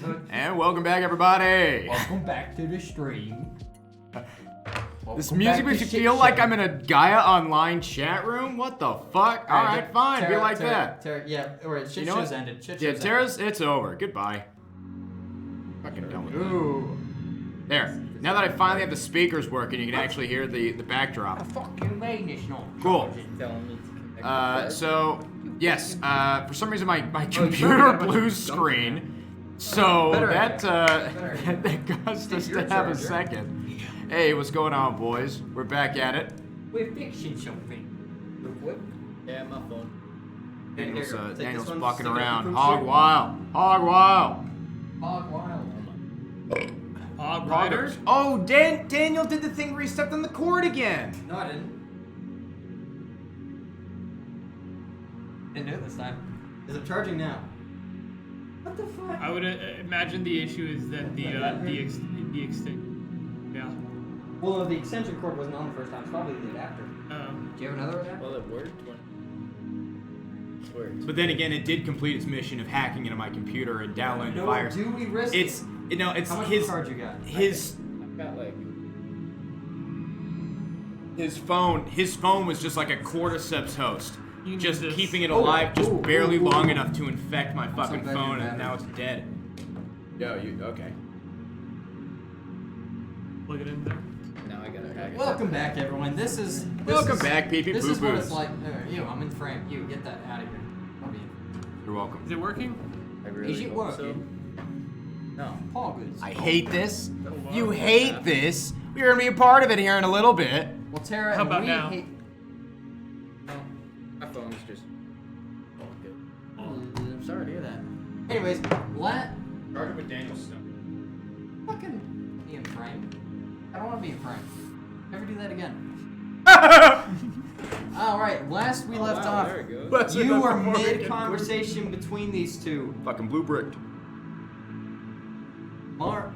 And welcome back, everybody. Welcome back to the stream. This music makes you feel like I'm in a Gaia Online chat room? What the fuck? Alright, fine, be like that. Yeah, alright, shit show's ended. Tara's, it's over. Goodbye. Fucking done with it. Ooh. There. Now that I finally have the speakers working, you can actually hear the backdrop. Fucking this no. Cool. So, yes, for some reason my computer blue screen. So that caused us to have a second. Hey, what's going on, boys? We're back at it. We're fixing something. What? Yeah, my phone. Daniel's fucking around. Hog wild. Hog wild. Hog wild. Hog riders? Oh, Daniel did the thing where he stepped on the cord again. No, I didn't. Didn't do it this time. Because I'm charging now. What the fuck? I would imagine the issue is that the extent. Yeah. Well, the extension cord wasn't on the first time. It's probably the adapter. Do you have another one? Well, it worked. It worked. But then again, it did complete its mission of hacking into my computer and downloading the virus. Do we risk it? It's How much charge you got? I've got like his phone was just like a cordyceps host. Just keeping it Oh, alive just ooh, barely ooh, ooh. long enough to infect my fucking glad phone, you're and better. now it's dead. Yo, okay. plug it in there. Now I gotta hack it. Welcome back, everyone. Welcome back, pee-pee This is what it's poo-poos. like. I'm in frame. You get that out of here. I'll be in. You're welcome. Is it working? I really Is it hope working? So. No. Paul goods. I hate this. Oh, wow. You hate this. You're gonna be a part of it here in a little bit. Well, Tara, How about we now? hate. No. My phone's just all good. I'm sorry to hear that. Anyways, Started with Daniel's stuff. fucking be in frame. I don't want to be in frame. Never do that again. Alright, last we left off, There it goes. Let's you were mid-conversation between these two. Fucking blue bricked. Mark,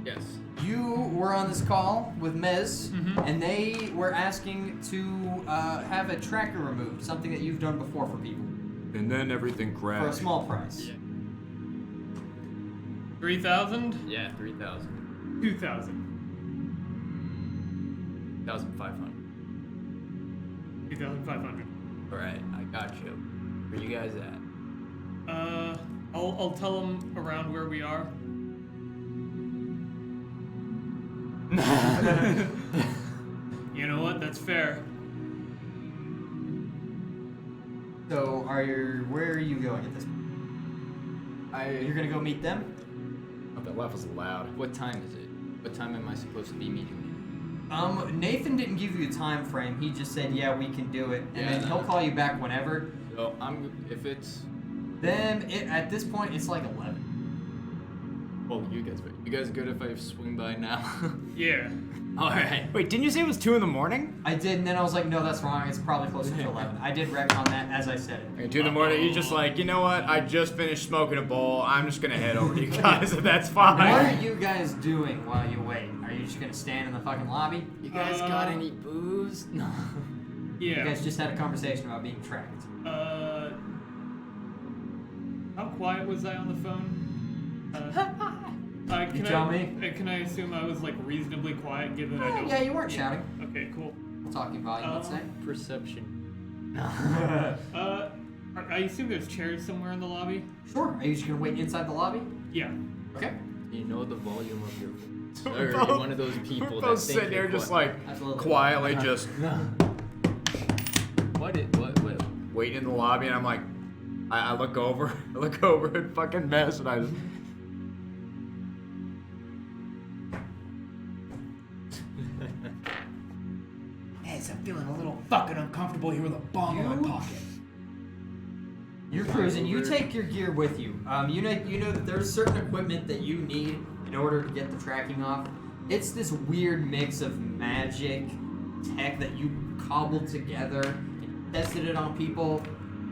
Yes. you were on this call with Mez, Mhm. and they were asking to have a tracker removed, something that you've done before for people, And then everything for a crashed. small price. Yeah. 3,000? Yeah, 3,000. 2,000. 1,500. 2,500. Alright, I got you. Where you guys at? I'll tell them around where we are. You know what? That's fair. So, where are you going at this point? You're gonna go meet them? Oh, that laugh was loud. What time is it? What time am I supposed to be meeting Nathan didn't give you a time frame. He just said, "Yeah, we can do it," and Yeah, then no, he'll no. call you back whenever. you? So if it's Then at this point, it's like 11. well, you guys good if I swing by now? Yeah. Alright. Wait, didn't you say it was 2 in the morning? I did, and then I was like, "No, that's wrong. It's probably closer to 11." I did rec on that as I said it. Okay, 2 in the morning, you're just like, you know what? I just finished smoking a bowl. I'm just gonna head over to you guys if that's fine. What are you guys doing while you wait? Are you just gonna stand in the fucking lobby? You guys got any booze? No. You Yeah. guys just had a conversation about being tracked. How quiet was I on the phone? You tell me. Can I assume I was like reasonably quiet, given that I don't? Yeah, you weren't shouting. Okay, cool. Talking volume, let's say. Perception. I assume there's chairs somewhere in the lobby. Sure. Are you just gonna wait inside the lobby? Yeah. Okay. You know the volume of your So or we're you're both- one of those people We're that both think sitting you're there just quiet. like Absolutely. quietly just What? waiting in the lobby, and I'm like, I look over at fucking Mess, and I just. Yes, I'm feeling a little fucking uncomfortable here with a bomb in my pocket. You're cruising. You take your gear with you. You know that there's certain equipment that you need in order to get the tracking off. It's this weird mix of magic, tech that you cobbled together and tested it on people,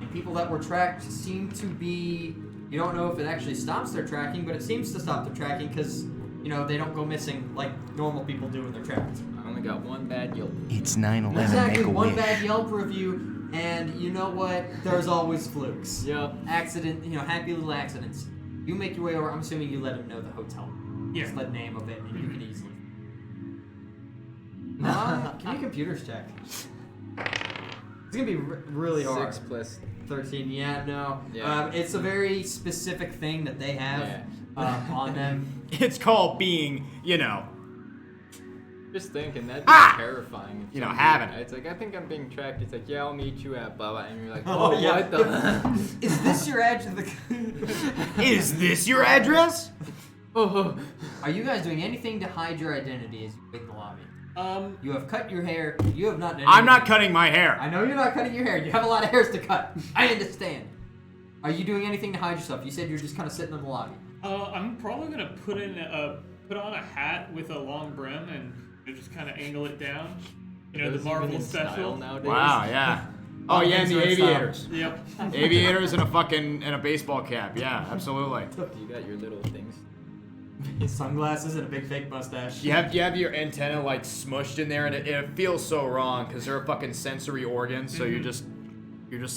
and people that were tracked seem to be. You don't know if it actually stops their tracking, but it seems to stop their tracking because they don't go missing like normal people do when they're tracked. I only got one bad Yelp. It's 9/11. Exactly, one bad Yelp review, and you know what? There's always flukes. Yep. Accident, happy little accidents. You make your way over. I'm assuming you let him know the hotel. Yeah. Just the name of it, and you can easily. Give me a computers check. It's gonna be really hard. 6 plus. 13. Yeah, no. Yeah. It's a very specific thing that they have on them. It's called being, you know. Just thinking, that'd be terrifying. If You know, somebody- having it. It's like, I think I'm being tracked. It's like, yeah, I'll meet you at blah blah. And you're like, Oh, oh, yeah. what the? Is this your address? Is this your address? Oh, Are you guys doing anything to hide your identity as you wait in the lobby? You have cut your hair. You have not done I'm not anything. cutting my hair. I know you're not cutting your hair. You have a lot of hairs to cut. I understand. Are you doing anything to hide yourself? You said you're just kind of sitting in the lobby. I'm probably gonna put on a hat with a long brim and just kind of angle it down. You know, those the Marvel even in style special. nowadays. Wow, yeah. Oh yeah, and the Things are in style. aviators. Yep. Aviators and a baseball cap. Yeah, absolutely. You got your little things. Sunglasses and a big fake mustache. You have your antenna like smushed in there, and it feels so wrong because they're a fucking sensory organ. So you're just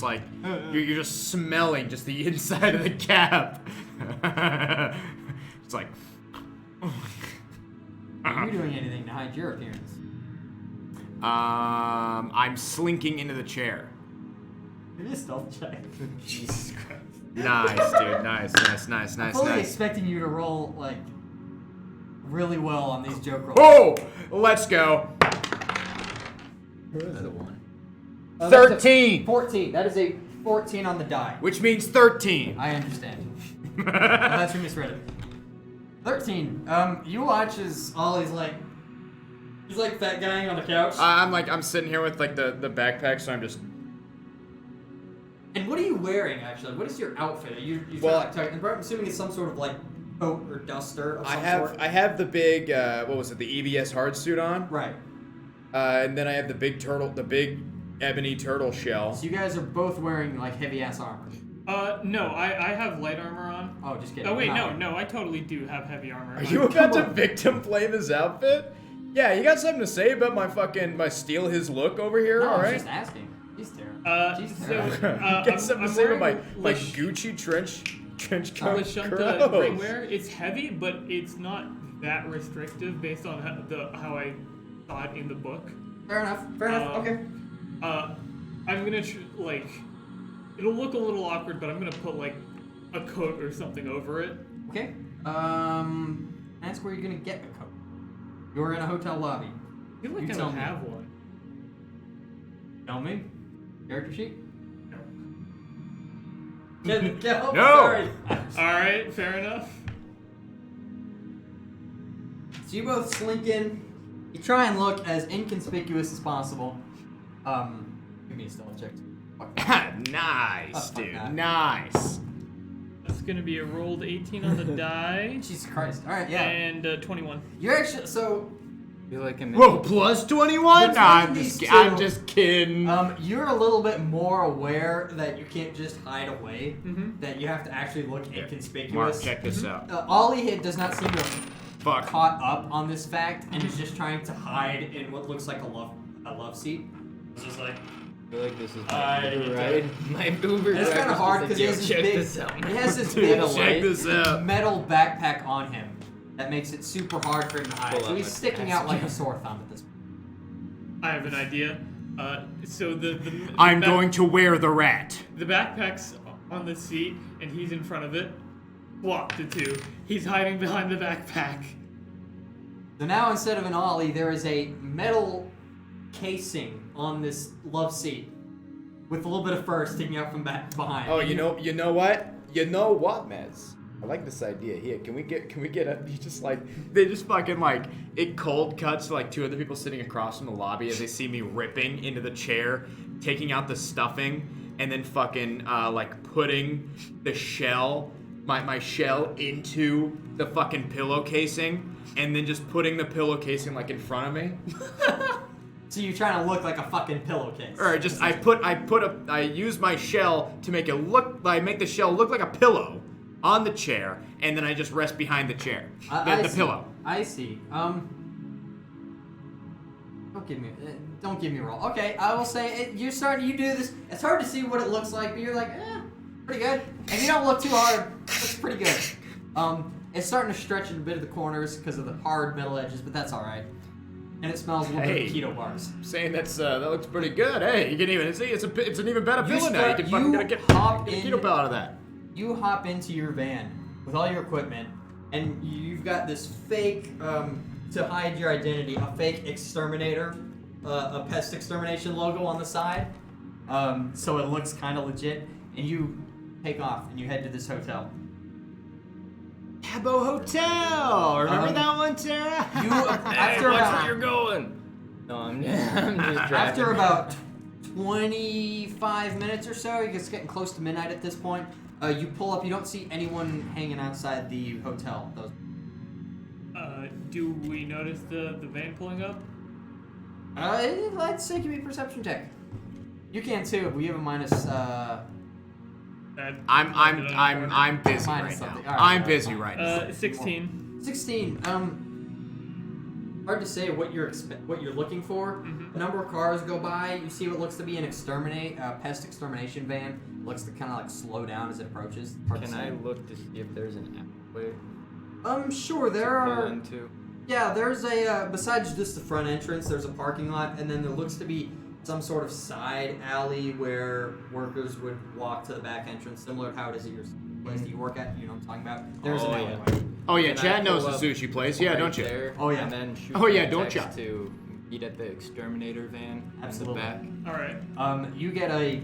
like you're just smelling just the inside of the cap. It's like. Are you doing anything to hide your appearance? I'm slinking into the chair. Give me a stealth check. Jesus Christ. Nice, dude. Nice. I'm fully expecting you to roll like really well on these joke rolls. Oh, let's go. Another one. 13, 14. That is a 14 on the die. which means 13. I understand. Oh, that's who misread it. 13. You watch as Ollie's like, he's like fat guy on the couch. I'm sitting here with like the backpack, so I'm just. And what are you wearing actually? What is your outfit? You Well, I'm assuming it's some sort of like coat or duster of some sort. I have the big what was it, the EBS hard suit on, Right. and then I have the big ebony turtle shell. So you guys are both wearing like heavy ass armor. No, I have light armor on. Oh, just kidding. Oh wait, Not no, I totally do have heavy armor. Are you about to victim play this outfit? Yeah, you got something to say about my steal his look over here? No, All I was right. just asking. He's terrible. So, Get something to say about my like Gucci trench coat. Lashunta Gross. rainwear. It's heavy, but it's not that restrictive based on how I saw it in the book. Fair enough. Okay. I'm gonna it'll look a little awkward, but I'm gonna put like a coat or something over it. Okay. That's where you're gonna get a coat. You're in a hotel lobby. I feel like You I tell don't me. have one. Tell me. Character sheet? No. No! No! Sorry. All right, fair enough. So you both slink in. You try and look as inconspicuous as possible. Give me a stealth check. Nice, Oh, fuck dude. that. Nice. That's gonna be a rolled 18 on the die Jesus Christ. Alright, yeah. and 21. You're actually, so, I feel like I'm Whoa, plus 21? Between Nah, these I'm two, just kidding. you're a little bit more aware that you can't just hide away. Mm-hmm. That you have to actually look inconspicuous. Mark, check this out. Ollie does not seem to have Fuck. caught up on this fact and is just trying to hide in what looks like a love seat. It's just like, I feel like this is I my Uber get ride. My Uber ride. it's kind of was hard just because he like, has yo, this check big, this out. he has this Dude, big check this out. metal backpack on him that makes it super hard for him to hide. Pull So out he's my sticking out like a sore thumb at this point. I have an idea. So the I'm going to wear the rat. The backpack's on the seat, and he's in front of it. Swap the two. He's hiding behind the backpack. So now instead of an ollie, there is a metal casing on this love seat with a little bit of fur sticking out from back behind. Oh, you know what? You know what, Mez? I like this idea here. Can we get a they just fucking like it cold cuts to like two other people sitting across from the lobby as they see me ripping into the chair, taking out the stuffing, and then fucking like putting the shell, my shell into the fucking pillow casing, and then just putting the pillow casing like in front of me. So you're trying to look like a fucking pillowcase. Or just I use my shell to make the shell look like a pillow on the chair, and then I just rest behind the chair. The see. pillow. I see. Don't give me a roll. Okay, I will say you do this. It's hard to see what it looks like, but you're like, Pretty good. And you don't look too hard. Looks pretty good. It's starting to stretch in a bit of the corners because of the hard metal edges, but that's all right. And it smells a little bit of keto bars. Saying that looks pretty good. Hey, you can even see it's an even better pillow now. You can fucking get a keto pill out of that. You hop into your van with all your equipment, and you've got this fake, to hide your identity, a fake exterminator, a pest extermination logo on the side, so it looks kind of legit. And you take off and you head to this hotel. Cabo Hotel. Remember that one, Sarah? You after watch about, where you're going. No, I'm just driving. after about 25 minutes or so, it's getting close to midnight at this point. You pull up. You don't see anyone hanging outside the hotel. Do we notice the van pulling up? Let's say give me a perception check. You can too. We have a minus. I'm busy right Minus now. something. All right, I'm that's busy fine. right now. 16. 16. Hard to say what you're looking for. A number of cars go by. You see what looks to be an pest extermination van. Looks to kind of like slow down as it approaches. Can I look to see if there's an alleyway Sure. There to pull are. into? Yeah, there's a besides just the front entrance, there's a parking lot, and then there looks to be some sort of side alley where workers would walk to the back entrance, similar to how it is at your place that you work at. You know what I'm talking about? There's an alleyway. Oh yeah, Can I Chad knows the pull up sushi place. Yeah, right don't you? there Oh, yeah. And then shoot Oh, yeah, me a don't text ya? to meet at the exterminator van Absolutely. in the back. All right. You get a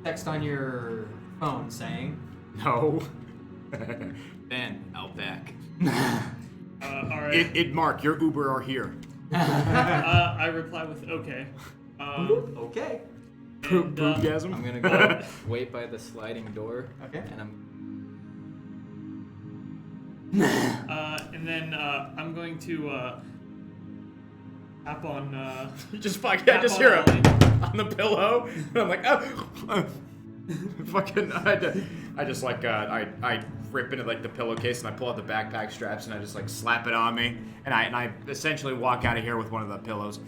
text on your phone saying, No. Van out back. All right. Mark, your Uber are here. I reply with okay. "Okay." And, Poopgasm. I'm gonna go wait by the sliding door. Okay. And and then I'm going to tap on. You just I tap just on hear Ollie. it on the pillow. And I'm like, oh. Fucking, I just like, I rip into like the pillowcase and I pull out the backpack straps and I just like slap it on me. And I essentially walk out of here with one of the pillows.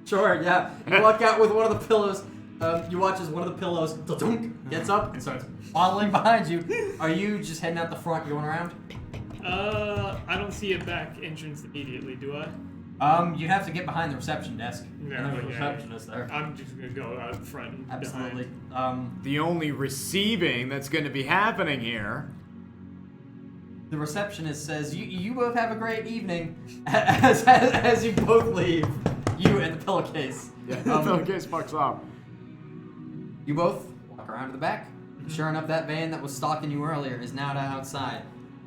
Sure, yeah. You walk out with one of the pillows. You watch as one of the pillows gets up and starts waddling behind you. Are you just heading out the front, going around? I don't see a back entrance immediately, do I? You'd have to get behind the reception desk. Yeah, and there's a yeah. receptionist there. I'm just gonna go out front and Absolutely. behind. The only receiving that's going to be happening here. The receptionist says, "You both have a great evening," as you both leave. You and the pillowcase. Yeah, the pillowcase fucks off. You both walk around to the back. Sure enough, that van that was stalking you earlier is now outside.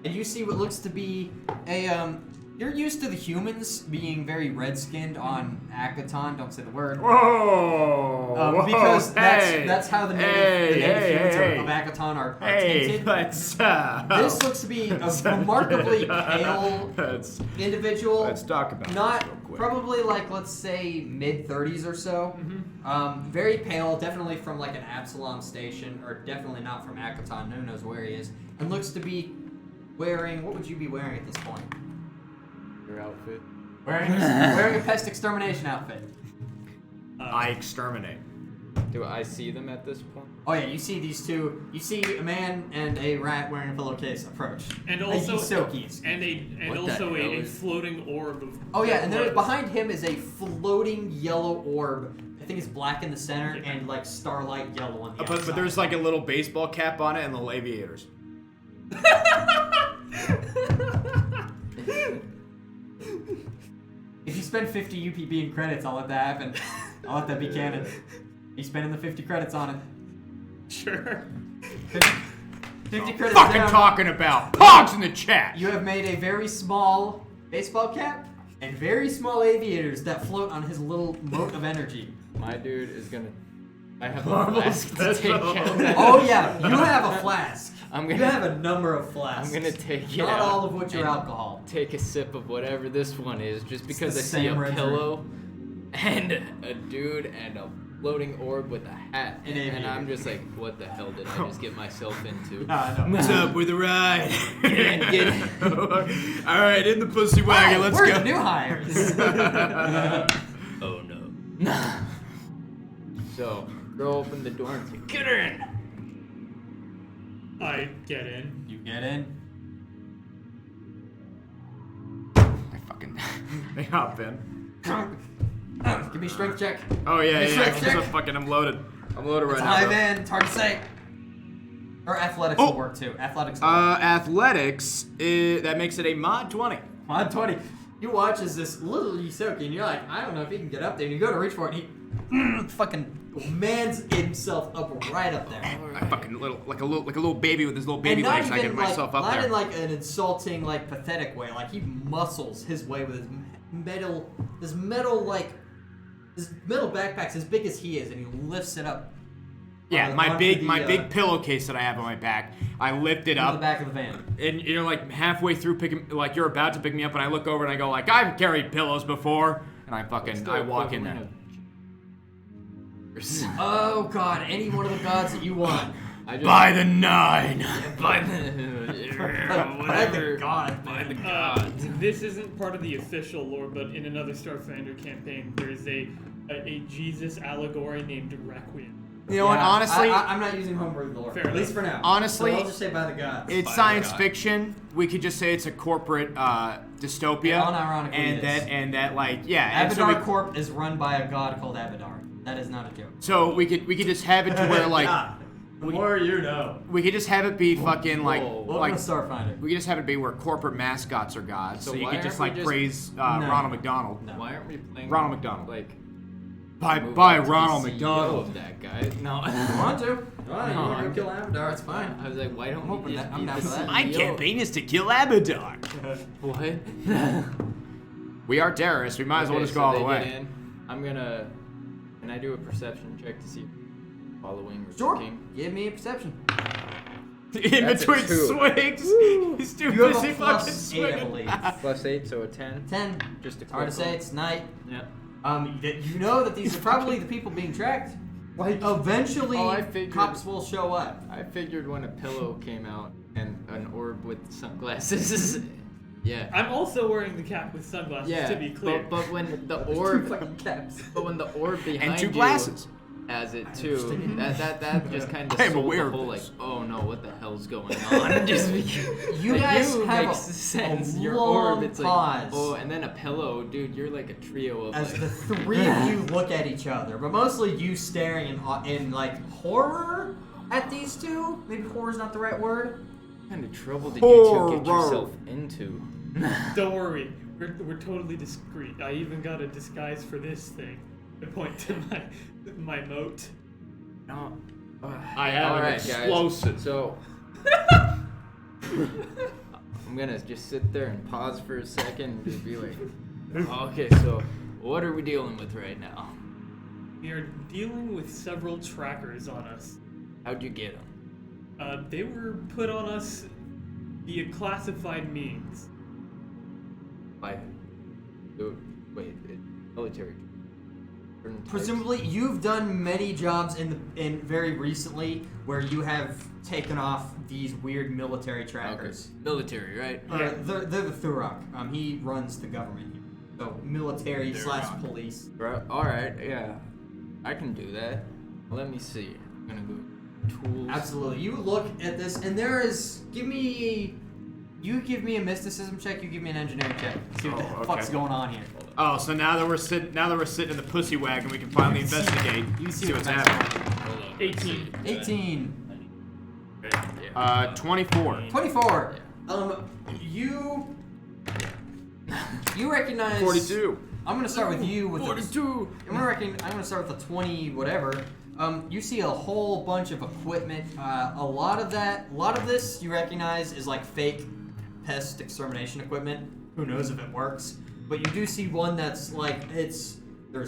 And you see what looks to be a, you're used to the humans being very red-skinned on Akiton, don't say the word. Whoa! Because hey, that's how the native humans hey. of Akiton are Hey, tinted. let's. This looks to be a remarkably pale Let's individual. talk about Not this real quick. probably like, let's say, mid-30s or so. Very pale, definitely from like an Absalom station, or definitely not from Akiton. Who knows where he is? And looks to be wearing. What would you be wearing at this point? your outfit. Wearing a pest extermination outfit. I exterminate. Do I see them at this point? Oh yeah, you see these two. You see a man and a rat wearing a pillowcase approach. And Like also Yisokis. and What the also hell a is- floating orb of. Oh yeah, and there blood. behind him is a floating yellow orb. I think it's black in the center Yeah. and like starlight yellow on the But outside. there's like a little baseball cap on it and little aviators. If you spend 50 UPB in credits, I'll let that happen. I'll let that be canon. You spending the 50 credits on it. Sure. 50 credits Fucking down. talking about hogs in the chat. You have made a very small baseball cap and very small aviators that float on his little moat of energy. My dude is gonna. I have a Marvel flask to take special. out. Oh yeah, you have a flask. I'm You gonna- have a number of flasks. I'm gonna take it Not out all of which are and alcohol. Take a sip of whatever this one is, just because the I see a same red pillow and a dude and a floating orb with a hat, An and aviator. I'm just like, what the hell did I just get myself into? What's up with the ride? Get it. All right, in the pussy wagon. Let's we're go. the new hires. Oh no. So, girl opened the door and said, "Get her in." I get in. You get in. They hop in. Give me a strength check. Oh yeah, It's yeah. right, check. I'm loaded. I'm loaded right It's now. high bro. man. It's hard to say. Or athletics Oh. will work too. Athletics. Will work. Athletics. That makes it a mod 20. Mod 20. You watch as this little Yusoki, and you're like, I don't know if he can get up there. And you go to reach for it, and he fucking mans himself up right up there. I fucking like a little baby with his little baby And not legs. I even get like, myself up not there. in like an insulting, like pathetic way. Like he muscles his way with his metal backpack's as big as he is, and he lifts it up. Yeah, onto my the, big pillowcase that I have on my back. I lift it on the up, back of the van. and you're like halfway through picking, like you're about to pick me up, and I look over and I go like, I've carried pillows before, and I walk in there. Oh god, any one of the gods that you want. By the 9. By the god. By the gods. This isn't part of the official lore, but in another Starfinder campaign, there's a Jesus allegory named Requiem. You know what? Honestly, I'm not using homebrew lore. Fair At least enough. for now. Honestly, so I'll just say by the gods. it's By the science God. fiction. We could just say it's a corporate dystopia, Unironically and it is. that like yeah. and Abadar so Corp is run by a god called Abadar. That is not a joke. So we could just have it to where like The more you know. we could just have it be fucking like Whoa. Welcome like to Starfinder. we could just have it be where corporate mascots are gods. So, So you why could just aren't like we praise just- Ronald McDonald. No. Why aren't we playing Ronald McDonald. Like By move by on to the Ronald CEO McDonald. of that guy? No. You want to? You want No, to go kill Abadar? It's fine. I was like, why don't I'm we hoping just that- I'm be down the for that. My CEO? campaign is to kill Abadar. What? We are terrorists. We might as well Okay, just go so all the they way. get in. I'm gonna. Can I do a perception check to see if I'm following or Sure. looking? Give me a perception. In That's a between 2. swings, he's too You have busy a fucking plus 8, I swinging. believe. +8, so a 10. 10. Just a It's hard to say. It's night. Yeah. You know that these are probably the people being tracked. Like, Eventually, Oh, I figured- cops will show up. I figured when a pillow came out and an orb with sunglasses. Yeah. I'm also wearing the cap with sunglasses, Yeah. to be clear. But when the Two orb, fucking caps. but when the orb behind And 2 you glasses. has it too, that just kind of I am sold aware the of whole like, this. oh no, what the hell's going on? Just because You like, guys you have makes a sense. Your long orb, it's pause. like, oh, and then a pillow, dude. You're like a trio of As like. the three of you look at each other, but mostly you staring in like horror at these two. Maybe horror's not the right word. What kind of trouble did you two get Horror. yourself into? Don't worry, we're totally discreet. I even got a disguise for this thing. I point to my moat. No. I have All an right, guys. explosive. So I'm gonna just sit there and pause for a second and just be like, okay, so what are we dealing with right now? We are dealing with several trackers on us. How'd you get them? They were put on us via classified means. By wait, military. Certain types? Presumably, you've done many jobs in very recently where you have taken off these weird military Okay. trackers. Military, right? Yeah. They're the Thurok. He runs the government here. So military / police. Bro, all right, yeah, I can do that. Let me see. I'm gonna go tools. Absolutely. You look at this, and there is. You give me a mysticism check. You give me an engineering check. See what the Oh, okay. fuck's going on here. Oh, so now that we're sitting in the pussy wagon, we can finally investigate. You See what's what's happening. Hold on, 18. let's see. 18. 24. 24. You recognize. 42. I'm gonna start with you with 42. I'm gonna start with a 20 whatever. You see a whole bunch of equipment. A lot of this you recognize is like fake pest extermination equipment. Who knows if it works? But you do see one that's like there's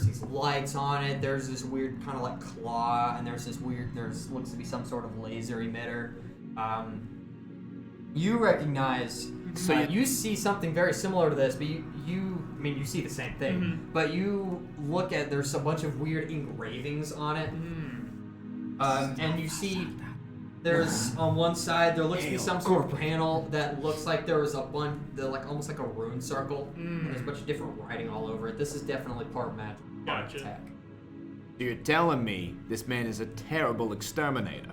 these lights on it. There's this weird kind of like claw, and there's looks to be some sort of laser emitter. You recognize. So You see something very similar to this, but you see the same thing. Mhm. But you look at, there's a bunch of weird engravings on it. And you see there's on one side, there looks to be some sort of panel that looks like there was almost like a rune circle. And there's a bunch of different writing all over it. This is definitely part magic. part Gotcha. tech. So you're telling me this man is a terrible exterminator?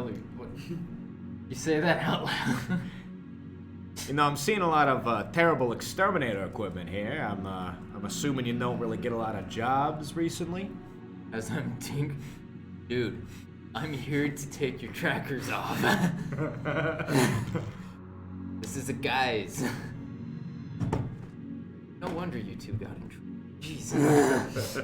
What? You say that out loud. You know, I'm seeing a lot of terrible exterminator equipment here. I'm assuming you don't really get a lot of jobs recently. As I'm thinking, dude, I'm here to take your trackers off. This is a guise. No wonder you two got in trouble. Jesus.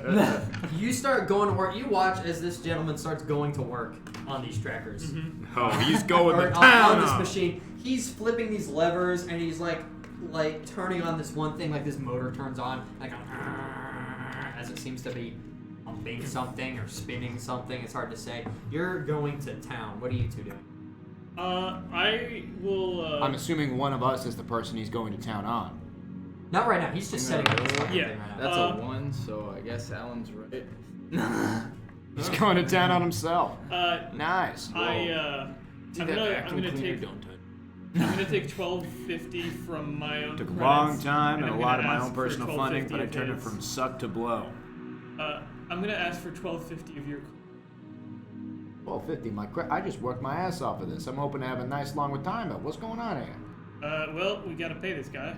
You start going to work. You watch as this gentleman starts going to work on these trackers. Mm-hmm. Oh, he's going Or to town. on this machine. He's flipping these levers and he's like turning on this one thing, like this motor turns on, like as it seems to be pumping something or spinning something. It's hard to say. You're going to town. What are you two doing? I will. I'm assuming one of us is the person he's going to town on. Not right now. He's just setting up this fucking Yeah. thing right now. That's a 1, so I guess Alan's right. He's going to town on himself. Nice. I'm gonna take $12.50 from my own. Took a credits, long time and a I'm lot of gonna my ask own for personal funding, but I $12.50 turned it of from his. suck to blow. I'm gonna ask for $12.50 of your. $12.50. I just worked my ass off of this. I'm hoping to have a nice long retirement. What's going on here? Well, we gotta pay this guy.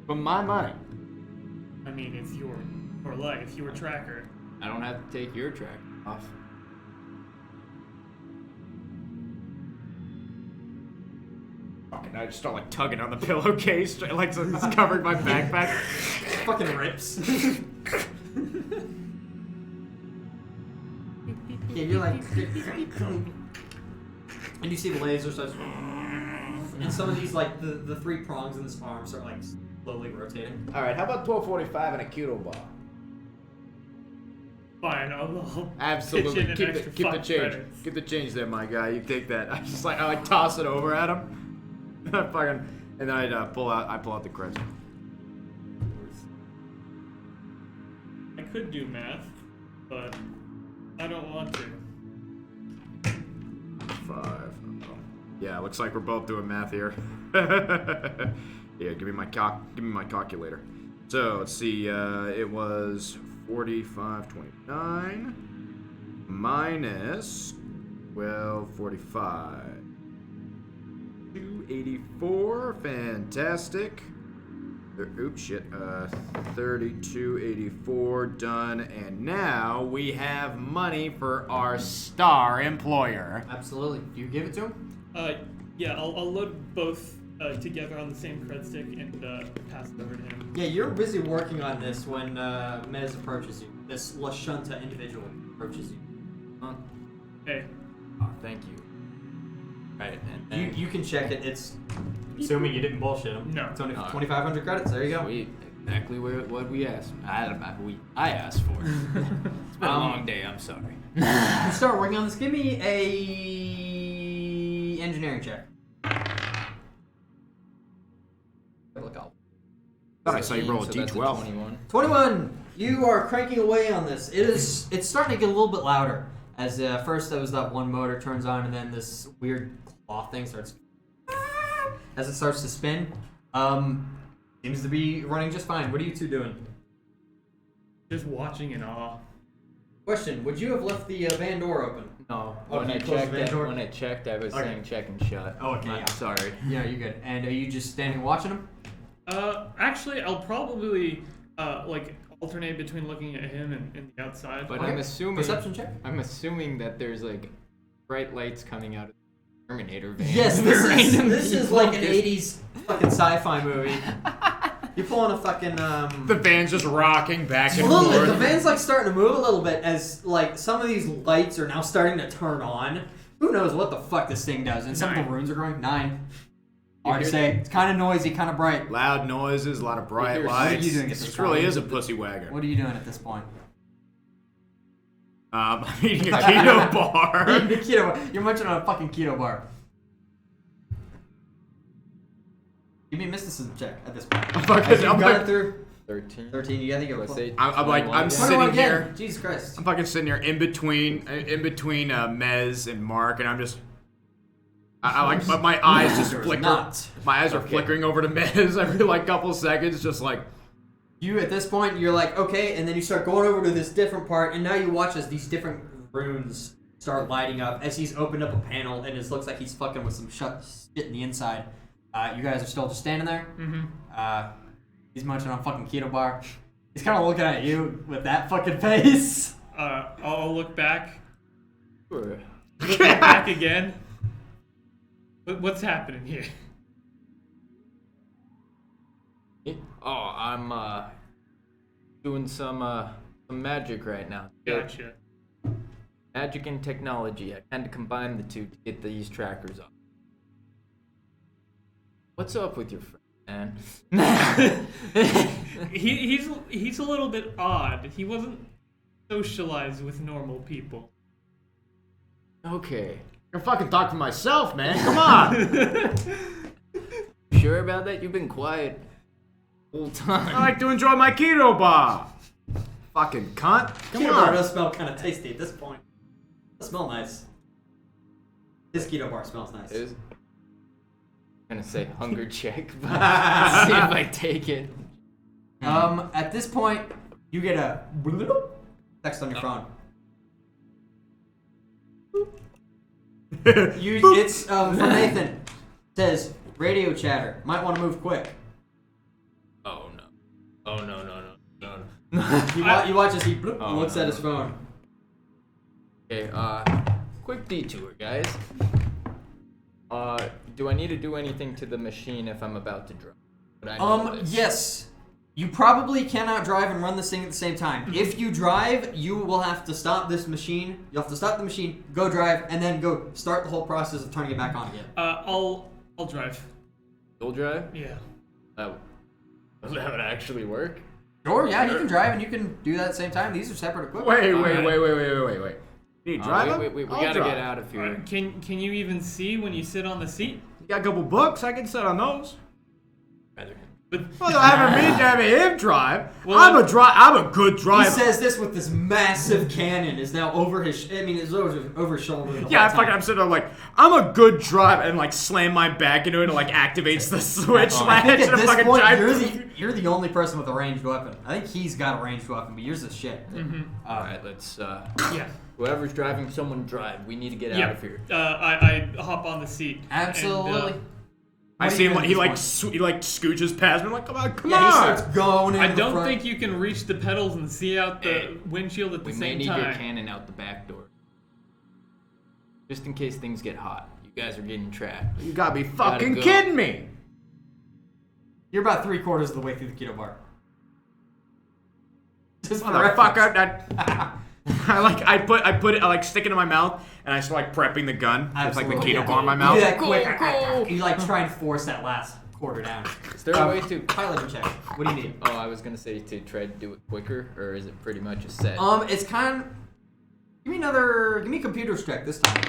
From my money. I mean, it's your life, your tracker. I don't have to take your tracker off. Fucking, I just start like tugging on the pillowcase, like so it's covering my backpack. Fucking rips. Yeah, you're like, and you see the laser starts, and some of these like the 3 prongs in this arm start like slowly rotating. All right, how about 12.45 and a keto bar? Fine, I'll Absolutely. pitch in an extra Keep the 5 change. credits. Keep the change there, my guy. You take that. I like toss it over at him. Fucking, and then I pull out the credits. I could do math, but I don't want to. 5. Oh. Yeah, looks like we're both doing math here. Yeah, give me my calculator. So let's see. It was 45.29 minus 12.45. 284. Fantastic. Oops, shit. 32.84 done, and now we have money for our star employer. Absolutely. Do you give it to him? Yeah, I'll load both together on the same cred stick and pass it over to him. Yeah, you're busy working on this when Mez approaches you. This Lashunta individual approaches you. Hey, Oh, thank you. Right, and then You can check it. It's assuming you didn't bullshit him. No. It's only No. 2,500 credits. There you go. Sweet. Exactly what we asked. I asked for. It's been a long day. I'm sorry. You start working on this. Give me a engineering check. Look out. Thought I saw you roll a So that's d12. 21. 21. You are cranking away on this. It's starting to get a little bit louder. As first there was that one motor turns on, and then this weird claw thing starts. As it starts to spin, seems to be running just fine. What are you two doing? just watching in awe. Question: would you have left the van door open? No. Oh, When you I closed checked the van door? when I checked, I was Okay. saying check and shut. Oh, okay, I'm yeah. sorry. Yeah, you're good. And are you just standing watching him? Actually, I'll probably like alternate between looking at him and the outside. But Okay. I'm assuming Perception check. I'm assuming that there's like bright lights coming out of the Terminator van. Yes, this is like an Focus. 80s fucking sci-fi movie. You're pulling a fucking The van's just rocking back A and little bit. forth. The van's like starting to move a little bit as like some of these lights are now starting to turn on. Who knows what the fuck this thing does? And some of the 9. runes are growing 9. Hard to hear say. It's kind of noisy, kind of bright. Loud noises, a lot of bright What are lights. you doing at This this really point? is a pussy wagon. What are you doing at this point? I'm eating a keto bar. The keto. You're munching on a fucking keto bar. Give me a mysticism check at this point. Fucking- As you've I'm got like- it through 13. 13. You think you're Let's say I'm like, 21. I'm 21 sitting again. here. Jesus Christ. I'm fucking sitting here in between Mez and Mark, and I'm just. I like my eyes just There's flicker. not. My eyes are Okay. flickering over to Mez every like couple seconds, just like. You at this point, you're like, okay, and then you start going over to this different part, and now you watch as these different runes start lighting up as he's opened up a panel and it looks like he's fucking with some shit in the inside. You guys are still just standing there. He's munching on fucking keto bar. He's kind of looking at you with that fucking face. I'll look back. Sure. Look back again. What's happening here? Oh, I'm doing some magic right now. Gotcha. Magic and technology. I kind of combine the two to get these trackers off. What's up with your friend, man? He's a little bit odd. He wasn't socialized with normal people. Okay. I can fucking talk to myself, man. Come on. Sure about that? You've been quiet the whole time. I like to enjoy my keto bar. Fucking cunt. Come Keto bar on. does smell kind of tasty at this point. It smells nice. This keto bar smells nice. Is I'm gonna say hunger check, but see if I take it. At this point, you get a text on your phone. It's from Nathan. It says radio chatter. Might want to move quick. Oh no. Oh no. You watch as he looks at his phone. Okay, quick detour, guys. Do I need to do anything to the machine if I'm about to drive? Would I know this? Yes. You probably cannot drive and run this thing at the same time. If you drive, you will have to stop this machine. You'll have to stop the machine, go drive, and then go start the whole process of turning it back on again. I'll drive. You'll drive? Yeah. That would actually work? Sure, yeah, you can drive and you can do that at the same time. These are separate equipment. Wait. Wait. You drive we gotta get out of here. Can you even see when you sit on the seat? You got a couple books. I can sit on those. Rather him. But Well, I haven't been having him drive. Well, I'm a good He driver. says this with this massive cannon is now over his. It's over his shoulder. the Yeah, whole time. I'm sitting there like, I'm a good driver, and like slam my back into it and like activates the switch I latch think at and this fucking point, drive. you're the only person with a ranged weapon. I think he's got a ranged weapon, but yours is shit. Alright, let's yeah. whoever's driving, someone drive. We need to get out of here. I hop on the seat. Absolutely. And, I see him like he scooches past me. I'm like, come on. He starts going. I don't think you can reach the pedals and see out the windshield at the We may same need time. your cannon out the back door. Just in case things get hot. You guys are getting trapped. You gotta be fucking go. kidding me. You're about 3/4 of the way through the keto bar. Just for Motherfucker. reference. I stick it in my mouth and I start like prepping the gun. It's like the Absolutely, keto yeah. bar in my You mouth. do that Go, quick. go. You like try and force that last quarter down. Is there a way to... Piloting check. What do you need? Oh, I was gonna say to try to do it quicker, or is it pretty much a set? It's kind. Give me a computer check this time.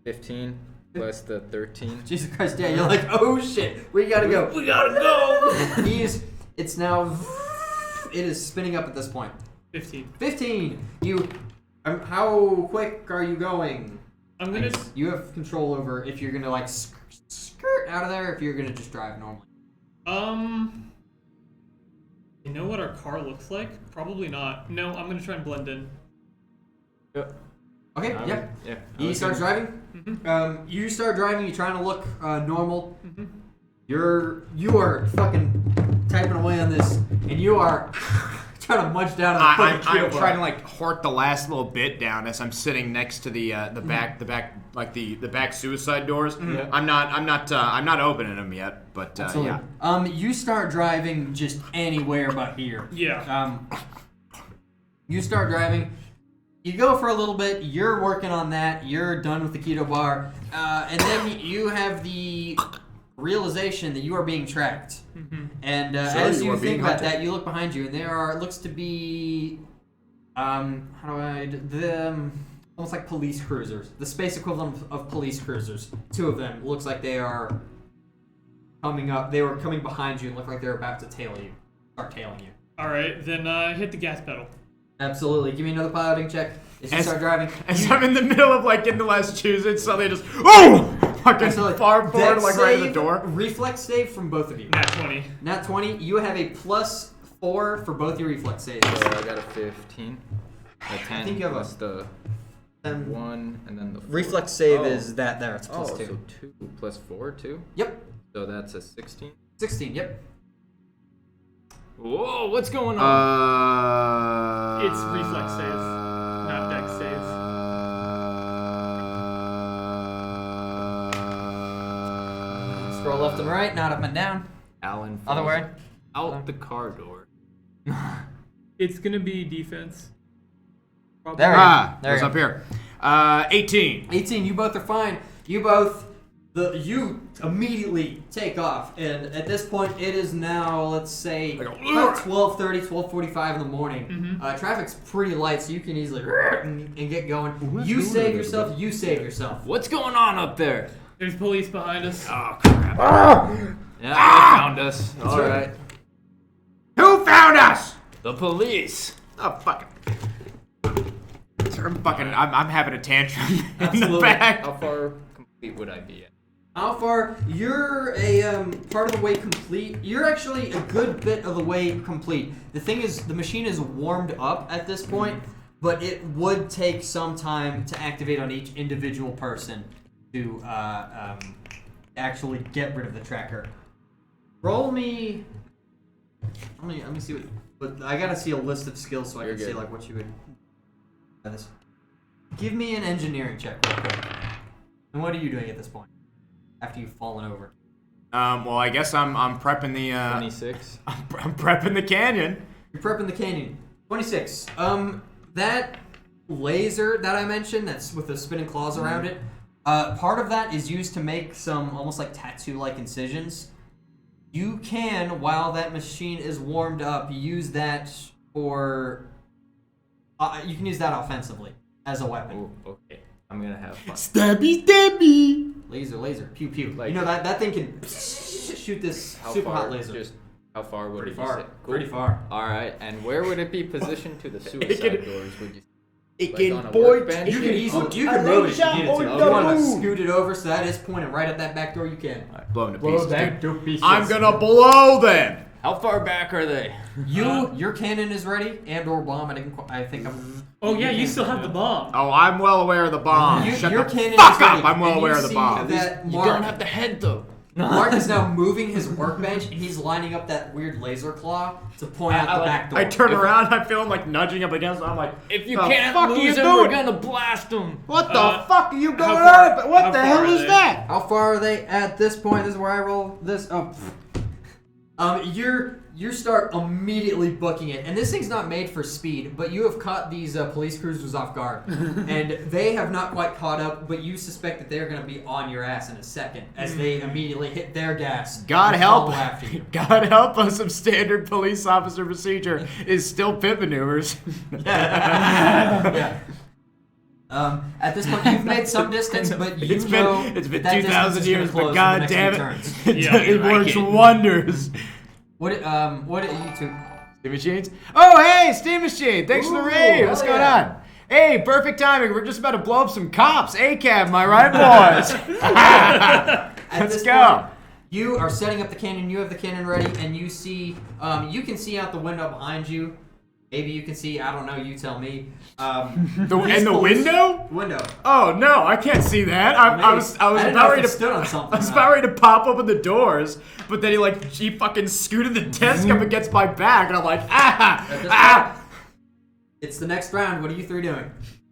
15 plus the 13. Jesus Christ, yeah, you're like, oh shit, we gotta go. We gotta go! It's now, it is spinning up at this point. 15. 15! How quick are you going? I'm gonna. You have control over if you're gonna like skirt out of there, if you're gonna just drive normally. You know what our car looks like? Probably not. No, I'm gonna try and blend in. Yep. Okay, Yeah. You start driving? You start driving, you're trying to look normal. You are fucking typing away on this, and you are trying to munch down on the I'm fucking keto bar. trying to like hort the last little bit down as I'm sitting next to the back suicide doors. Yeah. I'm not opening them yet, but Absolutely. yeah. You start driving just anywhere but here. Yeah. You start driving. You go for a little bit. You're working on that. You're done with the keto bar, and then you have the realization that you are being tracked. And as you you are think being about hunted. that, you look behind you, and there looks to be almost like police cruisers, the space equivalent of police cruisers. Two of them looks like they are coming up. They were coming behind you and look like they're about to start tailing you. All right, then hit the gas pedal. Absolutely. Give me another piloting check as you start driving. As I'm in the middle of like getting the last choose it, suddenly just fucking Absolutely. far forward, Dex like right in the save, door. Reflex save from both of you. Nat 20. Nat 20. You have a +4 for both your reflex saves. So I got a 15. A 10 think you have plus the... Then 1, and then the 4. reflex save Oh. is that there. It's plus Oh, 2. so 2 plus 4, 2? Yep. So that's a 16? 16, yep. Whoa, what's going on? It's reflex save, not dex save. Scroll left and right, not up and down. Alan falls Other way. out the car door. It's gonna be defense. Probably. There we go. There What's you up go. here? 18. 18, you both are fine. You immediately take off, and at this point, it is now, let's say, about 12:30, 12:45 in the morning. Traffic's pretty light, so you can easily and get going. You save yourself. You save yourself. What's going on up there? There's police behind us. Oh, crap. Yeah, they found us. Alright. Who found us? The police. Oh, fucking. I'm having a tantrum in the Absolutely. back. How far complete would I be at? How far? You're a part of the way complete. You're actually a good bit of the way complete. The thing is, the machine is warmed up at this point, but it would take some time to activate on each individual person to actually get rid of the tracker. Roll me. Let me see what. But I gotta see a list of skills so I You're can see good. like what you would. Give me an engineering check real quick. And what are you doing at this point? After you've fallen over. Well, I guess I'm prepping the 26. I'm prepping the canyon. You're prepping the canyon. 26. That laser that I mentioned, that's with the spinning claws around it, part of that is used to make some almost like tattoo-like incisions. You can, while that machine is warmed up, use that for... you can use that offensively as a weapon. Ooh, okay. I'm gonna have fun. Stabby, stabby. Laser, pew pew. Like- you know that thing can shoot this How super far? hot laser. Just how far would Pretty it far. be? Pretty far. All right. And where would it be positioned to the suicide can- doors? Would you? It Like can on a point. workbank? You can easily you I can move it if you like needed to. that. If you want to Oh, scoot it over so that is pointing right at that back door, you can. Blow them to pieces. dude. to pieces. I'm gonna blow them. How far back are they? Your cannon is ready and/or bomb. I think I'm. Oh yeah, you still have the bomb. Oh, I'm well aware of the bomb. Shut your the cannon fuck is ready. up. I'm well and aware you of the see bomb. That You Mark, don't have the head though. Mark is now moving his workbench and he's lining up that weird laser claw to point out the back door. I turn around. I feel him like nudging up against. I'm like, If you the can't fuck are you lose them, we're doing? gonna blast them. What the Uh, fuck are you going far- on? What how the far hell are is they? that? How far are they at this point? This is where I roll this. You start immediately booking it, and this thing's not made for speed, but you have caught these police cruisers off guard, and they have not quite caught up, but you suspect that they're going to be on your ass in a second as they immediately hit their gas. God and help! follow after you. God help us! Some standard police officer procedure is still pit maneuvers. Yeah. At this point, you've made some distance, but you It's know been that 2,000 distance is years, gonna but close in the god next damn few it, turns. Yeah, it you're works right. wonders. What are you two? Steam machines? Oh hey, Steam machine! Thanks for the Ooh, raid. What's hell going yeah. on? Hey, perfect timing. We're just about to blow up some cops. ACAB, am I right, boys? At Let's this go. point, you are setting up the cannon. You have the cannon ready, and you see, you can see out the window behind you. Maybe you can see. I don't know. You tell me. In the police- window? Window. Oh no, I can't see that. I was didn't know about if ready it to stood on something. I was about ready to pop open the doors, but then he fucking scooted the desk up against my back, and I'm like, At this ah. point, it's the next round. What are you three doing?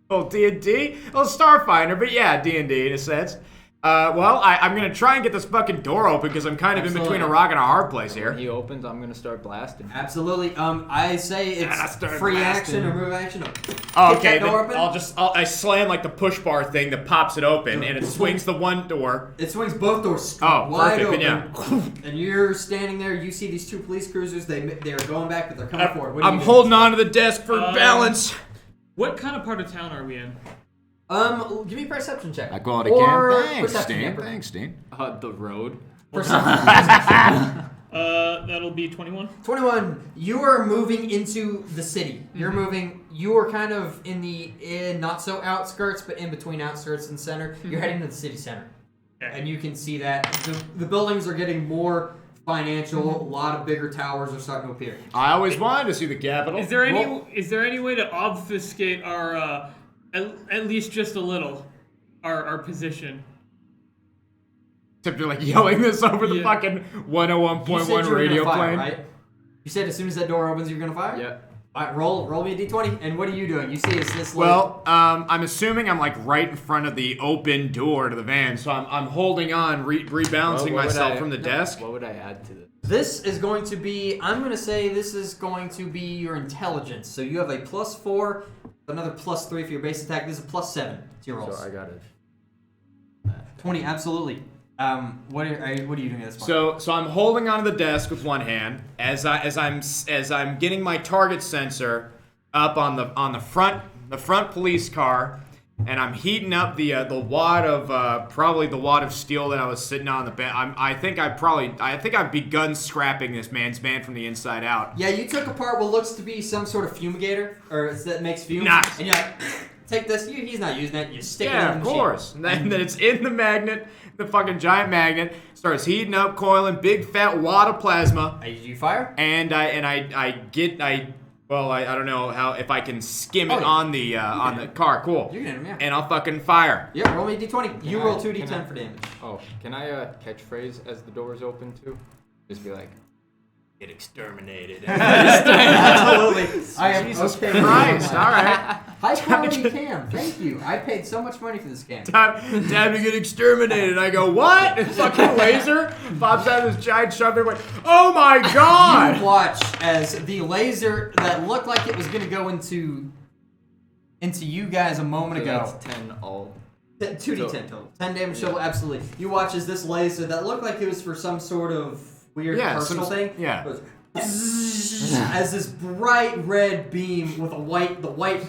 Oh, D&D? Well, Starfinder, but yeah, D&D in a sense. Well, I'm gonna try and get this fucking door open because I'm kind of in between a rock and a hard place When here. he opens, I'm gonna start blasting. Absolutely. I say I it's started free blasting. action or move action. Oh, Kick okay, that door open. I slam like the push bar thing that pops it open, and it swings the one door. It swings both doors Oh, wide perfect, open. then And you're standing there. You see these two police cruisers. They're going back, but they're coming forward. What are I'm you doing? holding on to the desk for balance. What kind of part of town are we in? Give me a perception check. I call it Or again. Thanks, perception Steen. check. Thanks, Steen. The road. Perception. That'll be 21. 21. You are moving into the city. You're moving. You are kind of in the not so outskirts, but in between outskirts and center. You're heading to the city center, and you can see that the buildings are getting more financial. A lot of bigger towers are starting to appear. I always wanted to see the Capitol. Is there any way to obfuscate our at least just a little our position. Except you're like yelling this over the fucking You said 101.1 you were radio gonna fire, plane. right? You said as soon as that door opens, you're gonna fire. Yeah. All right, roll me a d20. And what are you doing? You see, is this like... Well, I'm assuming I'm like right in front of the open door to the van, so I'm holding on, rebalancing What would myself I- from the desk. What would I add to this? This is going to be, I'm going to say this is going to be your intelligence. So you have a +4, another +3 for your base attack. This is a +7 to your rolls. So I got it. 20, absolutely. What are you doing at this point? So I'm holding onto the desk with one hand as I'm getting my target sensor up on the front police car, and I'm heating up the wad of probably the wad of steel that I was sitting on the bed. I think I've begun scrapping this man's van from the inside out. Yeah, you took apart what looks to be some sort of fumigator, or that makes fumes. Nice. And you're like, take this. He's not using that. You stick it in Yeah, the of machine. course. And then it's in the magnet, the fucking giant magnet, starts heating up, coiling, big fat wad of plasma. You fire? And I don't know how if I can skim it yeah. on the car. Cool. You can hit him, yeah. And I'll fucking fire. Yeah, roll me a d20. You Can roll I- 2d10 can I- for damage. Oh, can I catchphrase as the doors open too? Just be like, get exterminated. Absolutely. I am Jesus okay. Christ! All right. High quality cam. Thank you. I paid so much money for this cam. Time to get exterminated. I go, what? And fucking laser pops out of this giant shoving. Like, oh my You god! watch as the laser that looked like it was going to go into you guys a moment So ago. that's 10 all. 2d10 total. 10 damage total, absolutely. You watch as this laser that looked like it was for some sort of weird personal thing. Yeah. Goes as this bright red beam with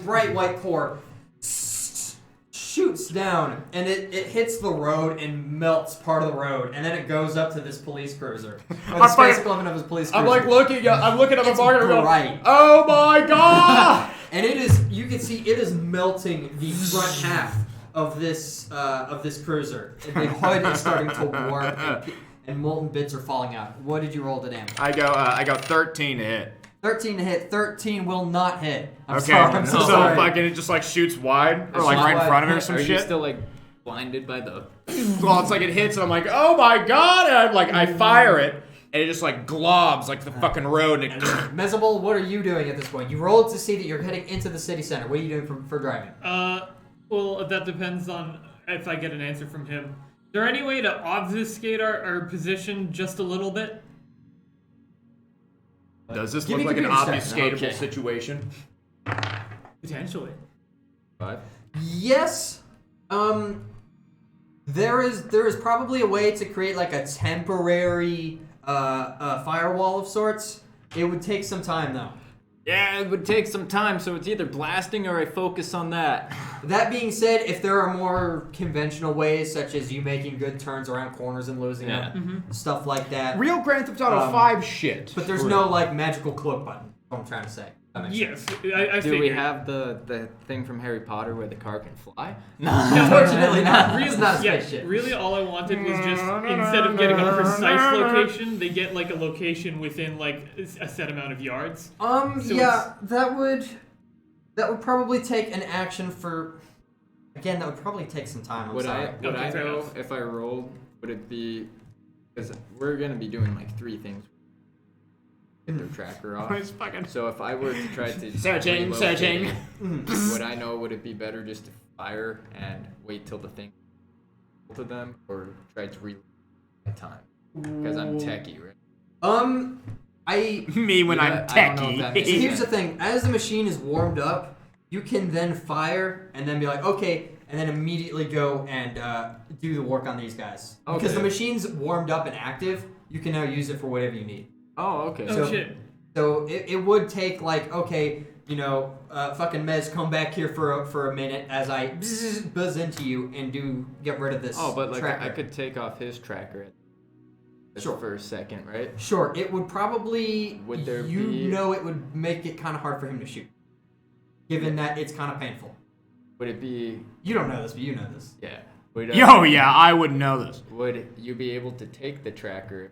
bright white core shoots down, and it hits the road and melts part of the road, and then it goes up to this police cruiser. Or the space equivalent of his police cruiser. I'm looking at the It's market and go, bright. oh my god! And you can see it is melting the front half of this cruiser. And the hood is starting to warp, and molten bits are falling out. What did you roll to damage? I go 13 to hit. 13 to hit. 13 will not hit. I'm Okay, sorry. I'm so so sorry. fucking it just like shoots wide, or It's like not right in wide. front of it or some Are shit. you still like blinded by the? Well, it's like it hits, and I'm like, oh my god! And I fire it, and it just like globs like the fucking road. And it, Mezable, what are you doing at this point? You rolled to see that you're heading into the city center. What are you doing for driving? Well, that depends on if I get an answer from him. Is there any way to obfuscate our position just a little bit? does this Give look me like an computer stats. obfuscatable Okay. situation? Potentially. 5. Yes. There is probably a way to create like a temporary firewall of sorts. It would take some time though. Yeah, it would take some time, so it's either blasting or I focus on that. That being said, if there are more conventional ways, such as you making good turns around corners and losing them, stuff like that. Real Grand Theft Auto 5 shit. But there's no like magical cloak button. What I'm trying to say. That makes Yes, sense. I Do we figured. have the thing from Harry Potter where the car can fly? Unfortunately, not. Really, It's not a yeah, spaceship. really all I wanted was just, instead of getting a precise location, they get like a location within like a set amount of yards. So Yeah, that would probably take an action for. Again, that would probably take some time. I'm Would sorry. I Okay, fair know enough. if I rolled? Would it be? Because we're gonna be doing like 3 things. Get their tracker off. It's fucking So if I were to try to Searching, relocate searching. it, would I know? Would it be better just to fire and wait till the thing to them, or try to relocate my time? Because I'm techie, right? me when Yeah, I'm I don't know if techie. that makes So sense. here's the thing: as the machine is warmed up, you can then fire and then be like, okay, and then immediately go and do the work on these guys. Because Okay. the machine's warmed up and active, you can now use it for whatever you need. Oh, okay. Oh So- shit. So it would take like, okay, fucking Mez, come back here for a minute as I buzz into you and get rid of this. Oh, but like tracker. I could take off his tracker just Sure. for a second, right? Sure, it would probably. Would there you be- know it would make it kind of hard for him to shoot, given that it's kind of painful. Would it be? You don't know this, but you know this. Yeah. Would, Yo, yeah, I wouldn't know this. Would you be able to take the tracker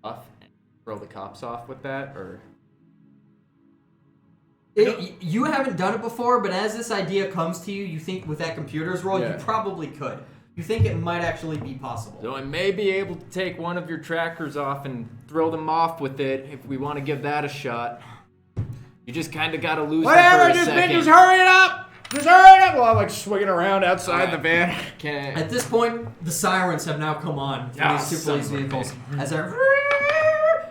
off and throw the cops off with that, or? You haven't done it before, but as this idea comes to you, you think with that computer's role, you probably could. You think it might actually be possible. So I may be able to take one of your trackers off and throw them off with it if we want to give that a shot. You just kind of got to lose Whatever, them for a second. just hurry it up! Just hurry it up! Well, I'm like swinging around outside the van. At this point, the sirens have now come on for these two police vehicles. As they're...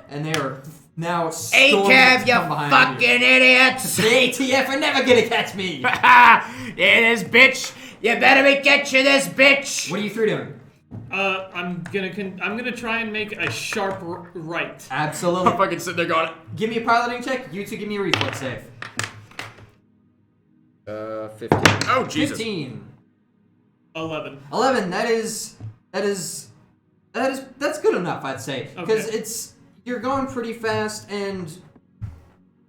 And they are now storming ACAB, you behind fucking idiots! The ATF are never gonna catch me! It is, bitch! You better be catching this, bitch! What are you three doing? I'm gonna try and make a sharp right. Absolutely. I'm fucking sitting there going... Give me a piloting check. You two give me a reflex save. 15. Oh, Jesus. 15. 11. 11. That's good enough, I'd say. Because you're going pretty fast, and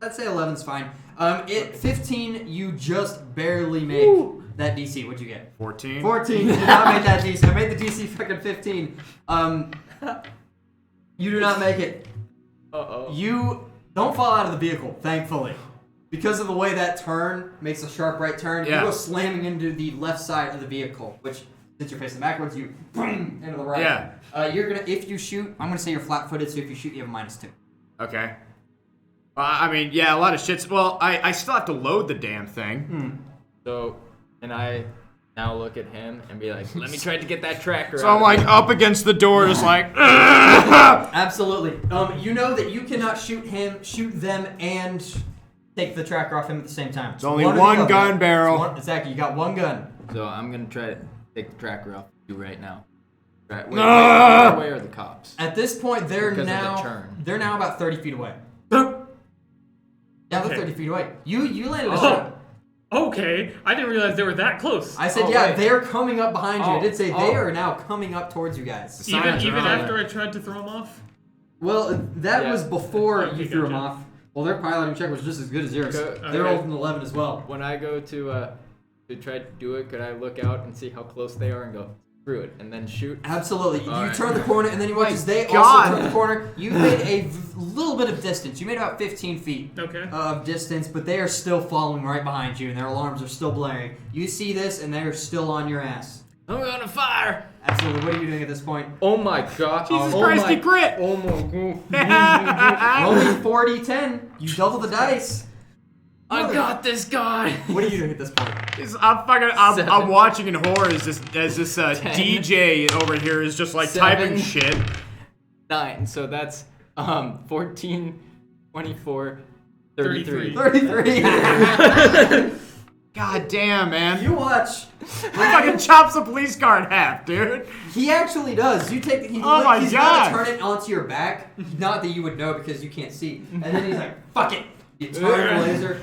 I'd say 11's fine. 15, you just barely make that DC. What'd you get? 14. 14. You did not make that DC. I made the DC fucking 15. You do not make it. Uh-oh. You don't fall out of the vehicle, thankfully. Because of the way that turn makes a sharp right turn, you go slamming into the left side of the vehicle, which, since you're facing backwards, you boom into the right. Yeah. If you shoot, I'm gonna say you're flat-footed, so if you shoot, you have a -2. Okay. I mean, yeah, a lot of shit's... Well, I still have to load the damn thing. So, can I now look at him and be like, let me try to get that tracker So out I'm like up against the door, just like... Absolutely. You know that you cannot shoot them, and take the tracker off him at the same time. It's only one gun barrel. Exactly, you got one gun. So I'm going to try to take the tracker off you right now. Right, wait, where are the cops? At this point, they're Because of the now turn. about 30 feet away. Yeah, they're 30 feet away. You landed a shot. Okay, I didn't realize they were that close. I said, they're coming up behind you. I did say they are now coming up towards you guys. Even after I tried to throw them off? Well, that was before you threw them off. Well, their piloting check was just as good as yours. They rolled an 11 as well. When I go to try to do it, could I look out and see how close they are and go, screw it, and then shoot? Absolutely. You turn the corner, and then you watch as they God. also turn the corner. You made a little bit of distance. You made about 15 feet of distance, but they are still following right behind you, and their alarms are still blaring. You see this, and they are still on your ass. I'm gonna fire! Absolutely. What are you doing at this point? Oh my god. Jesus Christ, he crit! Oh my god. Rolling 4d10. You double the dice. I got this guy! What are you doing at this point? I'm watching in horror as this DJ over here is just like typing shit. 9, so that's 14, 24, 33. 33. God damn, man. You watch. He fucking chops the police car in half, dude. He actually does. You take. He's Oh my gonna God. turn it onto your back. Not that you would know because you can't see. And then he's like, "Fuck it." You turn the laser.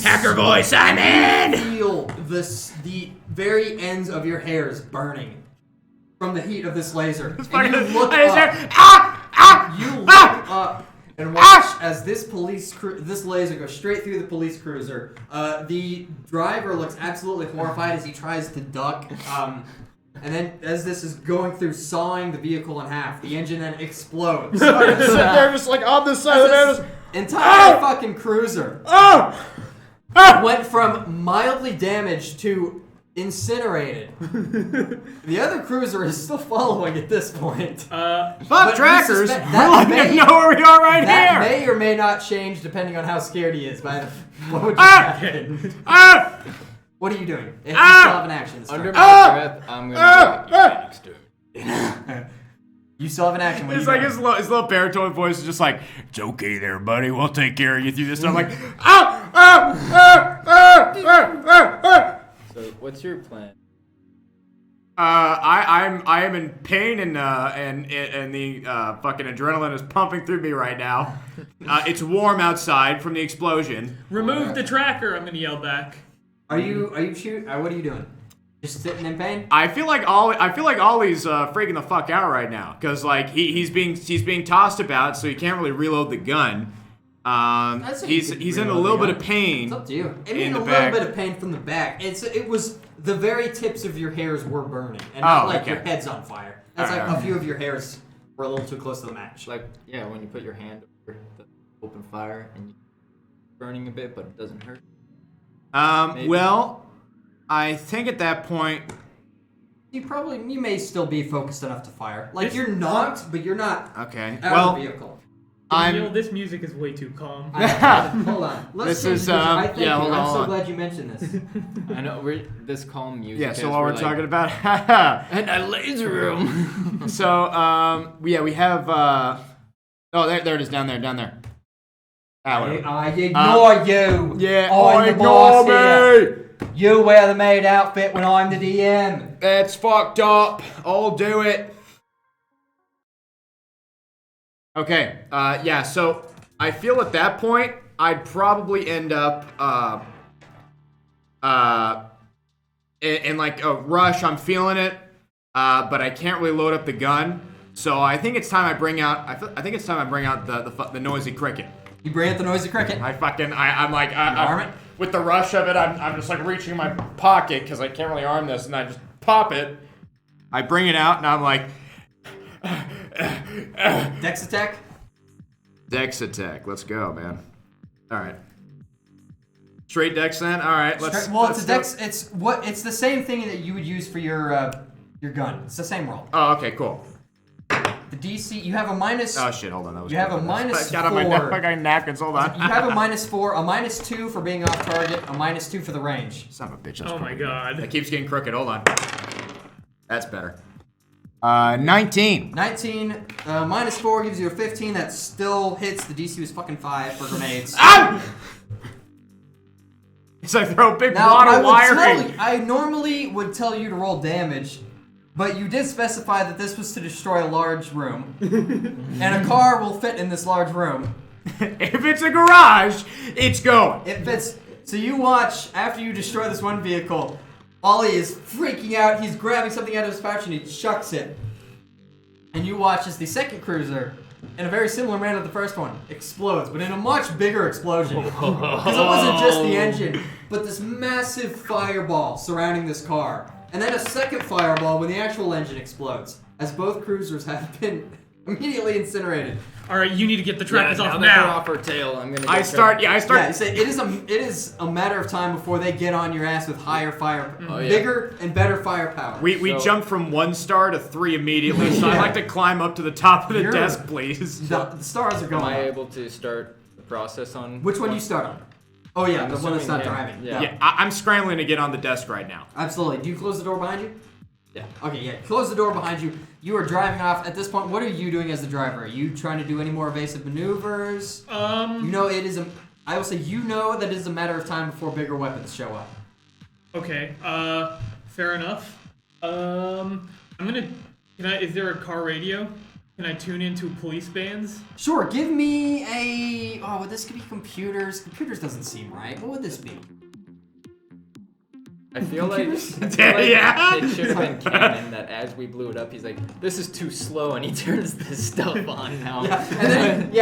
Hacker boy, Simon. Feel the very ends of your hairs burning from the heat of this laser. And you look up. You look up and watch as this laser goes straight through the police cruiser. The driver looks absolutely horrified as he tries to duck. And then, as this is going through, sawing the vehicle in half, the engine then explodes. They're just like on the side of the van. Entire fucking cruiser went from mildly damaged to incinerated. The other cruiser is still following at this point. Fuck trackers. We're letting them know where we are right that here. may or may not change depending on how scared he is. What would you happen? What are you doing? If you still have an action. Under my breath, I'm gonna go next to him. You still have an action. It's like his little baritone voice is just like, it's okay there, buddy. We'll take care of you through this. And I'm like, So, what's your plan? I am in pain and the fucking adrenaline is pumping through me right now. It's warm outside from the explosion. Remove the tracker, I'm gonna yell back. Are you shooting? What are you doing? Just sitting in pain? I feel like Ollie's freaking the fuck out right now because like he's being tossed about, so he can't really reload the gun. He's in a little bit of pain. It's up to you. I mean, a little bit of pain from the back. It was the very tips of your hairs were burning, and not like your head's on fire. That's like a few of your hairs were a little too close to the match. Like, yeah, when you put your hand over the open fire and you burning a bit, but it doesn't hurt. Maybe. Well, I think at that point, You may still be focused enough to fire. Like you're not, but you're not. Okay. Out Well, of the vehicle. Daniel, this music is way too calm. Hold on. This change is, the music. I thank yeah, you. hold I'm so on. glad you mentioned this. I know this calm music. yeah. So as while we're like, talking about, and a laser room. so yeah, we have. Oh, there it is, down there. Ah, whatever. I ignore you. Yeah, I'm the ignore boss me. here. You wear the maid outfit when I'm the DM. That's fucked up. I'll do it. Okay. Yeah. So I feel at that point I'd probably end up in like a rush. I'm feeling it, but I can't really load up the gun. So I think it's time I bring out. I think it's time I bring out the noisy cricket. You bring out the noisy cricket. I'm like arm it? with the rush of it. I'm just like reaching in my pocket because I can't really arm this, and I just pop it. I bring it out, and I'm like. Dex attack. Dex attack. Let's go, man. All right. Straight dex then. All right. Let's. Well, let's it's a dex. It's the same thing that you would use for your gun. It's the same roll. Oh, okay, cool. The DC. You have a minus. Oh shit! Hold on. That was. You have a good. minus I got on my 4. I got napkins. Hold on. You have a -4, a -2 for being off target, a -2 for the range. Son of a bitch. That's Oh my crooked. god. That keeps getting crooked. Hold on. That's better. 19. 19 -4 gives you a 15. That still hits. The DC was fucking 5 for grenades. Ah! It's like throw a big Now, wad of wiring. I normally would tell you to roll damage, but you did specify that this was to destroy a large room. And a car will fit in this large room. If it's a garage, it's going. It fits. So you watch, after you destroy this one vehicle, Ollie is freaking out. He's grabbing something out of his pouch and he chucks it. And you watch as the second cruiser, in a very similar manner to the first one, explodes, but in a much bigger explosion. Because it wasn't just the engine, but this massive fireball surrounding this car. And then a second fireball when the actual engine explodes, as both cruisers have been immediately incinerated. Alright, you need to get the trackers off now. now. Off her tail. I'm gonna. I start. Yeah, so it is a matter of time before they get on your ass with higher fire, bigger and better firepower. We jumped from 1 star to 3 immediately, so I'd like to climb up to the top of the You're- desk, please. The stars are going Am I up. able to start the process on? Which one do you start on? Oh yeah, I'm the one that's not assuming him. driving. Yeah. Yeah, I'm scrambling to get on the desk right now. Absolutely. Do you close the door behind you? Yeah. Okay, yeah. Close the door behind you. You are driving off. At this point, what are you doing as the driver? Are you trying to do any more evasive maneuvers? You know it is I will say you know that it is a matter of time before bigger weapons show up. Okay, fair enough. Is there a car radio? Can I tune into police bands? Sure, give me a... Oh, this could be computers. Computers doesn't seem right. What would this be? I feel like, Yeah. it should have been canon that as we blew it up, he's like, "This is too slow," and he turns this stuff on now. Yeah, and then, as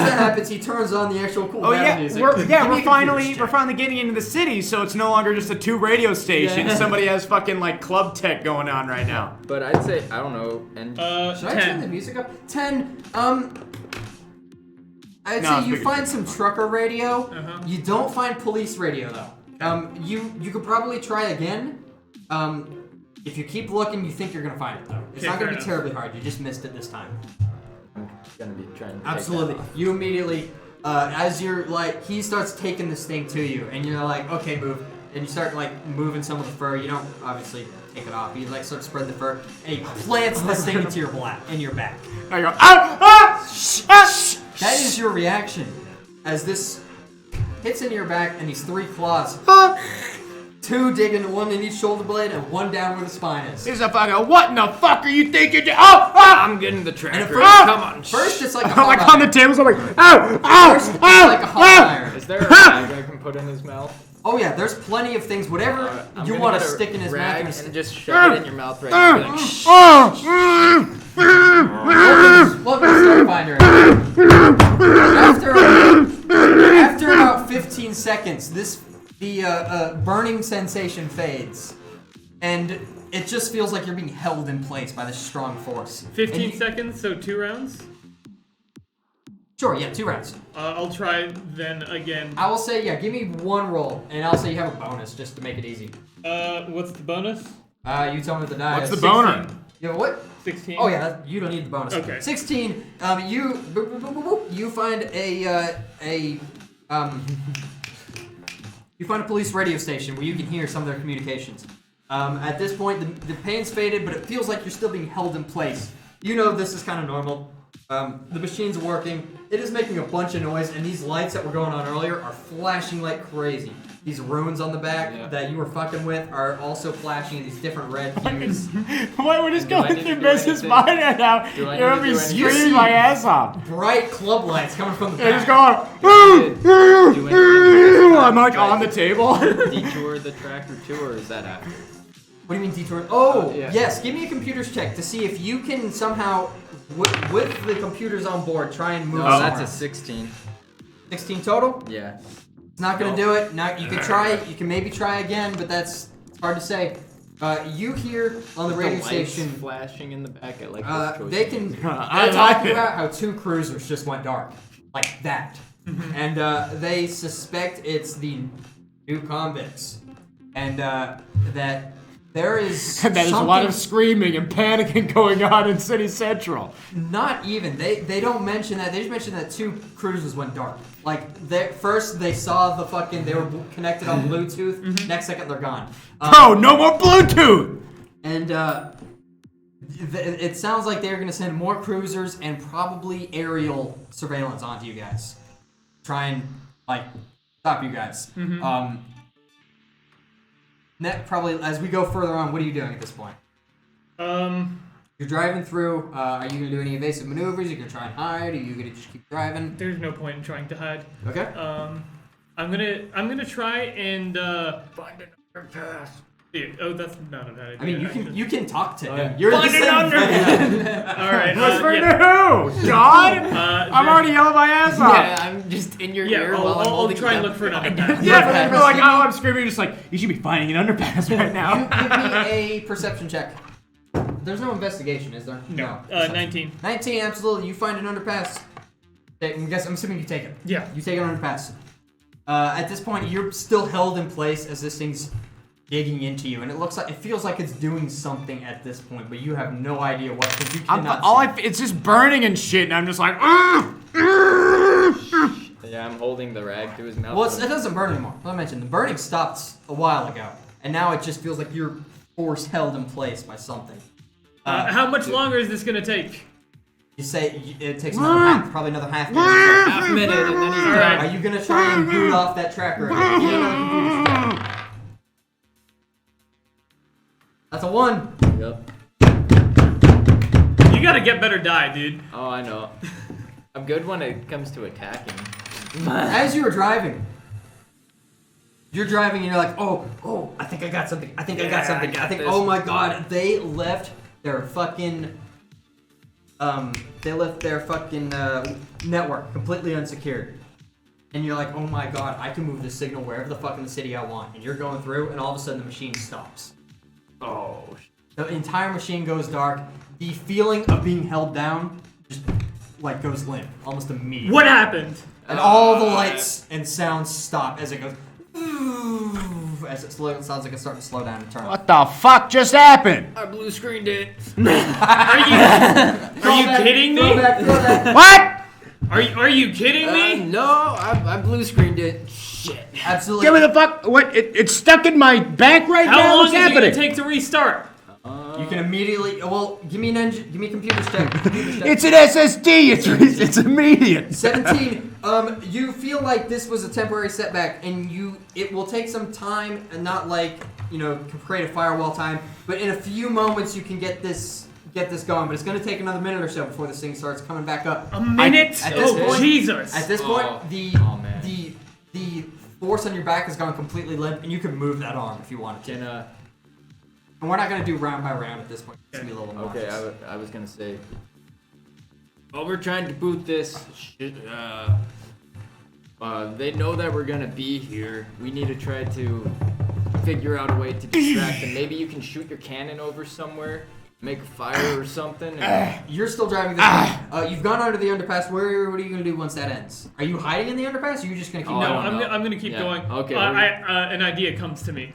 that happens, he turns on the actual cool Oh yeah, music. we're Give me a finally computer check. getting into the city, so it's no longer just a 2 radio stations. Yeah. Somebody has fucking like club tech going on right now. But I'd say I don't know. And Should I turn the music up? 10. I'd No, say it's you bigger. find some trucker radio. Uh-huh. You don't find police radio though. You could probably try again. If you keep looking, you think you're gonna find it though. It's Okay, not gonna fair be enough. terribly hard. You just missed it this time. I'm gonna be trying to. Absolutely. Take that off. You immediately, as you're like, he starts taking this thing to you, and you're like, okay, move. And you start like moving some of the fur. You don't obviously take it off. You like sort of spread the fur, and he plants this thing into your back. I go, ah! That is your reaction as this hits into your back, and these 3 claws, 2 digging, 1 in each shoulder blade, and 1 down where the spine is. Here's a fucking, what in the fuck are you thinking? I'm getting the And tracker. at first, Come on. First, it's like a I'm hot like iron. on the table, so I'm like, First, it's like a hot iron. Is there a rag I can put in his mouth? Oh yeah, there's plenty of things. Whatever I'm you gonna want to get a stick in his rag mouth. and just shove it in your mouth right now. Be like, shh. Welcome to Starfinder. After about 15 seconds, the burning sensation fades, and it just feels like you're being held in place by this strong force. 15 seconds, so 2 rounds? Sure, yeah, 2 rounds. I'll try then again. I will say, yeah, give me 1 roll, and I'll say you have a bonus just to make it easy. What's the bonus? You tell me the die. What's the 16. boner? You have what? 16. Oh yeah, you don't need the bonus. Okay. 16. You find you find a police radio station where you can hear some of their communications. At this point, the pain's faded, but it feels like you're still being held in place. You know this is kind of normal. The machine's working. It is making a bunch of noise, and these lights that were going on earlier are flashing like crazy. These runes on the back that you were fucking with are also flashing in these different red hues. Why would this Do go I need to through do Mrs. anything? Miner now? Do I You're need gonna to be do screaming anything? my ass off. Bright club lights coming from the They're back. just going. Do anything I'm like try on the to table. Detour the tracker too, or is that after? What do you mean detour? Oh, yeah. yes. Give me a computers check to see if you can somehow, with the computers on board, try and move. Oh, that's somewhere. a 16. 16 total. Yeah. It's not gonna do it. Now you can try. You can maybe try again, but it's hard to say. You hear on the radio lights station. flashing in the back. I like this choice. They can. I They're like talking it. about how 2 cruisers just went dark, like that, and they suspect it's the new convicts, and that there is And there's a lot of something- screaming and panicking going on in City Central. Not even. They don't mention that. They just mention that 2 cruisers went dark. Like first they saw the fucking they were connected on Bluetooth. Next second they're gone. Bro, no more Bluetooth. And it sounds like they're gonna send more cruisers and probably aerial surveillance onto you guys. Try and like stop you guys. Probably as we go further on, what are you doing at this point? You're driving through. Are you gonna do any evasive maneuvers? Are you gonna try and hide? Are you gonna just keep driving? There's no point in trying to hide. Okay. I'm gonna try and find an underpass. Yeah, oh, that's not a bad idea. I mean, you can talk to him. yeah. You're Find the an same underpass. All right. Whisper yeah. to who? God? I'm already yelling my ass off. Yeah, I'm just in your Yeah, ear I'll, while I'm I'll holding try and you look for an down. underpass. Yeah, but like, oh, I'm screaming, just like, you should be finding an underpass right now. Give me a perception check. There's no investigation, is there? No. Perception. 19. 19, absolutely. You find an underpass. I'm assuming you take it. Yeah. You take an underpass. At this point, you're still held in place as this thing's digging into you, and it feels like it's doing something at this point, but you have no idea what. Because you cannot. It's just burning and shit, and I'm just like, Yeah, I'm holding the rag to his mouth. Well, it doesn't burn anymore. Like I mentioned, the burning stopped a while ago, and now it just feels like you're force held in place by something. How much longer is this gonna take? You say it takes probably another half minute. Half a minute, and then he's All done. right. Are you gonna try and boot off that tracker again? Give me another computer check. That's a 1. Yep. You gotta get better die, dude. Oh, I know. I'm good when it comes to attacking. As you were driving, you're driving and you're like, oh, I think I got something. I think I got Yeah, something. I got I think, this. oh my god, they left their fucking, network completely unsecured. And you're like, oh my god, I can move the signal wherever the fuck in the city I want. And you're going through, and all of a sudden the machine stops. Oh, The entire machine goes dark. The feeling of being held down just like goes limp, almost immediately. What happened? And all the lights and sounds stop as it goes. As it sounds like it's starting to slow down and turn. what the fuck just happened? I blue screened it. Are you kidding me? What? Are you kidding me? No, I blue screened it. Shit. Absolutely. Give me the fuck. What? It's stuck in my back right How now. long What's is it happening? gonna take to restart? You can immediately. Well, give me a computer check. It's an SSD. It's immediate. 17. You feel like this was a temporary setback, and it will take some time, and not like create a firewall time, but in a few moments you can get this going. But it's going to take another minute or so before this thing starts coming back up. A minute? At this point- Jesus. At this point, Oh. the Oh, man. the force on your back has gone completely limp, and you can move that arm if you wanted to. Can And we're not going to do round by round at this point. It's going to be a little more. okay, I was gonna say. While we're trying to boot this, shit, they know that we're gonna be here. We need to try to figure out a way to distract them. Maybe you can shoot your cannon over somewhere make a fire or something. And... You're still driving this. You've gone under the underpass. What are you gonna do once that ends? Are you hiding in the underpass? Or are you just gonna keep? No, going? I'm gonna keep going. Okay. An idea comes to me.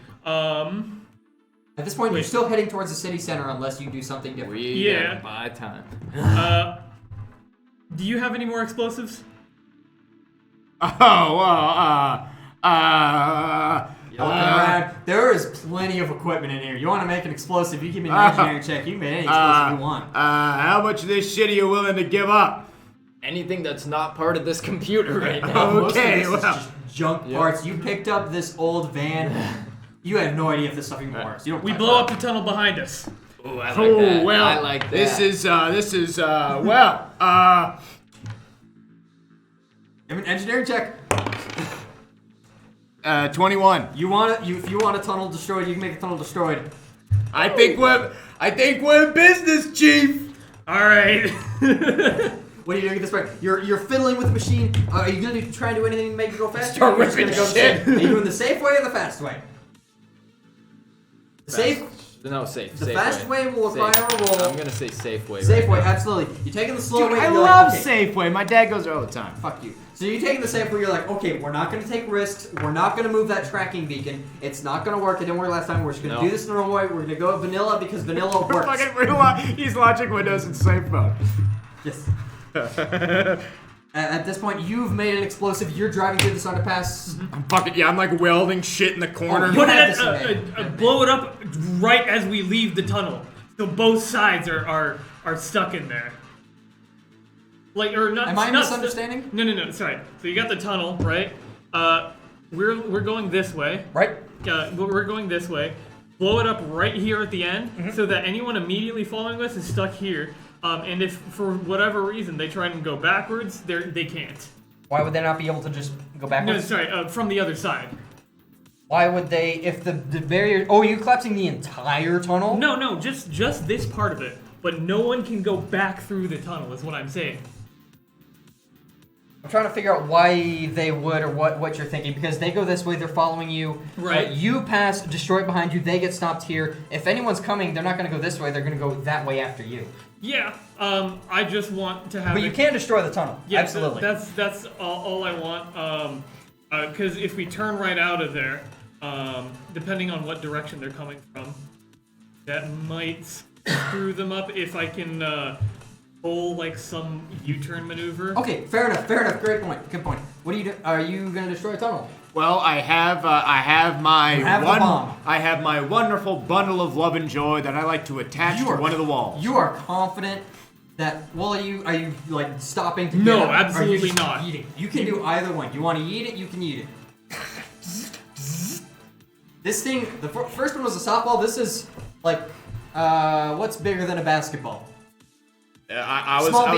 At this point, you're still heading towards the city center unless you do something different. We gotta buy time. Do you have any more explosives? There is plenty of equipment in here. You want to make an explosive? You give me an engineering check. You can make any explosive you want. How much of this shit are you willing to give up? Anything that's not part of this computer right now. Okay, Most of this is just junk parts. You picked up this old van. You have no idea if this stuff even works. We blow up the tunnel behind us. Oh, I like that. Well, I like that. This is Give an engineering check. 21. If you want a tunnel destroyed, you can make a tunnel destroyed. I think we're in business, Chief. All right. What are you doing at this point? You're fiddling with the machine. Are you gonna try and do anything to make it go faster? Start Or are you just ripping gonna go shit. Are you doing the safe way or the fast way? The safe. No, safe. The safe fast way will require a roll. I'm gonna say safe way. Safe way, now. absolutely. You're taking the slow way. I and you're love like, okay, Safeway. My dad goes there all the time. fuck you. So you're taking the safe where you're like, okay, we're not gonna take risks. We're not gonna move that tracking beacon. It's not gonna work. It didn't work last time. We're just gonna do this the normal way. We're gonna go vanilla because vanilla works. He's launching Windows in safe mode. Yes. At this point, you've made an explosive. You're driving through this underpass. I'm like welding shit in the corner. You Put had it this in blow it up right as we leave the tunnel. So both sides are stuck in there. Like or not. Am I not misunderstanding? No. Sorry. So you got the tunnel, right? We're going this way. Right. We're going this way. Blow it up right here at the end, so that anyone immediately following us is stuck here. And if for whatever reason they try and go backwards, they can't. Why would they not be able to just go No, backwards? sorry. From the other side. Why would they, if the barrier... Oh, are you collapsing the entire tunnel? No, just this part of it. But no one can go back through the tunnel, is what I'm saying. I'm trying to figure out why they would or what you're thinking. Because they go this way, they're following you. Right. You pass, destroy it behind you, they get stopped here. If anyone's coming, they're not going to go this way, they're going to go that way after you. Yeah, I just want to have But you can destroy the tunnel. Yeah, absolutely. That's all I want. Because if we turn right out of there, depending on what direction they're coming from, that might screw them up. If I can pull like some U-turn maneuver. Okay, fair enough. Great point. Good point. What do you do? Are you going to destroy a tunnel? Well, I have my You have the bomb. I have my wonderful bundle of love and joy that I like to attach to one of the walls. You are confident that, well, are you like stopping to No, get up? absolutely Or are you just not. Eating? You can do either one. You want to eat it, you can eat it. This thing, the first one was a softball. This is like, what's bigger than a basketball? Small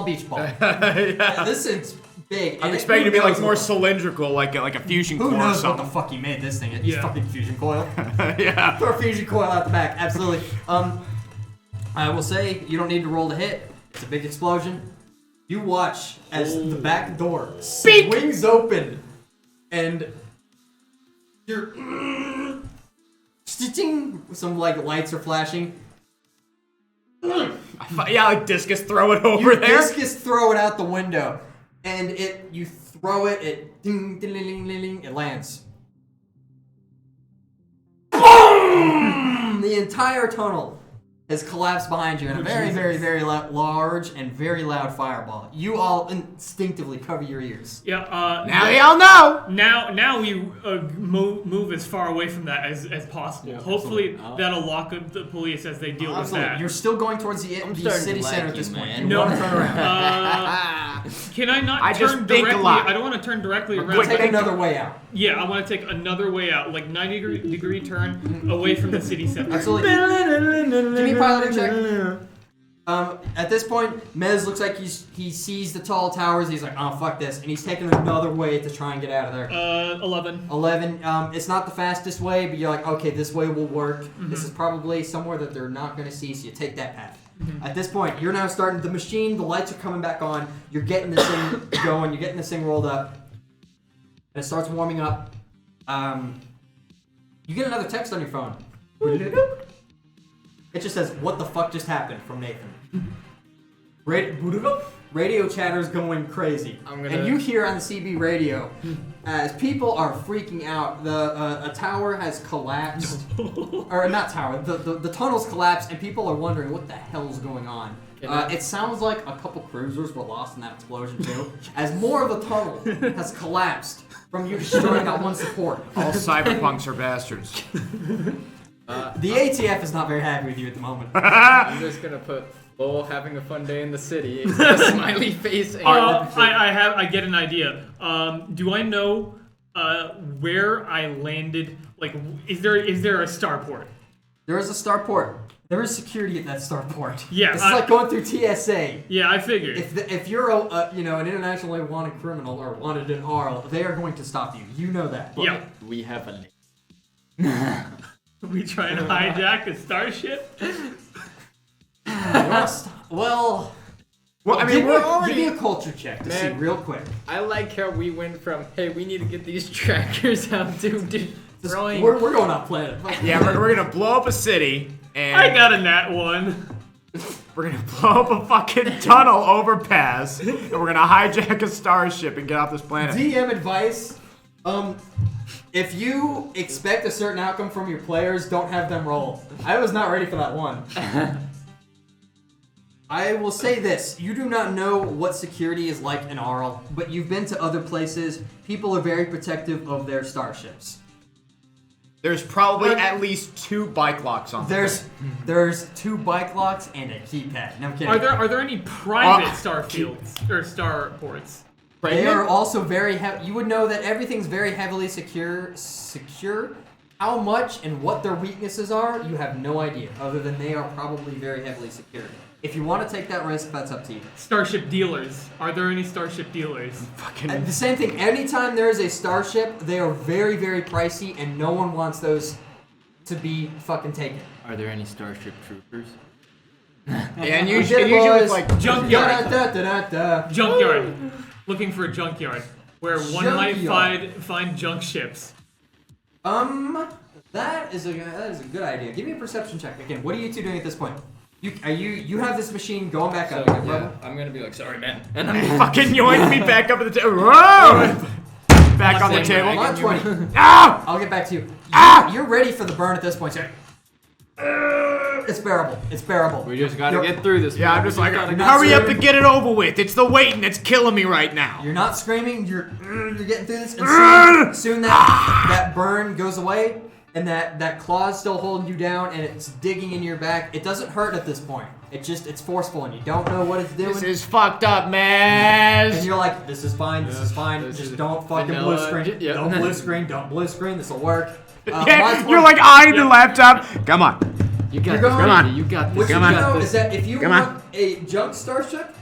beach ball. Yeah. This is big. I'm and expecting to be who like knows more what- cylindrical, like a fusion Who core or knows what the something. fuck he made this thing? It's Yeah. fucking fusion coil. Yeah. Throw a fusion coil out the back. Absolutely. I will say you don't need to roll to hit. It's a big explosion. You watch as the back door swings open, and you're some like lights are flashing. Yeah, like discus throw it over there. Discus throw it out the window, and you throw it. It ding ding ding ding ding. It lands. Boom! The entire tunnel has collapsed behind you in a very, very, very large and very loud fireball. You all instinctively cover your ears. Yeah. Now they all know. Now we move as far away from that as possible. Yeah, Hopefully absolutely. that'll lock up the police as they deal with Absolutely. that. You're still going towards the starting city to center like at this you, point. man. You No. want to turn around. Can I not I just turn think a directly? lot. I don't want to turn directly We'll around. take but- another way out. Yeah, I want to take another way out, like 90-degree turn away from the city center. Absolutely. Give me a piloting check. At this point, Mez looks like he sees the tall towers. He's like, oh, fuck this. And he's taking another way to try and get out of there. 11. 11. It's not the fastest way, but you're like, okay, this way will work. This is probably somewhere that they're not going to see, so you take that path. At this point, you're now starting the machine. The lights are coming back on. You're getting this thing going. You're getting this thing rolled up. And it starts warming up. You get another text on your phone. It just says, "What the fuck just happened?" from Nathan. Radio chatter's going crazy, and you hear on the CB radio as people are freaking out. A tower has collapsed, or not tower. The tunnel's collapsed, and people are wondering what the hell's going on. It sounds like a couple cruisers were lost in that explosion too, as more of the tunnel has collapsed from you destroying that one support. All cyberpunks are bastards. The ATF is not very happy with you at the moment. I'm just gonna put "lol, having a fun day in the city." A smiley face. I get an idea. Do I know where I landed? Like, is there a starport? There is a starport. There is security at that starport. Yeah, it's like going through TSA. Yeah, I figured. If you're an internationally wanted criminal or wanted in Arl, they are going to stop you. You know that. Yeah. We have a We trying to hijack a starship? Well, I mean, we're already. Give me a culture check to see real quick. I like how we went from, hey, we need to get these trackers out to throwing. We're going off planet. Yeah, we're gonna blow up a city, and I got a nat 1. we're gonna blow up a fucking tunnel overpass, and we're gonna hijack a starship and get off this planet. DM advice: if you expect a certain outcome from your players, don't have them roll. I was not ready for that one. I will say this, you do not know what security is like in Arl, but you've been to other places. People are very protective of their starships. There's probably at least 2 bike locks on There's 2 bike locks and a keypad. No I'm kidding. Are there any private starfields or starports? They are also very you would know that everything's very heavily secure. How much and what their weaknesses are, you have no idea, other than they are probably very heavily secured. If you want to take that risk, that's up to you. Starship dealers. Are there any starship dealers? The same thing. Anytime there is a starship, they are very, very pricey, and no one wants those to be fucking taken. Are there any starship troopers? And usually it's like junkyard. Da. Junkyard. Looking for a junkyard where one might find junk ships. That is a good idea. Give me a perception check again. What are you two doing at this point? You have this machine going back up. Yeah, I'm gonna be like, sorry, man. And I'm fucking yoink me back up at the table. Whoa! Back on the table. I'm on 20. Ah! I'll get back to you. Ah! You're ready for the burn at this point. So it's bearable. It's bearable. We just gotta get through this. Yeah, man. I'm just like, not hurry up screaming. and get it over with. It's the waiting that's killing me right now. You're not screaming. You're getting through this. And soon that burn goes away, and that claw's still holding you down, and it's digging into your back. It doesn't hurt at this point. It's forceful, and you don't know what it's doing. This is fucked up, man. And you're like, this is fine. This is fine. Just don't fucking blue screen. Yep. Don't blue screen. Don't blue screen. This will work. Yeah, you're like eyeing the laptop. Come on. You got You're this. going- Come on. You got this. What you Come on. know is that if you Come want on. a junk starship,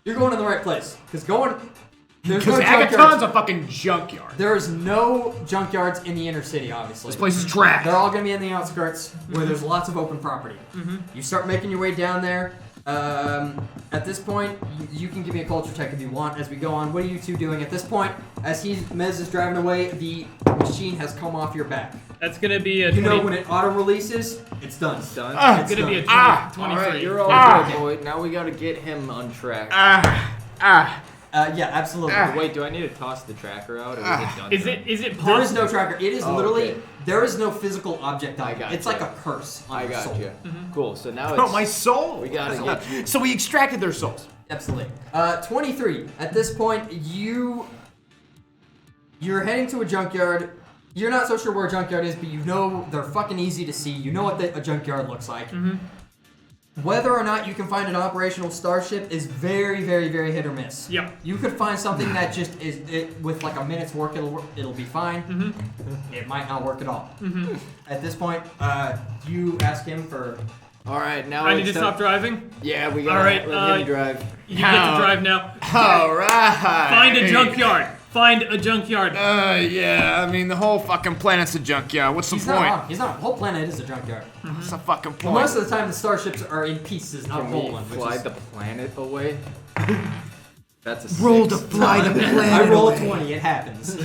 you're going to the right place. There's no Because junkyards. Akiton's a fucking junkyard. There's no junkyards in the inner city, obviously. This place is trash. They're all going to be in the outskirts where there's lots of open property. You start making your way down there. At this point, you can give me a culture check if you want as we go on. What are you two doing at this point? As Mez is driving away, the machine has come off your back. That's gonna be a You 20. know when it auto-releases, it's done. It's done. It's gonna be a 20, Ah. 23. Alright, you're all Ah. good, boy. Now we gotta get him on track. Yeah, absolutely. Wait, do I need to toss the tracker out, or is it done? Is it possible? There is no tracker. It is Oh, literally, okay. there is no physical object on I it. gotcha. It's like a curse on I your got soul. you. Cool. So now Oh, it's my soul. We gotta get. So we extracted their souls. Absolutely. 23. At this point, you're heading to a junkyard. You're not so sure where a junkyard is, but you know they're fucking easy to see. You know what a junkyard looks like. Whether or not you can find an operational starship is very, very, very hit or miss. Yep. You could find something that just is with like a minute's work. It'll be fine. It might not work at all. At this point, you ask him for. All right, now I it's need to time- stop driving. Yeah, we gotta All right, let him drive. You get to drive now. All right. Find a junkyard. Find a junkyard. Yeah. I mean, the whole fucking planet's a junkyard. What's the He's point? not wrong. He's not. The whole planet is a junkyard. What's the fucking Well, point? most of the time, the starships are in pieces, not Can whole we ones. which fly is- the planet away? That's a Roll 6. to fly the planet. I roll a away. 20. It happens.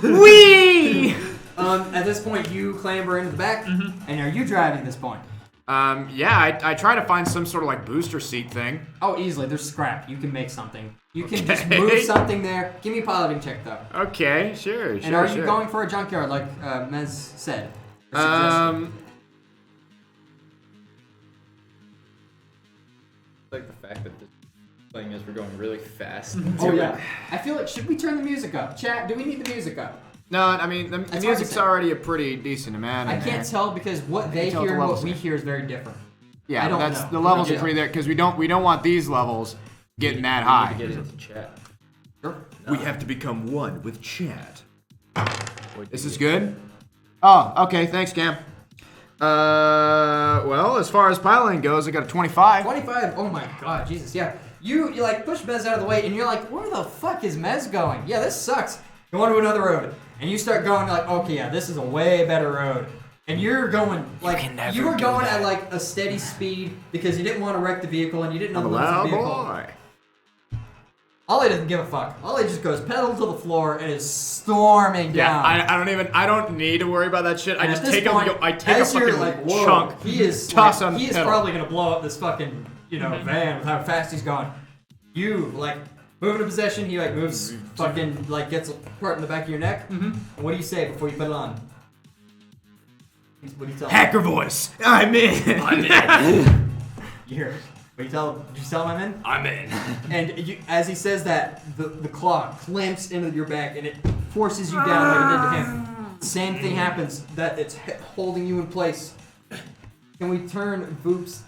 Wee! At this point, you clamber into the back, and are you driving at this point? Yeah, I try to find some sort of like booster seat thing. Oh, easily. There's scrap. You can make something. You can just move something there. Give me a piloting check, though. Okay, sure. And are you going for a junkyard, like Mez said? Or suggested? Like the fact that this playing as we're going really fast. Oh yeah. I feel like, should we turn the music up? Chat, do we need the music up? No, I mean the music's already a pretty decent amount. I can't tell because what they hear and what we hear is very different. Yeah, the levels are pretty there because we don't want these levels getting that high. Get into chat. Sure. We have to become one with chat. This is good. Oh, okay. Thanks, Cam. Well, as far as piloting goes, I got a 25. 25. Oh my God, Jesus. Yeah. You like push Mez out of the way, and you're like, where the fuck is Mez going? Yeah, this sucks. Go on to another road. And you start going like, okay, yeah, this is a way better road. And you're going like you were going at like a steady speed because you didn't want to wreck the vehicle and you didn't know the limits of the vehicle. Boy. Ollie doesn't give a fuck. Ollie just goes pedal to the floor and is storming down. I don't need to worry about that shit. I just take a as you're fucking like, whoa, chunk. He is toss on the he is pedal. probably gonna blow up this fucking van with how fast he's going. You like move into possession. He like moves fucking like gets a part in the back of your neck. And what do you say before you put it on? What do you tell him? Hacker voice. I'm in. You hear? What do you tell him? Did you tell him I'm in? I'm in. And as he says that, the claw clamps into your back and it forces you down like it did to him. Same thing happens, that it's holding you in place. Can we turn Foop's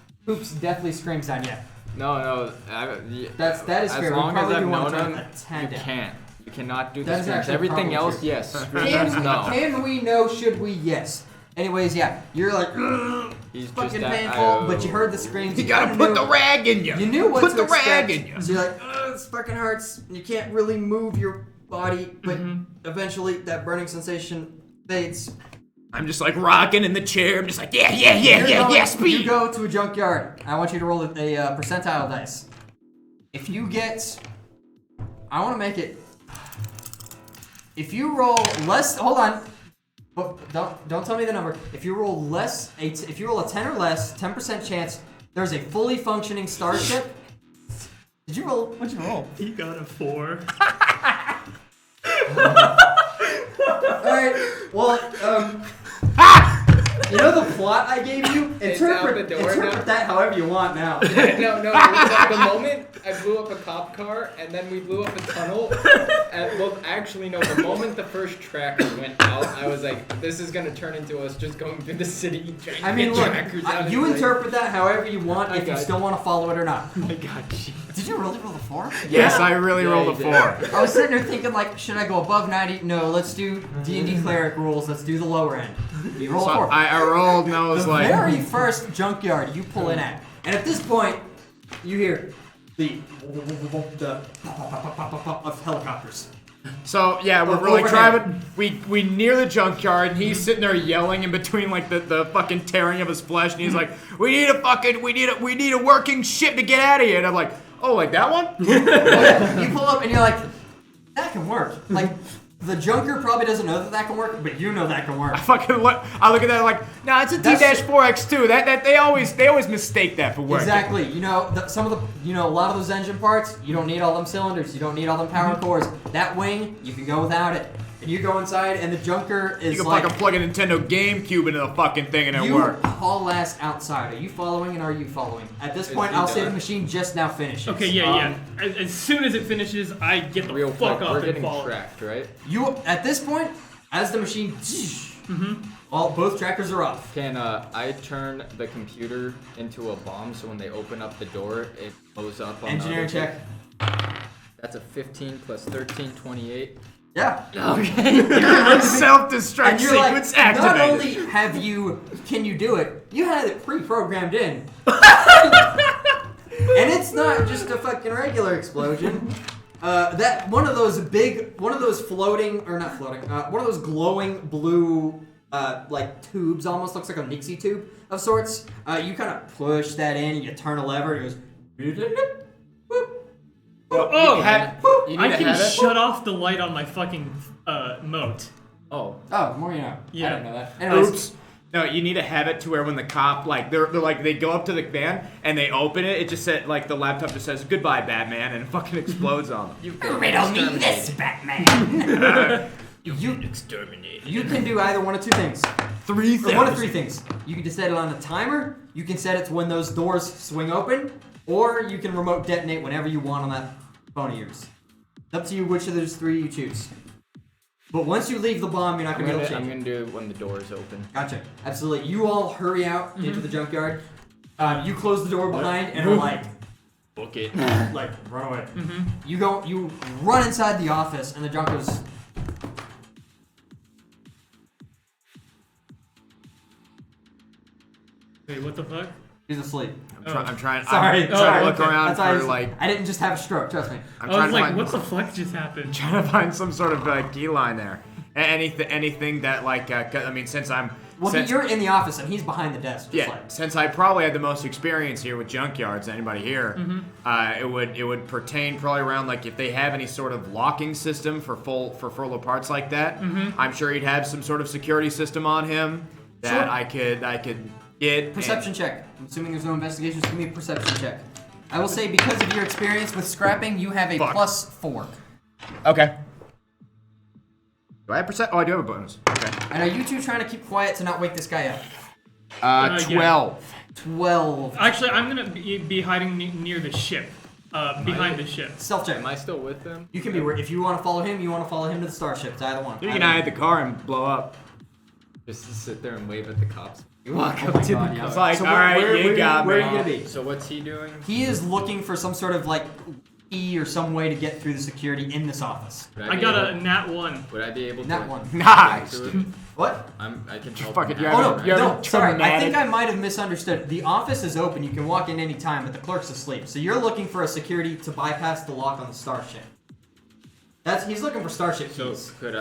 deathly screams down yet? No. That is as fair. long we as probably I've do want known to him, turn a 10 you down. can't. You cannot do That the is screams. actually Everything probably else, true. yes. Screams, no. Can we know? Should we? Yes. Anyways, yeah, you're like, He's fucking just painful, but you heard the screams. You gotta put the rag in you. You knew what put to the expect. rag in you. So you're like, this fucking hurts. You can't really move your body, but eventually that burning sensation fades. I'm just like rocking in the chair. I'm just like, yeah, speed. You go to a junkyard. I want you to roll a percentile dice. If you get, I want to make it. If you roll less, hold on. Don't tell me the number. If you roll if you roll a 10 or less, 10% chance, there's a fully functioning starship. Did you roll? What'd you roll? He got a 4. Alright, well, you know the plot I gave you? Interpret that however you want now. No. The moment I blew up a cop car and then we blew up a tunnel. The moment the first tracker went out, I was like, this is gonna turn into us just going through the city trying to get trackers out. You interpret that however you want if you still want to follow it or not. I got you. Did you really roll the 4? Yes, I really rolled a 4. I was sitting there thinking like, should I go above 90? No, let's do D&D cleric rules. Let's do the lower end. You roll a 4. I rolled and I was the like... very first junkyard you pull in at. And at this point, you hear the of helicopters. So yeah, we're like driving. We near the junkyard, and he's sitting there yelling in between like the fucking tearing of his flesh, and he's like, we need a working ship to get out of here. And I'm like, oh, like that one? You pull up and you're like, that can work. Like the junker probably doesn't know that can work, but you know that can work. I look at that like, nah, it's a T-4X2. That they always mistake that for working. Exactly. You know, a lot of those engine parts, you don't need all them cylinders, you don't need all them power cores. That wing, you can go without it. And you go inside, and the junker is you can like... fucking plug a Nintendo GameCube into the fucking thing and it works. You haul ass outside. Are you following and are you following? At this point, I'll say the machine just now finishes. Okay, yeah. As soon as it finishes, I get the fuck off and follow. We're getting tracked, right? At this point, as the machine... both trackers are off. Can I turn the computer into a bomb so when they open up the door, it blows up on Engineering the check. That's a 15 plus 13, 28. Yeah. Okay. Your self-destruct sequence activated. Not only can you do it, you had it pre-programmed in. And it's not just a fucking regular explosion. One of those glowing blue, like tubes, almost looks like a Nixie tube of sorts. You kind of push that in, and you turn a lever, and it goes. I can shut off the light on my fucking moat. Oh. Oh, the more you know. Yeah. I didn't know that. Anyways, Oops. No, you need to have it to where when the cop, like, they're like, they go up to the van and they open it, it just said, like, the laptop just says, "Goodbye, Batman," and it fucking explodes on them. you riddle me this, Batman. You exterminate. You can do either one of two things. Or one of three things. You can just set it on a timer, you can set it to when those doors swing open, or you can remote detonate whenever you want on that phone of yours. It's up to you which of those three you choose. But once you leave the bomb, you're not going to be able to change I'm it. going to do it when the doors open. Gotcha. Absolutely. You all hurry out into the junkyard. You close the door behind and are like, Book it. like, run away. You run inside the office and the junk goes, Wait, what the fuck? he's asleep. I'm trying Sorry. to look around That's why for, like, I didn't just have a stroke, trust me. I'm I trying was to like, find, what the fuck just happened? trying to find some sort of key line there. Anything that, like, I mean, since You're in the office and he's behind the desk. Just yeah, like, since I probably had the most experience here with junkyards, anybody here, it would pertain probably around, like, if they have any sort of locking system for fuller parts like that. I'm sure he'd have some sort of security system on him that Sure. I could get. perception check. I'm assuming there's no investigations. Give me a perception check. I will say because of your experience with scrapping, you have a Fuck. +4. Okay. Do I have percent? Oh, I do have a bonus. Okay. And are you two trying to keep quiet to not wake this guy up? Yeah. 12. 12. Actually, I'm gonna be hiding near the ship. Behind the ship. Stealth check. Am I still with them? You can be where if you want to follow him, you want to follow him to the starship. It's either one. You can hide the car and blow up. Just to sit there and wave at the cops. You walk Oh up my to God, the yeah. cops. It's like, So all right, where you got where me. are you gonna be? So what's he doing? He is looking for some sort of like key or some way to get through the security in this office. Would I be got able- a nat 1. Would I be able to? Nat 1. Nice. get through it? What? I can help. Fuck it, him you out, Oh haven't- right? you haven't no, sorry. I traumatic. think I might have misunderstood. The office is open. You can walk in any time, but the clerk's asleep. So you're looking for a security to bypass the lock on the starship. He's looking for starship So keys. could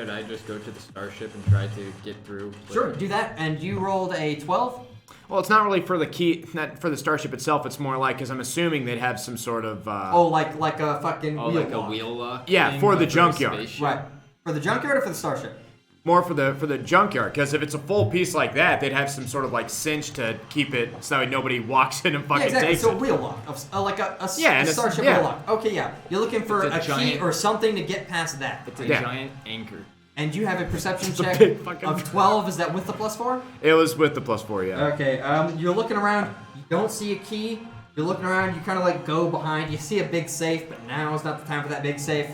I just go to the starship and try to get through? Sure, do that. And you rolled a 12. Well, it's not really for the key, not for the starship itself. It's more like, because I'm assuming they'd have some sort of. Oh, like a fucking Oh, wheel like lock. a wheel lock? Yeah, thing, for the but a junkyard. spaceship? Right. For the junkyard or for the starship? More for the junkyard, because if it's a full piece like that, they'd have some sort of like cinch to keep it so that nobody walks in and fucking Yeah, exactly. takes So a it. wheel lock, like a Yeah, and a it's- starship yeah. wheel lock. Okay, yeah. You're looking for It's a a key giant- or something to get past that. It's a Yeah. giant anchor. And you have a perception It's a check big fucking- of 12. Is that with the +4? It was with the +4, yeah. Okay. You're looking around. You don't see a key. You're looking around. You kind of like go behind. You see a big safe, but now is not the time for that big safe.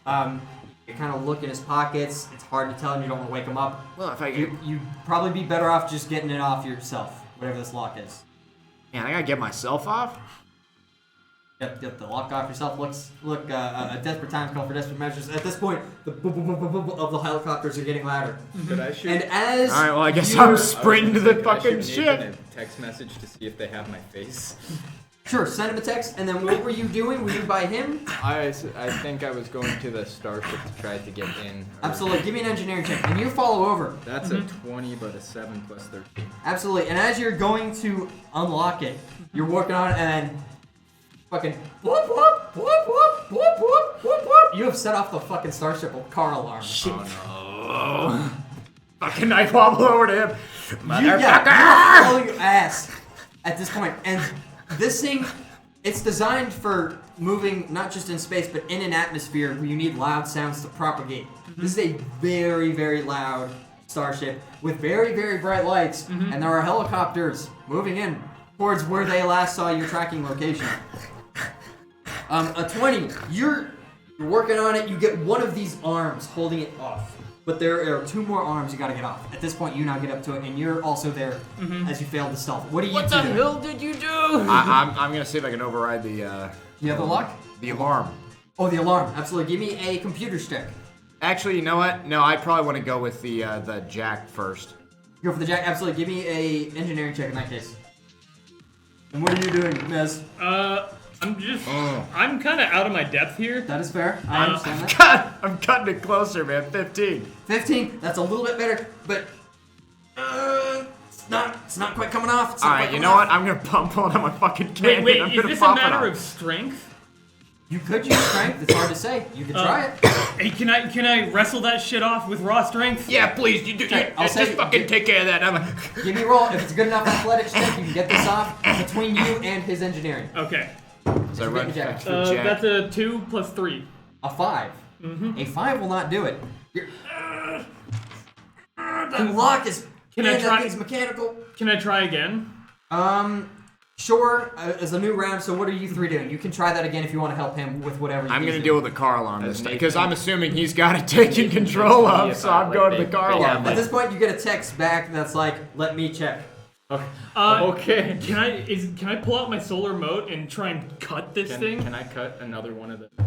You kind of look in his pockets. It's hard to tell, and you don't want to wake him up. Well, if I You'd probably be better off just getting it off yourself, whatever this lock is. man, I gotta get myself off. Get the lock off yourself. A desperate times call for desperate measures. At this point, the boom, boom, boom, boom, boom, boom of the helicopters are getting louder. Could I shoot? And as All right, well, I guess you're- I'm sprinting to the Could I fucking shoot Nathan ship. a text message to see if they have my face? Sure, send him a text. And then what were you doing? Were you by him? I think I was going to the starship to try to get in. Absolutely. Give me an engineering check, and you follow over. That's a 20, but a 7 plus 13. Absolutely. And as you're going to unlock it, you're working on it, and then fucking whoop whoop whoop whoop whoop whoop whoop whoop. You have set off the fucking starship car alarm. Shit. Oh Fucking I wobble over to him. You're following your ass at this point, and this thing, it's designed for moving not just in space, but in an atmosphere where you need loud sounds to propagate. This is a very, very loud starship with very, very bright lights, and there are helicopters moving in towards where they last saw your tracking location. A 20, you're working on it. You get one of these arms holding it off. But there are two more arms you gotta get off. At this point, you now get up to it, and you're also there as you failed the stealth. What are you What two the doing? hell did you do? I'm gonna see if I can override the You have the lock? the alarm. Oh, the alarm. Absolutely. Give me a computer stick. Actually, you know what? No, I probably want to go with the jack first. Go for the jack. Absolutely. Give me a engineering check in that case. And what are you doing, Nez? I'm kind of out of my depth here. That is fair. I understand that. I'm cutting it closer, man. 15. 15. That's a little bit better, but it's not quite coming off. It's not All quite right, you coming know off. what? I'm gonna pump one on my fucking cannon. Wait, I'm is gonna this a pop it matter off. of strength? You could use strength. It's hard to say. You could try it. Hey, can I wrestle that shit off with raw strength? Yeah, please. You do. I'll say Just fucking take care of that. Give me a roll. If it's good enough athletics check, you can get this off between you and his engineering. Okay. So run Jack. Jack. That's a 2 + 3. A 5. A 5 will not do it. The lock is. Can I try? That thing's mechanical. Can I try again? Sure. As a new round. So what are you three doing? You can try that again if you want to help him with whatever. I'm he's gonna doing. deal with the car alarm this time because I'm assuming he's got it taken control of. So I'm going to the car alarm. At this point, you get a text back that's like, "Let me check." Okay. Can I pull out my solar mote and try and cut this thing? Can I cut another one of the things?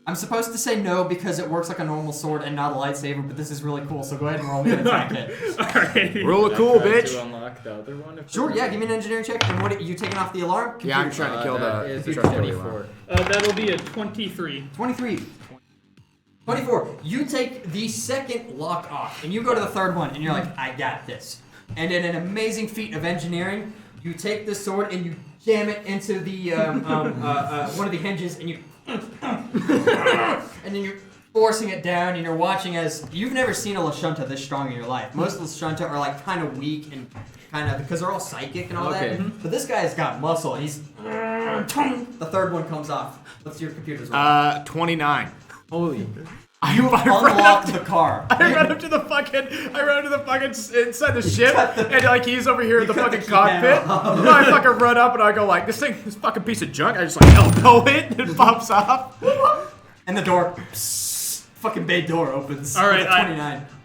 I'm supposed to say no because it works like a normal sword and not a lightsaber, but this is really cool. So go ahead and roll me an attack hit. Alright. Roll a cool, Try bitch. To unlock the other one. Sure. Yeah. Give me an engineering check. And what? You taking off the alarm? Yeah, I'm Computer trying to kill That the. is I'm a trying to kill the 24. alarm. That'll be a 23. 23. 24. You take the second lock off, and you go to the third one, and you're like, I got this. And in an amazing feat of engineering, you take the sword and you jam it into the one of the hinges, and you and then you're forcing it down, and you're watching as you've never seen a Lashunta this strong in your life. Most of the Lashunta are like kind of weak and kind of because they're all psychic and all Okay. that. But this guy's got muscle, and he's the third one comes off. What's your computer's roll? 29. Holy. You unlock the car. I run up to the fucking inside the ship, and like he's over here in the fucking cockpit. No, I fucking run up and I go like, this fucking piece of junk. I just like elbow it and it pops off. And the door, fucking bay door opens. All right, with a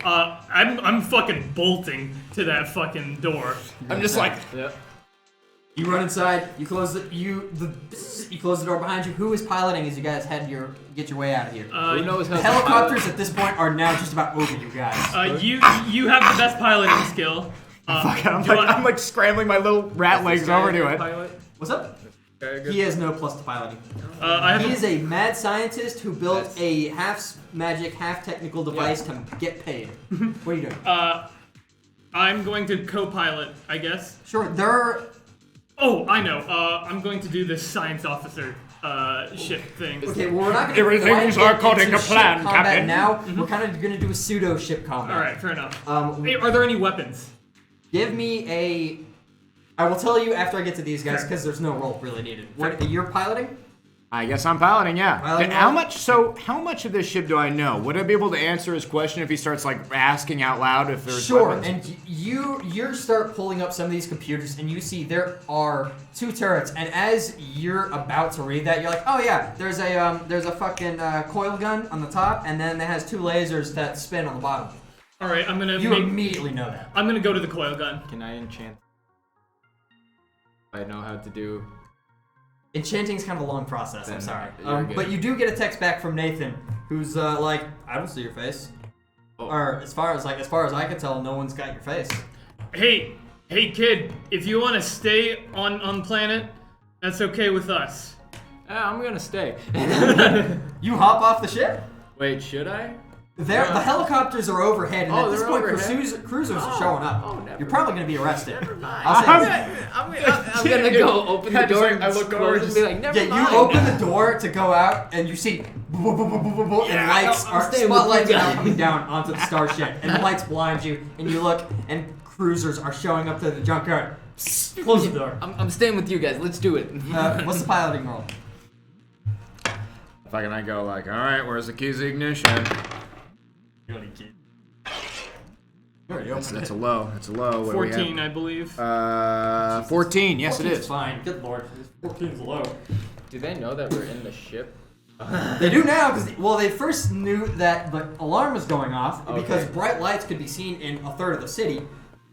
29. I'm fucking bolting to that fucking door. I'm just like, Yep. You run inside. You close you close the door behind you. Who is piloting as you guys get your way out of here? Who knows how The to helicopters at this point are now just about over you guys. You have the best piloting skill. I'm like scrambling my little rat legs over to it. Pilot? What's up? Okay, good. He has no plus to piloting. I He have is a mad scientist who built a half magic, half technical device to get paid. What are you doing? I'm going to co-pilot, I guess. Sure, there are... Oh, I know. I'm going to do this science officer ship thing. Okay, well, we're not going to Everything's according to plan, Captain. Now, we're kind of going to do a pseudo ship combat. All right, fair enough. Um, Hey, are there any weapons? Give me a... I will tell you after I get to these guys because there's no roll really needed. What, you're piloting? I guess I'm piloting, yeah. Piloting How roll? much? So how much of this ship do I know? Would I be able to answer his question if he starts like asking out loud if there's Sure, weapons? and you start pulling up some of these computers, and you see there are 2 turrets. And as you're about to read that, you're like, oh yeah, there's a fucking coil gun on the top, and then it has 2 lasers that spin on the bottom. All right, I'm gonna. You immediately know that. I'm gonna go to the coil gun. Can I enchant? I know how to do. Enchanting's kind of a long process. I'm Then sorry, you're good. but you do get a text back from Nathan, who's like, I don't see your face. Oh. Or as far as I can tell, no one's got your face. Hey, kid, if you want to stay on planet, that's okay with us. I'm gonna stay. You hop off the ship. Wait, should I? The helicopters are overhead, and Oh, at this they're point, overhead? cruisers are Oh, showing up. oh, never You're probably going to be arrested. Never mind. I'll say I'm gonna go open the door and I look close over and just- be like, never yeah, mind. you open the door to go out, and you see and lights I'm are staying with spotlights you are now guys. coming down onto the starship, and the lights blind you, and you look, and cruisers are showing up to the junkyard. Close the door. I'm staying with you guys. Let's do it. What's the piloting roll? Fucking I go like, all right, where's the keys to ignition? That's a low. That's a low. What do we have? 14, I believe. 14. Yes, it is. Fine. Good lord. 14's low. Do they know that we're in the ship? They do now because they first knew that the alarm was going off because Okay. bright lights could be seen in a third of the city,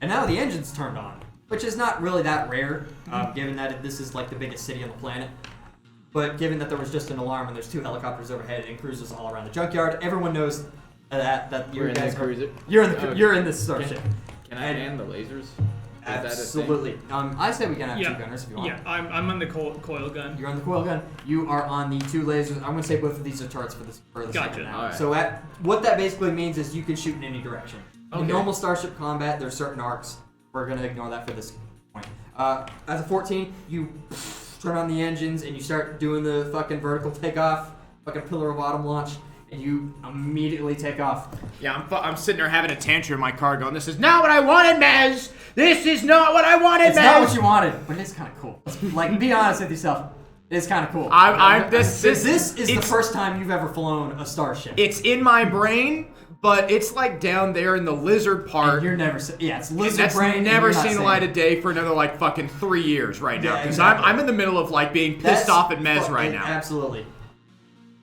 and now the engine's turned on, which is not really that rare, given that this is like the biggest city on the planet. But given that there was just an alarm and there's 2 helicopters overhead and cruisers all around the junkyard, everyone knows that We're in guys the cruiser. you're in this starship. Can I man the lasers? Is that a thing? Absolutely. I say we can have Yeah. 2 gunners if you want. Yeah, I'm on the coil gun. You're on the coil gun. You are on the 2 lasers. I'm gonna say both of these are turrets for the Gotcha. second now. Alright. So what that basically means is you can shoot in any direction. In Okay. normal starship combat, there's certain arcs. We're gonna ignore that for this point. As a 14, you turn on the engines, and you start doing the fucking vertical takeoff, fucking pillar of bottom launch, and you immediately take off. Yeah, I'm sitting there having a tantrum in my car going, this is not what I wanted, Mez! This is not what I wanted, It's Mez! not what you wanted, but it's kind of cool. Like, be honest with yourself. It's kind of cool. This is the first time you've ever flown a starship. It's in my brain, but it's like down there in the lizard part. And you're never, it's lizard That's brain. never seen the light of day for another like fucking 3 years right now. Yeah, Because exactly. I'm in the middle of like being pissed off at Mez right now. Absolutely.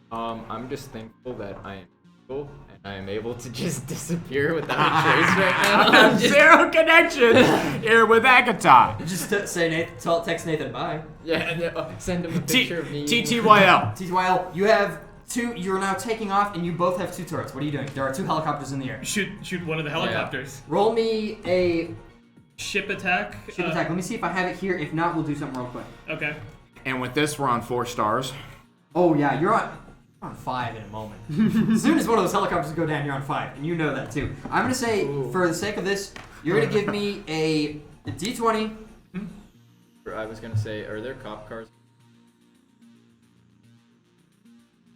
I'm just thankful that I am cool and I am able to just disappear without a trace right now. Zero connection here with Akiton. Just text Nathan, bye. Yeah, send him a picture of me. TTYL. TTYL, you have two, you're now taking off and you both have 2 turrets. What are you doing? There are 2 helicopters in the air. Shoot one of the helicopters. Roll me a Ship attack. ship attack. Let me see if I have it here. If not, we'll do something real quick. Okay. And with this, we're on 4 stars. Oh yeah, you're on 5 in a moment. As soon as one of those helicopters go down, you're on 5, and you know that too. I'm gonna say, for the sake of this, you're gonna give me a D20. I was gonna say, are there cop cars?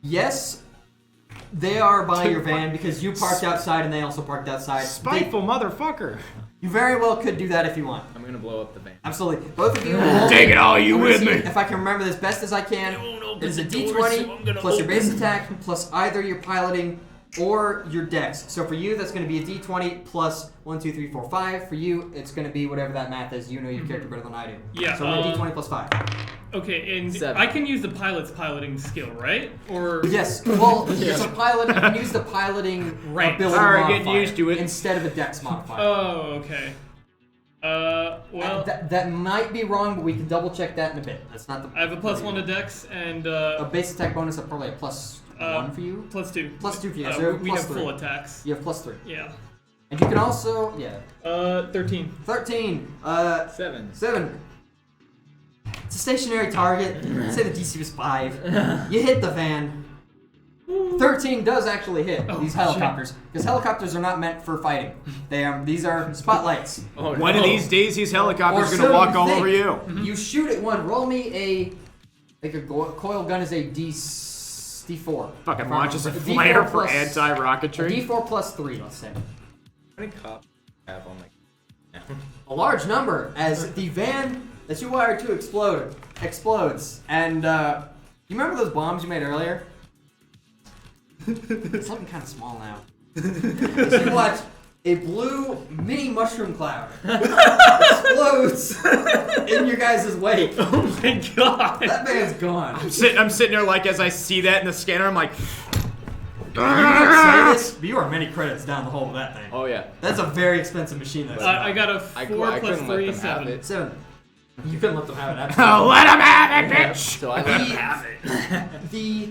Yes, they are by your van because you parked outside and they also parked outside. Spiteful motherfucker. You very well could do that if you want. I'm gonna blow up the van. Absolutely. Both of you. Take it all you I'm gonna with see me. If I can remember this best as I can, it is a D20 plus your base attack plus either your piloting or your dex. So for you, that's going to be a D20 plus 1, 2, 3, 4, 5. For you, it's going to be whatever that math is. You know your character better than I do. Yeah, So a D20 plus 5. Okay, and 7. I can use the pilot's piloting skill, right? Or Yes. Well, it's a pilot. You can use the piloting ability Alright, get modifier used to it. instead of a dex modifier. Oh, okay. Well, That might be wrong, but we can double check that in a bit. That's not the. I have a +1 to Dex and A base attack bonus of probably a +1 for you. +2. +2 for you. So we plus have 3. full attacks. You have +3. Yeah. And you can also 13. 13. 7. 7. It's a stationary target. Let's say the DC was 5. You hit the van. 13 does actually hit these helicopters because helicopters are not meant for fighting. These are spotlights. Oh, One of these days, these helicopters Or are gonna so walk you all think. over you. You shoot at one. Roll me a coil gun is a D4. Fucking If I launches a remember. flare D4 for plus- anti-rocketry. D4 plus 3, let's say. How many cops do you have on like now? A large number, as the van that you wired to explodes. And you remember those bombs you made earlier? It's looking kind of small now. As you watch a blue mini mushroom cloud explodes in your guys' wake. Oh my god. That man's gone. I'm sitting there like as I see that in the scanner, I'm like, You don't say this, but you are many credits down the hole with that thing. Oh yeah. That's a very expensive machine. That's I got a 4 I plus couldn't let 3, them have 7. it. 7. You couldn't let them have it. Absolutely. oh, let him have it, bitch! So I let them have it. The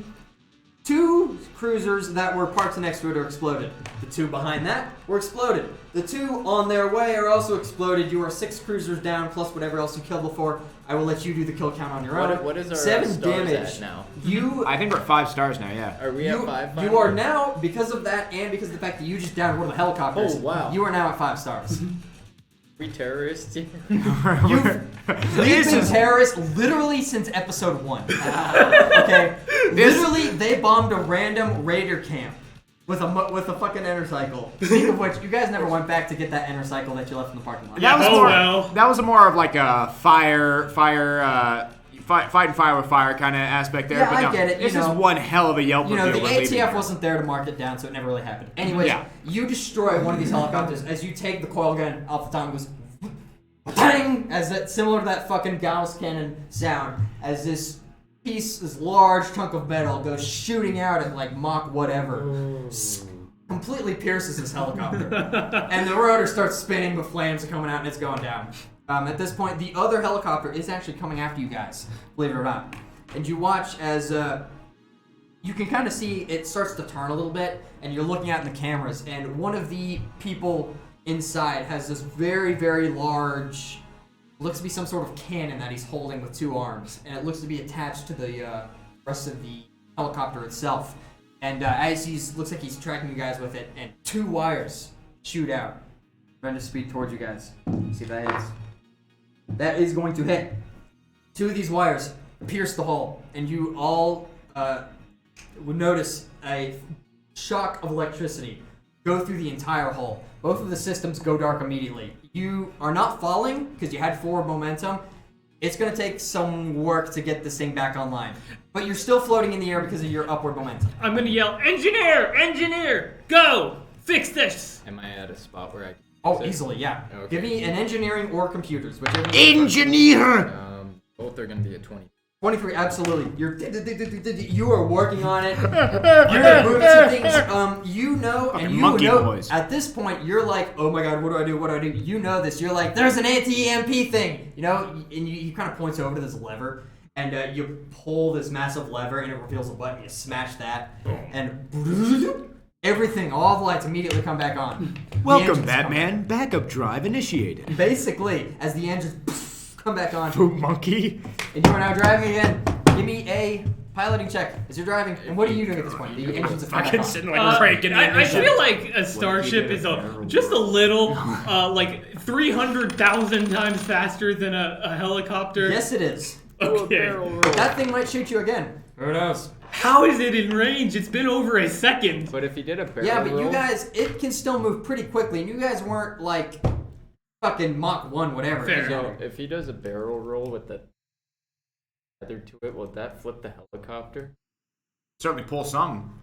2 cruisers that were parked next to it are exploded. The 2 behind that were exploded. The 2 on their way are also exploded. You are 6 cruisers down plus whatever else you killed before. I will let you do the kill count on your own. What is our 7 stars damage. at now? You I think we're at 5 stars now, yeah. Are we at 5? You are now, because of that and because of the fact that you just downed one of the helicopters, Oh, wow. you are now at 5 stars. We terrorists here? You've been terrorists literally since episode 1. Okay? Literally, they bombed a random raider camp with a fucking intercycle. Speaking of which, you guys never went back to get that intercycle that you left in the parking lot. That was Oh, more. well. That was more of like a fighting fire with fire kind of aspect there. Yeah, but no, I get it, you This is know. one hell of a Yelp You know, review. the we're leaving ATF here. wasn't there to mark it down, so it never really happened. Anyways, Yeah. you destroy one of these helicopters as you take the coil gun off the top. It goes bang, as that similar to that fucking Gauss cannon sound, as this large chunk of metal goes shooting out at like Mach whatever, completely pierces this helicopter, and the rotor starts spinning with flames coming out and it's going down. At this point, the other helicopter is actually coming after you guys, believe it or not. And you watch as you can kind of see it starts to turn a little bit, and you're looking out in the cameras, and one of the people inside has this very, very large, looks to be some sort of cannon that he's holding with 2 arms, and it looks to be attached to the rest of the helicopter itself. And as looks like he's tracking you guys with it, and 2 wires shoot out. Tremendous speed towards you guys. See if that hits. That is going to hit. 2 of these wires pierce the hull, and you all would notice a shock of electricity go through the entire hull. Both of the systems go dark immediately. You are not falling because you had forward momentum. It's going to take some work to get this thing back online. But you're still floating in the air because of your upward momentum. I'm going to yell, Engineer! Engineer! Go! Fix this! Am I at a spot where I can Oh, fix it? easily, yeah. Okay. Give me an engineering or computers, whichever. Engineer! Both are gonna be at 20. 23, absolutely. You are working on it. You're moving some things. You know, and you monkey know. boys. At this point, you're like, oh my god, what do I do? What do I do? You know this. You're like, there's an anti-EMP thing. You know, and you kind of points over to this lever, and you pull this massive lever, and it reveals a button. You smash that, and everything, all the lights immediately come back on. Welcome, Batman. Backup drive initiated. Basically, as the engines come back on. Foop monkey. And you are now driving again. Give me a piloting check as you're driving. And what are you doing at this point? The engines have come back on. Sitting like cranking I feel like a starship is just a little, like 300,000 times faster than a helicopter. Yes, it is. Okay. That thing might shoot you again. Who knows? How is it in range? It's been over a second. But if he did a barrel Yeah, but roll, you guys, it can still move pretty quickly. And you guys weren't like fucking Mach 1, whatever. Fair. So if he does a barrel roll with the tether to it, will that flip the helicopter? Certainly pull some.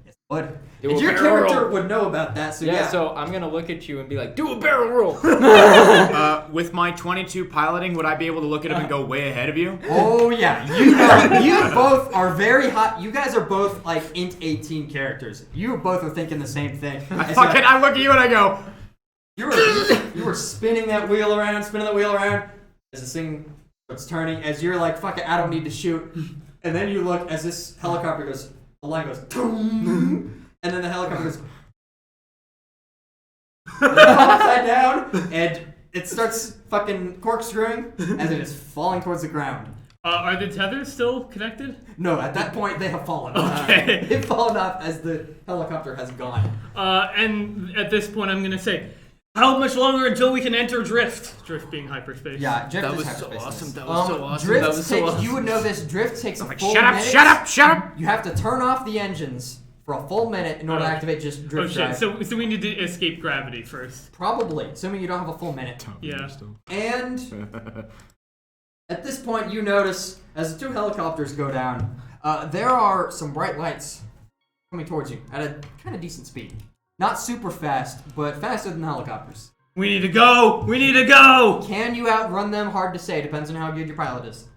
Yes, would. Do And a your barrel character roll. would know about that, so yeah. So I'm gonna look at you and be like, do a barrel roll. With my 22 piloting, would I be able to look at him and go way ahead of you? Oh yeah, you know, you both are very hot. You guys are both like int 18 characters. You both are thinking the same thing. I look at you and I go, You were spinning that wheel around, as this thing starts turning, as you're like, fuck it, I don't need to shoot. And then you look as this helicopter goes, the line goes, and then the helicopter goes upside down, and it starts fucking corkscrewing as it is falling towards the ground. Are the tethers still connected? No, at that point they have fallen. Okay. They've fallen off as the helicopter has gone. And at this point, I'm gonna say, how much longer until we can enter drift? Drift being hyperspace. Yeah, drift That is was hyperspace. so awesome. That was so awesome. Drift That was so takes, awesome. you would know this, drift takes a full shut up, minute. shut up! You have to turn off the engines for a full minute in order to activate just Oh drift shit! drive. So we need to escape gravity first. Probably, assuming you don't have a full minute. Yeah. And at this point, you notice as the 2 helicopters go down, there are some bright lights coming towards you at a kind of decent speed. Not super fast, but faster than the helicopters. We need to go. We need to go. Can you outrun them? Hard to say. Depends on how good your pilot is.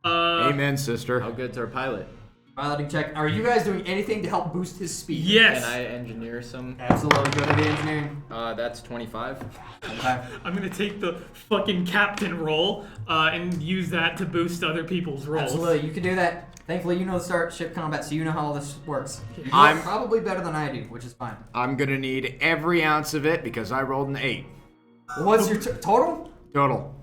Amen, sister. How good's our pilot? Piloting check. Are you guys doing anything to help boost his speed? Yes. Can I engineer some? Absolutely. Go to the engineering. That's 25. Okay. I'm gonna take the fucking captain role and use that to boost other people's rolls. Absolutely. You can do that. Thankfully, you know the starship combat, so you know how all this works. You know I'm- it probably better than I do, which is fine. I'm gonna need every ounce of it because I rolled an 8. What's your total? Total.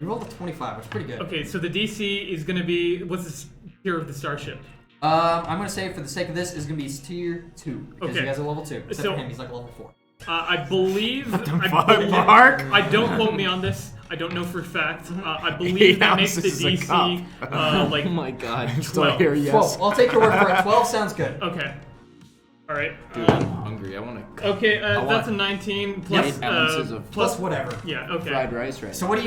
You rolled a 25, which is pretty good. Okay, so the DC is gonna be what's the tier of the starship? I'm gonna say for the sake of this, is gonna be tier 2 because Okay. you guys are level 2. Except So- for him, he's like level 4. I believe. Fuck, Mark? I don't quote me on this. I don't know for a fact. I 8 believe that makes the ounces is a DC like Oh my god. Still 12. here, yes. 12. I'll take your word for it. 12 sounds good. okay. All right. Dude, I'm hungry. I want to Okay, want that's a 19 plus 8 ounces of Plus whatever. yeah. Okay. fried rice right So what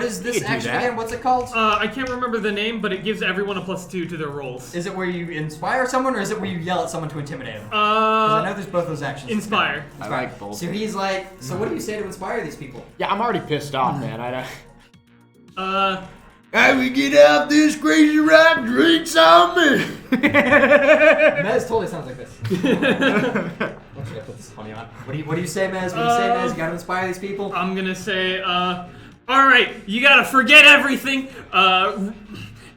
is this You can do action that. again? What's it called? I can't remember the name, but it gives everyone a +2 to their rolls. Is it where you inspire someone, or is it where you yell at someone to intimidate them? Because I know there's both those actions. Inspire. I like both. So he's like, so what do you say to inspire these people? Yeah, I'm already pissed off, man. I would get out this crazy ride, drinks on me. Mez totally sounds like this. What should I put this honey on? What do you say, Mez? What do you say, Mez? You gotta inspire these people. I'm gonna say, all right, you gotta forget everything.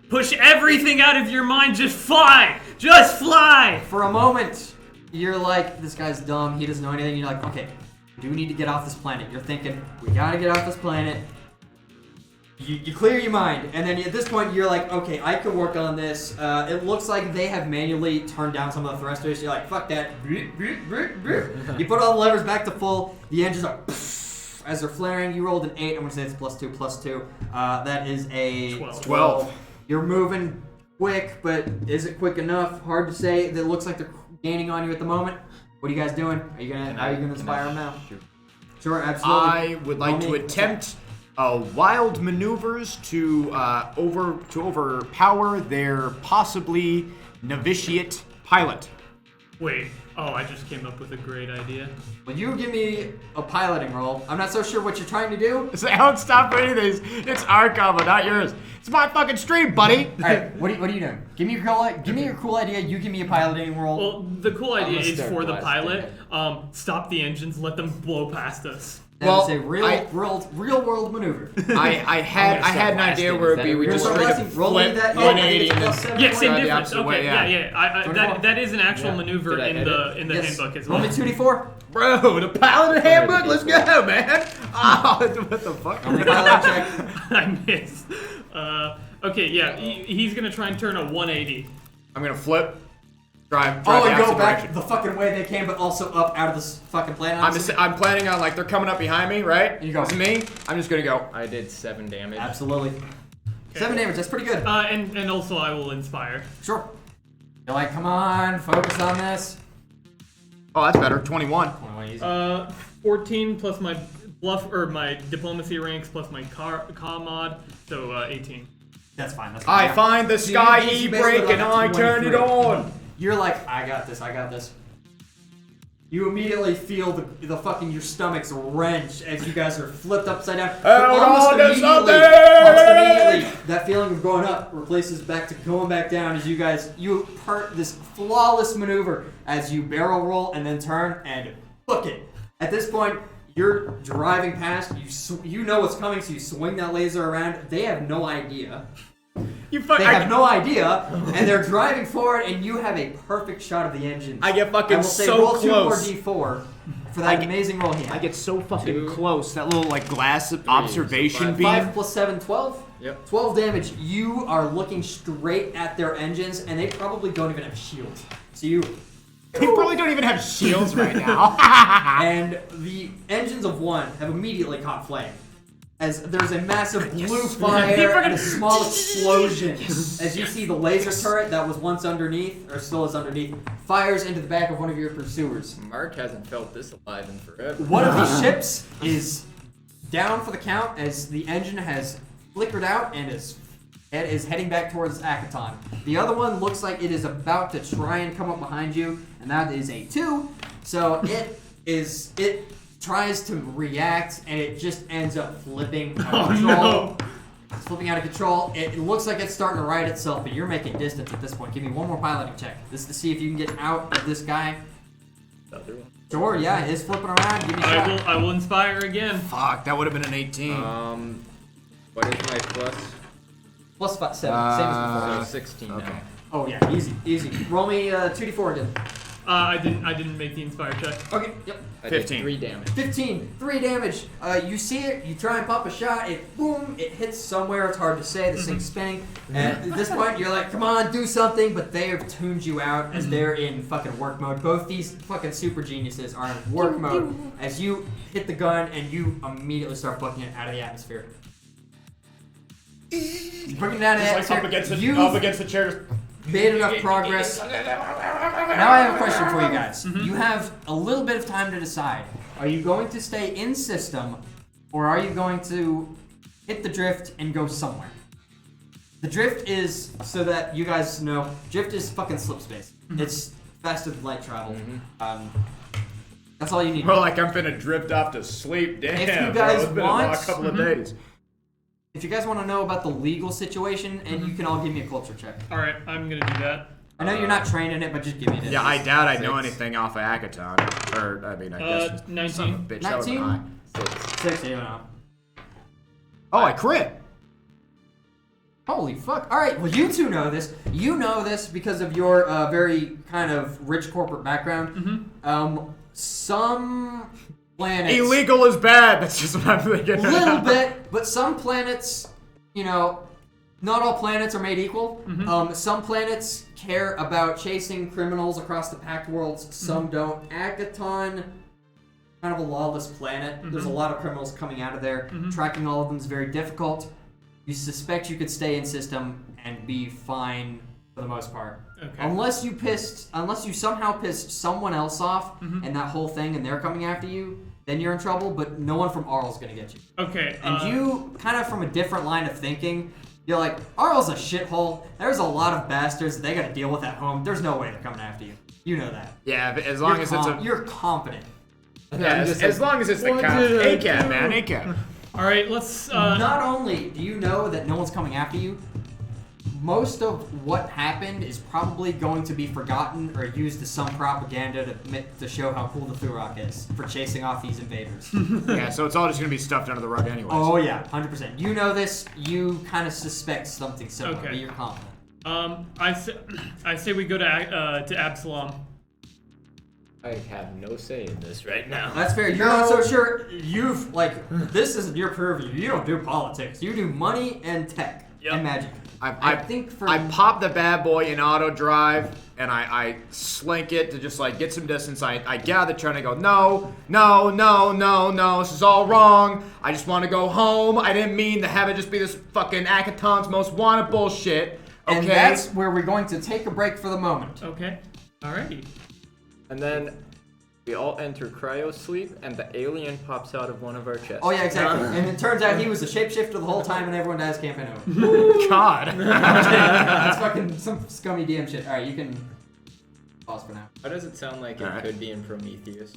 Push everything out of your mind. Just fly. Just fly. For a moment, you're like, this guy's dumb. He doesn't know anything. You're like, okay, we do need to get off this planet. You're thinking, we gotta get off this planet. You clear your mind, and then at this point you're like, okay, I can work on this. It looks like they have manually turned down some of the thrusters. You're like, fuck that. You put all the levers back to full. The engines are as they're flaring. You rolled an 8. I'm gonna say it's +2/+2. That is a 12. You're moving quick, but is it quick enough? Hard to say. It looks like they're gaining on you at the moment. What are you guys doing? How are you gonna inspire them now? Sure, absolutely. I would like to attempt wild maneuvers to overpower their possibly novitiate pilot. Wait. Oh, I just came up with a great idea. When you give me a piloting roll, I'm not so sure what you're trying to do. So don't stop any of these. It's our combo, not yours. It's my fucking stream, buddy. All right, what are you doing? Give me your cool idea. You give me a piloting roll. Well, the cool idea is start for the blasting pilot, stop the engines, let them blow past us. That is a real world maneuver. I had an idea where it'd be we just straight up flip 180 and then Yeah, same the difference. opposite Okay, way, yeah. That is an actual maneuver Did I in edit? the handbook as well. Roll me 2d4. Bro, the pilot handbook, let's go, man. Oh, what the fuck? Only piloting check. I missed. Okay, yeah, he's gonna try and turn a 180. I'm gonna flip. Drive And the go opposite back direction. the fucking way they came, but also up out of this fucking planet. I'm planning on, like, they're coming up behind me, right? You go. This is me. I'm just gonna go. I did 7 damage. Absolutely. 7 damage. That's pretty good. And also I will inspire. Sure. You're like, come on, focus on this. Oh, that's better. 21. 14 plus my bluff or my diplomacy ranks plus my car mod, so 18. That's fine. I find the sky you e-brake basically and got I to turn it 23. on. You're like, I got this. You immediately feel the fucking your stomachs wrench as you guys are flipped upside down. Hold on to something! Almost immediately, that feeling of going up replaces back to going back down as you part this flawless maneuver as you barrel roll and then turn and book it. At this point, you're driving past. You know what's coming, so you swing that laser around. They have no idea. They have no idea, and they're driving forward, and you have a perfect shot of the engine. I get fucking I will say so roll close. 2 more D4 for that amazing roll he had. I get so fucking 2, close. That little like glass observation so beam. 5 plus 7, 12? Yep. 12 damage. You are looking straight at their engines, and they probably don't even have shields. So you... They probably don't even have shields right now. And the engines of one have immediately caught flame. As there's a massive blue fire and a small explosion. As you see the laser turret that was once underneath, or still is underneath, fires into the back of one of your pursuers. Mark hasn't felt this alive in forever. One of these ships is down for the count as the engine has flickered out and is heading back towards Akiton. The other one looks like it is about to try and come up behind you, and that is a 2. So it tries to react, and it just ends up flipping out of control. No. It's flipping out of control. It looks like it's starting to right itself, but you're making distance at this point. Give me one more piloting check. This is to see if you can get out of this guy. Sure, yeah, it is flipping around. Give me a shot. I will inspire again. Fuck, that would have been an 18. What is my plus? Plus 5, 7, same as before. So 16 okay. now. Oh yeah, easy. Roll me 2d4 again. I didn't make the inspire check. Okay, yep. I did 15. 3 damage. 15, 3 damage. You see it, you try and pop a shot, it hits somewhere, it's hard to say, this thing's spinning. And at this point, you're like, come on, do something, but they have tuned you out as they're in fucking work mode. Both these fucking super geniuses are in work mode as you hit the gun and you immediately start booking it out of the atmosphere. You're booking it out of the Just like atmosphere. up against the chairs. Made enough progress. Now I have a question for you guys. You have a little bit of time to decide. Are you going to stay in system, or are you going to hit the drift and go somewhere? The drift is, so that you guys know, drift is fucking slip space. It's faster than light travel. That's all you need. Well, like I'm finna drift off to sleep. Damn, If you bro, guys it's been a want- couple of days. If you guys want to know about the legal situation, and you can all give me a culture check. All right, I'm gonna do that. I know you're not trained in it, but just give me it. Yeah, I doubt I know 6. anything off of Akiton. Or, I mean, I guess. 19. Son of a bitch, that would've been 19? high. 6, you know. Oh, I crit. Holy fuck. Alright, well you two know this. You know this because of your very kind of rich corporate background. Some planets... Illegal is bad. That's just what I'm thinking. A little bit, but some planets, you know, not all planets are made equal. Some planets care about chasing criminals across the Pact Worlds. Some don't. Akiton kind of a lawless planet. There's a lot of criminals coming out of there. Tracking all of them is very difficult. You suspect you could stay in system and be fine for the most part. Okay. Unless you somehow pissed someone else off and that whole thing and they're coming after you, then you're in trouble, but no one from Arl's gonna get you. Okay. And you, kind of from a different line of thinking, you're like, Arl's a shithole. There's a lot of bastards that they gotta deal with at home. There's no way they're coming after you. You know that. Yeah, but as long as it's a... You're confident. Yeah, as long as it's the cops. ACAB, man, ACAB. All right, let's. Not only do you know that no one's coming after you, most of what happened is probably going to be forgotten or used as some propaganda to show how cool the Thurok is for chasing off these invaders. Yeah, so it's all just gonna be stuffed under the rug anyways. Oh yeah, 100%. You know this. You kind of suspect something similar, Okay. but you're confident. I say we go to Absalom. I have no say in this right now. That's fair. You're not so sure. This isn't your purview. You don't do politics. You do money and tech and magic. I think I pop the bad boy in auto drive and I slink it to just like get some distance. I get out of the truck and I go, no, this is all wrong. I just want to go home. I didn't mean to have it just be this fucking Akiton's most wanted bullshit. Okay. And that's where we're going to take a break for the moment. Okay. Alrighty. And then we all enter cryo sleep, and the alien pops out of one of our chests. Oh yeah, exactly. And it turns out he was a shapeshifter the whole time, and everyone dies campaign over. God. That's fucking some scummy DM shit. All right, you can pause for now. How does it sound like it could be in Prometheus?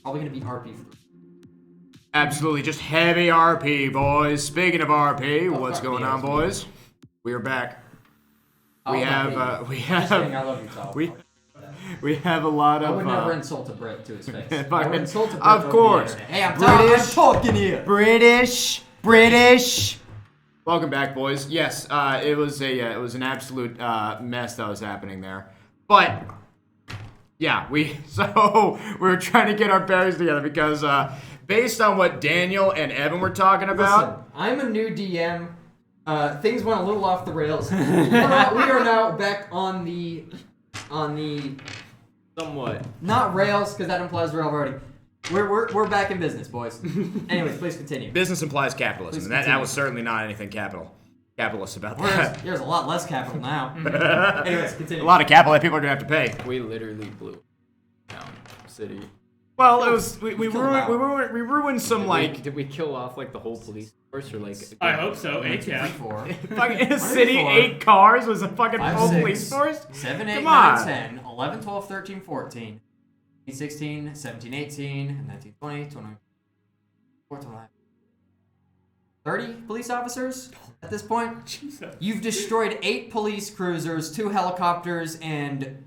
Probably gonna be RP. Absolutely, just heavy RP, boys. Speaking of RP, what's going on, boys? We are back. We have Just kidding, I love you, Tal. we have a lot of. I would never insult a Brit to his face. I fucking- would insult a Brit of over the course. internet. Hey, I'm British- talking here. British. Welcome back, boys. Yes, it was an absolute mess that was happening there, but yeah, we were trying to get our bearings together because based on what Daniel and Evan were talking about. Listen, I'm a new DM. Things went a little off the rails. We are now back on the Somewhat. not rails because that implies railroading. We're back in business, boys. Anyways, please continue. Business implies capitalism. Please That continue. was certainly not anything capitalist about that. There's a lot less capital now. Anyways, continue. A lot of capital that people are gonna have to pay. We literally blew down city. Well, it was we killed about- ruined some like Did we kill off like the whole police force or like? I hope so. 1, 2, 3, ACAB. 4, fucking in a city, 4, 8 cars was a fucking 5, full 6, police force. 7, 8, Come 9, on. 10, 11, 12, 13, 14, 16, 17, 18, 19, 20, 21, 25, 30 police officers at this point. Jesus. You've destroyed 8 police cruisers, 2 helicopters, and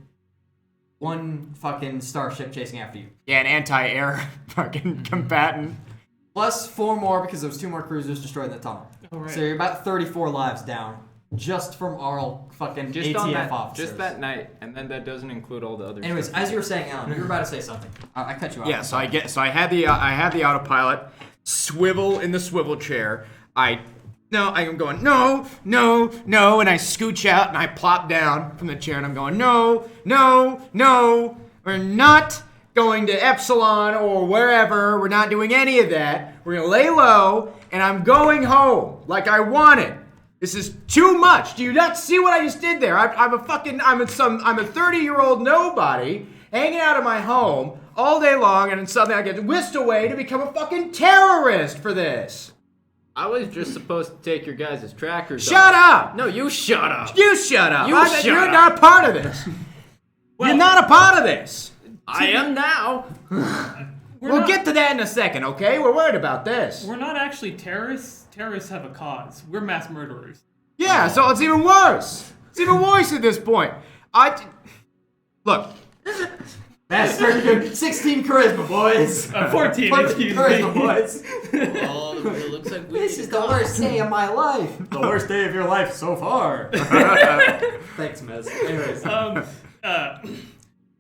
1 fucking starship chasing after you. Yeah, an anti-air fucking combatant. Plus 4 more because there was 2 more cruisers destroyed in the tunnel. Oh, right. So you're about 34 lives down just from Arl fucking Just ATF on that, officers. just that night, and then that doesn't include all the other. Anyways, stuff. as you were saying, Alan, you were about to say something. I cut you off. Yeah, so I had the autopilot swivel in the swivel chair. I'm going no, and I scooch out and I plop down from the chair and I'm going no, we're not going to Epsilon or wherever. We're not doing any of that. We're gonna lay low and I'm going home like I wanted. This is too much. Do you not see what I just did there? I'm a 30-year-old nobody hanging out of my home all day long, and then suddenly I get whisked away to become a fucking terrorist for this. I was just supposed to take your guys' trackers. Shut up! No, you shut up. You shut up! Shut You're up. not part of this. You're not a part of this. I am now. We'll get to that in a second, okay? We're worried about this. We're not actually terrorists. Terrorists have a cause. We're mass murderers. Yeah, so it's even worse. It's even worse at this point. Look. That's pretty good. 16 charisma, boys. 14, 14 excuse charisma, me. boys. Oh, it looks like we This is the worst day of my life. The worst day of your life so far. Thanks, Miz. Anyways.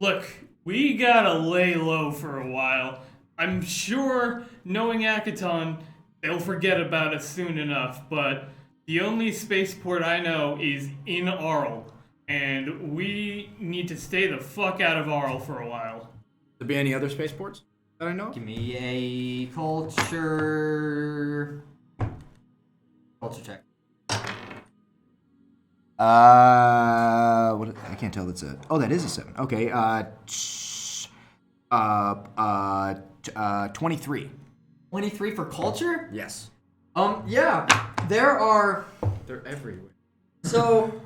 Look, we gotta lay low for a while. I'm sure, knowing Akiton, they'll forget about us soon enough, but the only spaceport I know is in Arl, and we need to stay the fuck out of Arl for a while. There be any other spaceports that I know? Give me a culture check. What? I can't tell. That's a. Oh, that is a 7. Okay. 23. 23 for culture? Yes. Yeah. There are. They're everywhere. So,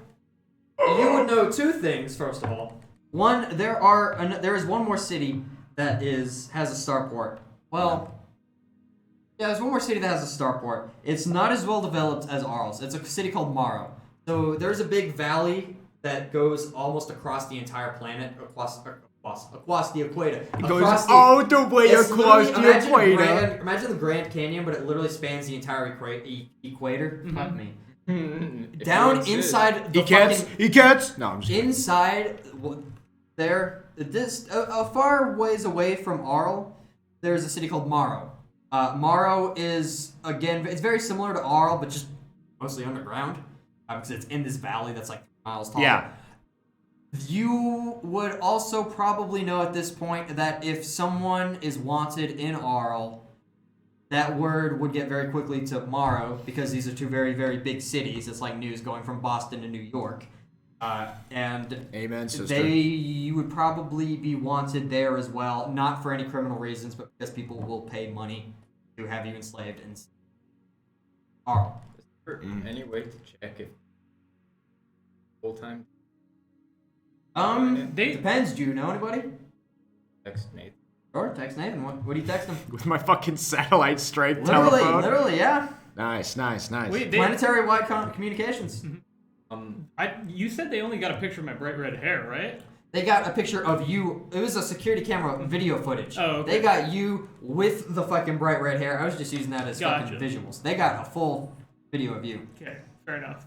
you would know 2 things, first of all. One, there is one more city that has a starport. Well, yeah, there's one more city that has a starport. It's not as well developed as Arles. It's a city called Morrow. So there's a big valley that goes almost across the entire planet, across the equator. It goes all the way It's across literally- the equator. Imagine the Grand Canyon, but it literally spans the entire equator. Fuck me. Down inside the He gets. No, I'm just kidding. inside there, a far ways away from Arl, there's a city called Morrow. Morrow is, again, it's very similar to Arl, but just mostly underground, because it's in this valley that's like miles tall. Yeah. You would also probably know at this point that if someone is wanted in Arl, that word would get very quickly to Morrow, because these are 2 very, very big cities. It's like news going from Boston to New York. And Amen, sister. you would probably be wanted there as well, not for any criminal reasons, but because people will pay money to have you enslaved in Arl. Any way to check if full time? Depends. Do you know anybody? Text Nate. Or text Nathan. What do you text him? With my fucking satellite straight Literally, telephone. literally, yeah. Nice. Wait, Planetary wide communications. You said they only got a picture of my bright red hair, right? They got a picture of you. It was a security camera video footage. Oh, okay. They got you with the fucking bright red hair. I was just using that as Gotcha. fucking visuals. They got a full video of you. Okay, fair enough.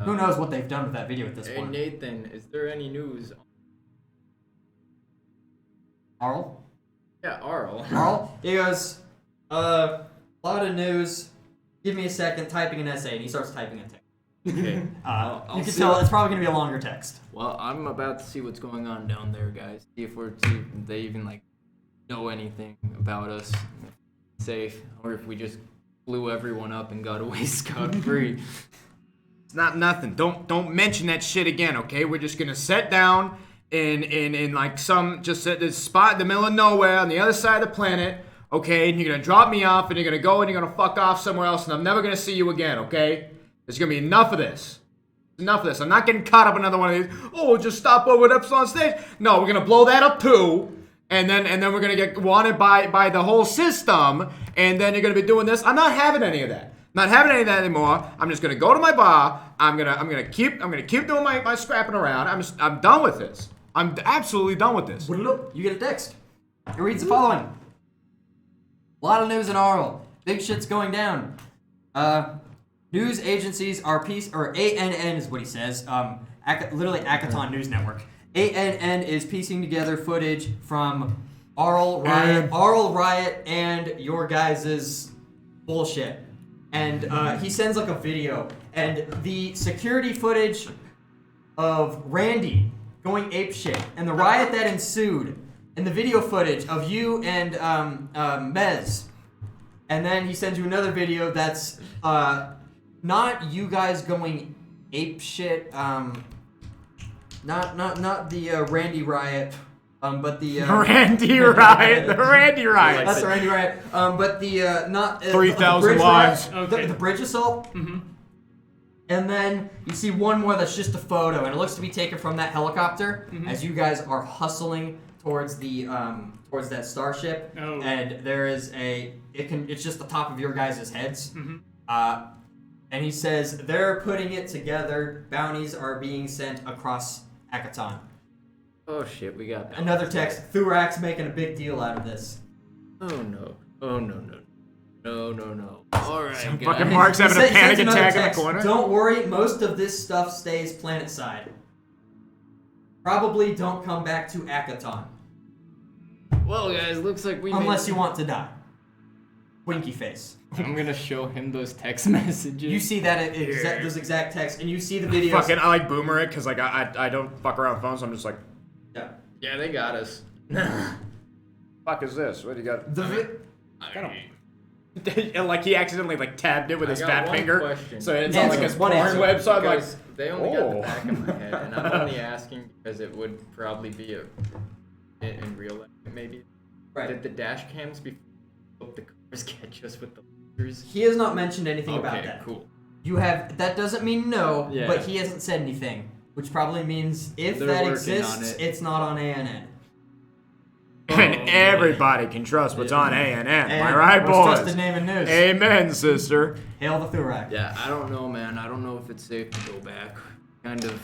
Who knows what they've done with that video at this Hey point? Nathan, is there any news? Arl? Yeah, Arl. Arl? He goes, lot of news. Give me a second, typing an essay, and he starts typing a text. Okay. I'll you can see tell what- it's probably gonna be a longer text. Well, I'm about to see what's going on down there, guys. See if they even like know anything about us, if it's safe, or if we just blew everyone up and got away scot-free. It's not nothing. Don't mention that shit again, okay? We're just gonna sit down in like some just at this spot in the middle of nowhere on the other side of the planet, okay? And you're gonna drop me off and you're gonna go and you're gonna fuck off somewhere else and I'm never gonna see you again, okay? There's gonna be enough of this. Enough of this. I'm not getting caught up in another one of these. Oh, just stop over at Epsilon Stage. No, we're gonna blow that up too. And then we're gonna get wanted by the whole system. And then you're gonna be doing this. I'm not having any of that. Not having any of that anymore. I'm just gonna go to my bar. I'm gonna keep doing my scrapping around. I'm done with this. I'm absolutely done with this. You get a text. It reads the following. A lot of news in Arl. Big shit's going down. News agencies are ANN is what he says. Literally Akiton News Network. ANN is piecing together footage from Arl Riot and your guys' bullshit. And he sends like a video. And the security footage of Randy going apeshit and the riot that ensued. And the video footage of you and Mez. And then he sends you another video that's not you guys going apeshit. Not the Randy riot. But the Randy Riot. The Randy Riot. That's the Randy riot. But the not 3,000 the bridge lives. riot, Okay. the bridge assault. Mm-hmm. And then you see one more that's just a photo, and it looks to be taken from that helicopter as you guys are hustling towards the towards that starship. Oh. And there is it's just the top of your guys' heads. And he says they're putting it together. Bounties are being sent across Akiton. Oh shit, we got that. Another text. Thurak's making a big deal out of this. Oh no. Oh no. Alright, guys. Fucking Mark's having a He panic sends another attack in the text. corner. Don't worry, most of this stuff stays planet side. Probably don't come back to Akiton. Well, guys, looks like we Unless you want to die. Winky face. I'm gonna show him those text messages. You see that those exact texts, and you see the videos. Fucking, I like boomer it because like I don't fuck around with phones. So I'm just like, Yeah, they got us. fuck is this? What do you got? The And like he accidentally like tabbed it with I his got fat one finger, question. so it's Yeah, on like it's his one porn answer. website. I'm like, Because they only got oh. the back of my head, and I'm only asking because it would probably be in real life, maybe. Right. Did the dash cams before the cars catch us with the lasers? He has not mentioned anything about Okay, that. cool. You have that doesn't mean no, Yeah. but he hasn't said anything, which probably means if They're that working exists, on it. it's not on ANN. And everybody can trust what's on ANN. Am I right, Most boys? trusted name in news. Amen, sister. Hail the Thurak. Yeah, I don't know, man. I don't know if it's safe to go back. Kind of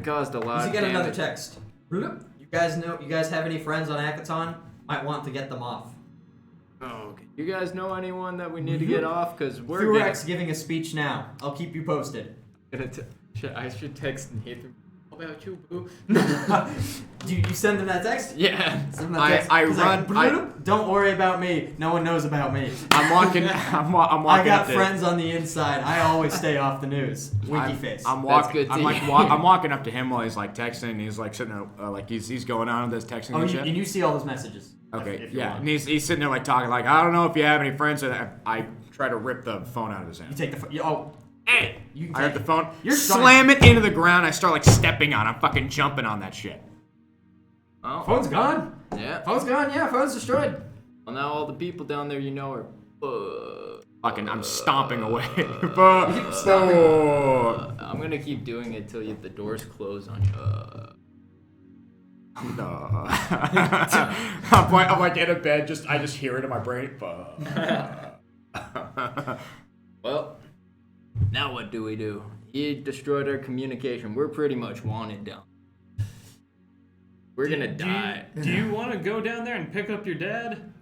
caused a lot. Does he of get another damage. text? You guys have any friends on Akiton? Might want to get them off. Oh, okay. You guys know anyone that we need to get off? Cause we're Thurak's giving a speech now. I'll keep you posted. I should text Nathan. How about you, boo? Do you send him that text? Yeah. Send him that text. I He's run- like, don't worry about me. No one knows about me. I'm walking. I'm I walking. got up to- friends on the inside. I always stay off the news. Winky face. I'm That's walking. good I'm to like hear. I'm walking up to him while he's like texting. And he's like sitting there, like he's going on with this texting Oh, and and shit. you see all those messages. Okay, if you yeah, want. and he's sitting there like talking like I don't know if you have any friends. And I try to rip the phone out of his hand. You take the phone. Hey! You can I rip take the phone, You're slam it into the ground. I start like stepping on. I'm fucking jumping on that shit. Oh, Phone's gone. yeah. Phone's gone. Yeah, phone's destroyed. Well, now all the people down there you know are. Fucking, I'm stomping away. I'm gonna keep doing it till the doors close on you. I'm like in a bed, I just hear it in my brain. Well, now what do we do? He destroyed our communication. We're pretty much wanted down. We're gonna die. Do you want to go down there and pick up your dad?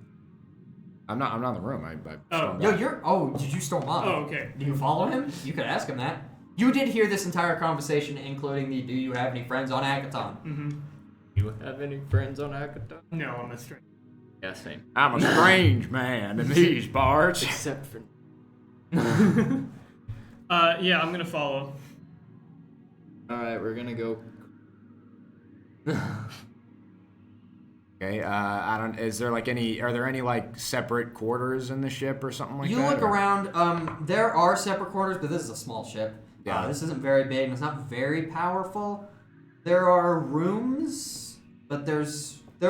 I'm not in the room. I stormed Yo, out. did you storm off? Oh, okay. Do you follow him? You could ask him that. You did hear this entire conversation, including the do you have any friends on Akiton? Mm-hmm. You have any friends on Akiton? No, I'm a stranger. Yeah, same. I'm a strange man in these parts. Except for. Yeah, I'm gonna follow. Alright, we're gonna go. Okay, I don't. Is there like any? Are there any like separate quarters in the ship or something like that? You look or- around. There are separate quarters, but this is a small ship. Yeah. This isn't very big, and it's not very powerful. There are rooms, but there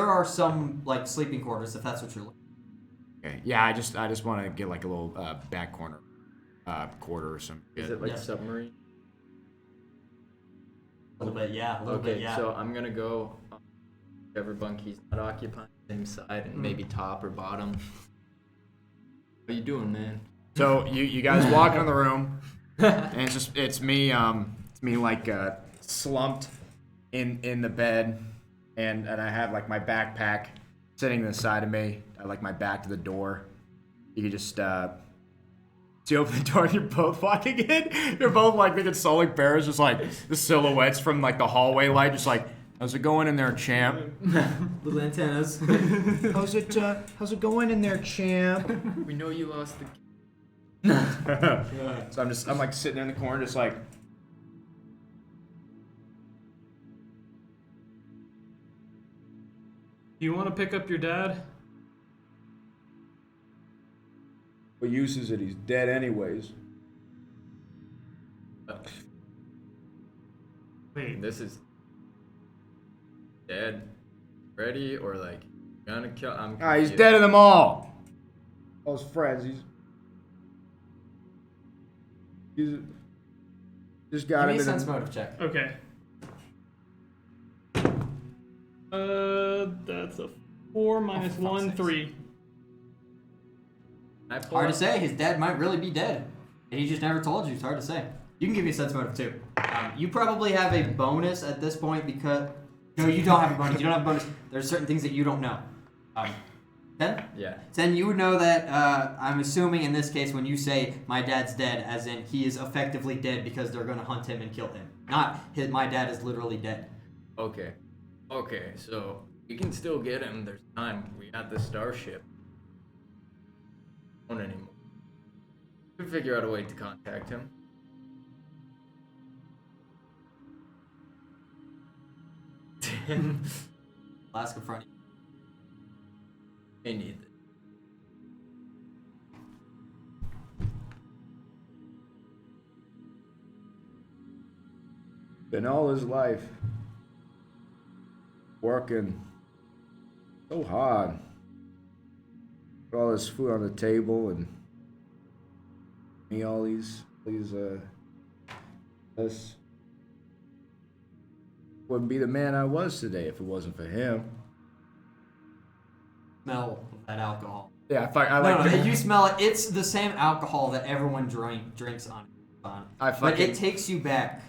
are some like sleeping quarters if that's what you're looking. Okay. Yeah, I just want to get like a little back corner, quarter or something. Is it like Yeah. submarine? A little bit, yeah. A little Okay, bit, yeah. so I'm gonna go whichever bunk he's not occupying, same side, and maybe top or bottom. What are you doing, man? So you guys walk in the room, and it's me like slumped in the bed, and I have like my backpack sitting to the side of me. I like my back to the door. You could just you open the door and you're both walking in. You're both like making souling bears, just like the silhouettes from like the hallway light, just like, how's it going in there, champ? Little antennas. How's it going in there, champ? We know you lost the. So I'm like sitting in the corner, just like. Do you want to pick up your dad? What use is it? He's dead anyways. Wait. This is dead. Ready or like gonna kill? I'm. He's confused. dead in them all. All his friends, he's just got Give me him a in sense a, motive check. Okay. That's a 4 minus for fuck's 1, sakes. 3. I pull Hard to up- say. His dad might really be dead, and he just never told you. It's hard to say. You can give me a sense motive too. You probably have a bonus at this point because no, you don't have a bonus. You don't have a bonus. There's certain things that you don't know. Then? Yeah. Then you would know that, I'm assuming in this case when you say my dad's dead, as in he is effectively dead because they're going to hunt him and kill him. Not my dad is literally dead. Okay. Okay. So we can still get him. There's time. We got the starship. Don't anymore. We can figure out a way to contact him. Alaska front. I need it. been all his life working so hard. Put all this food on the table and me all these this wouldn't be the man I was today if it wasn't for him. Smell that alcohol. Yeah, I like. No, you smell it. It's the same alcohol that everyone drinks on. But it takes you back.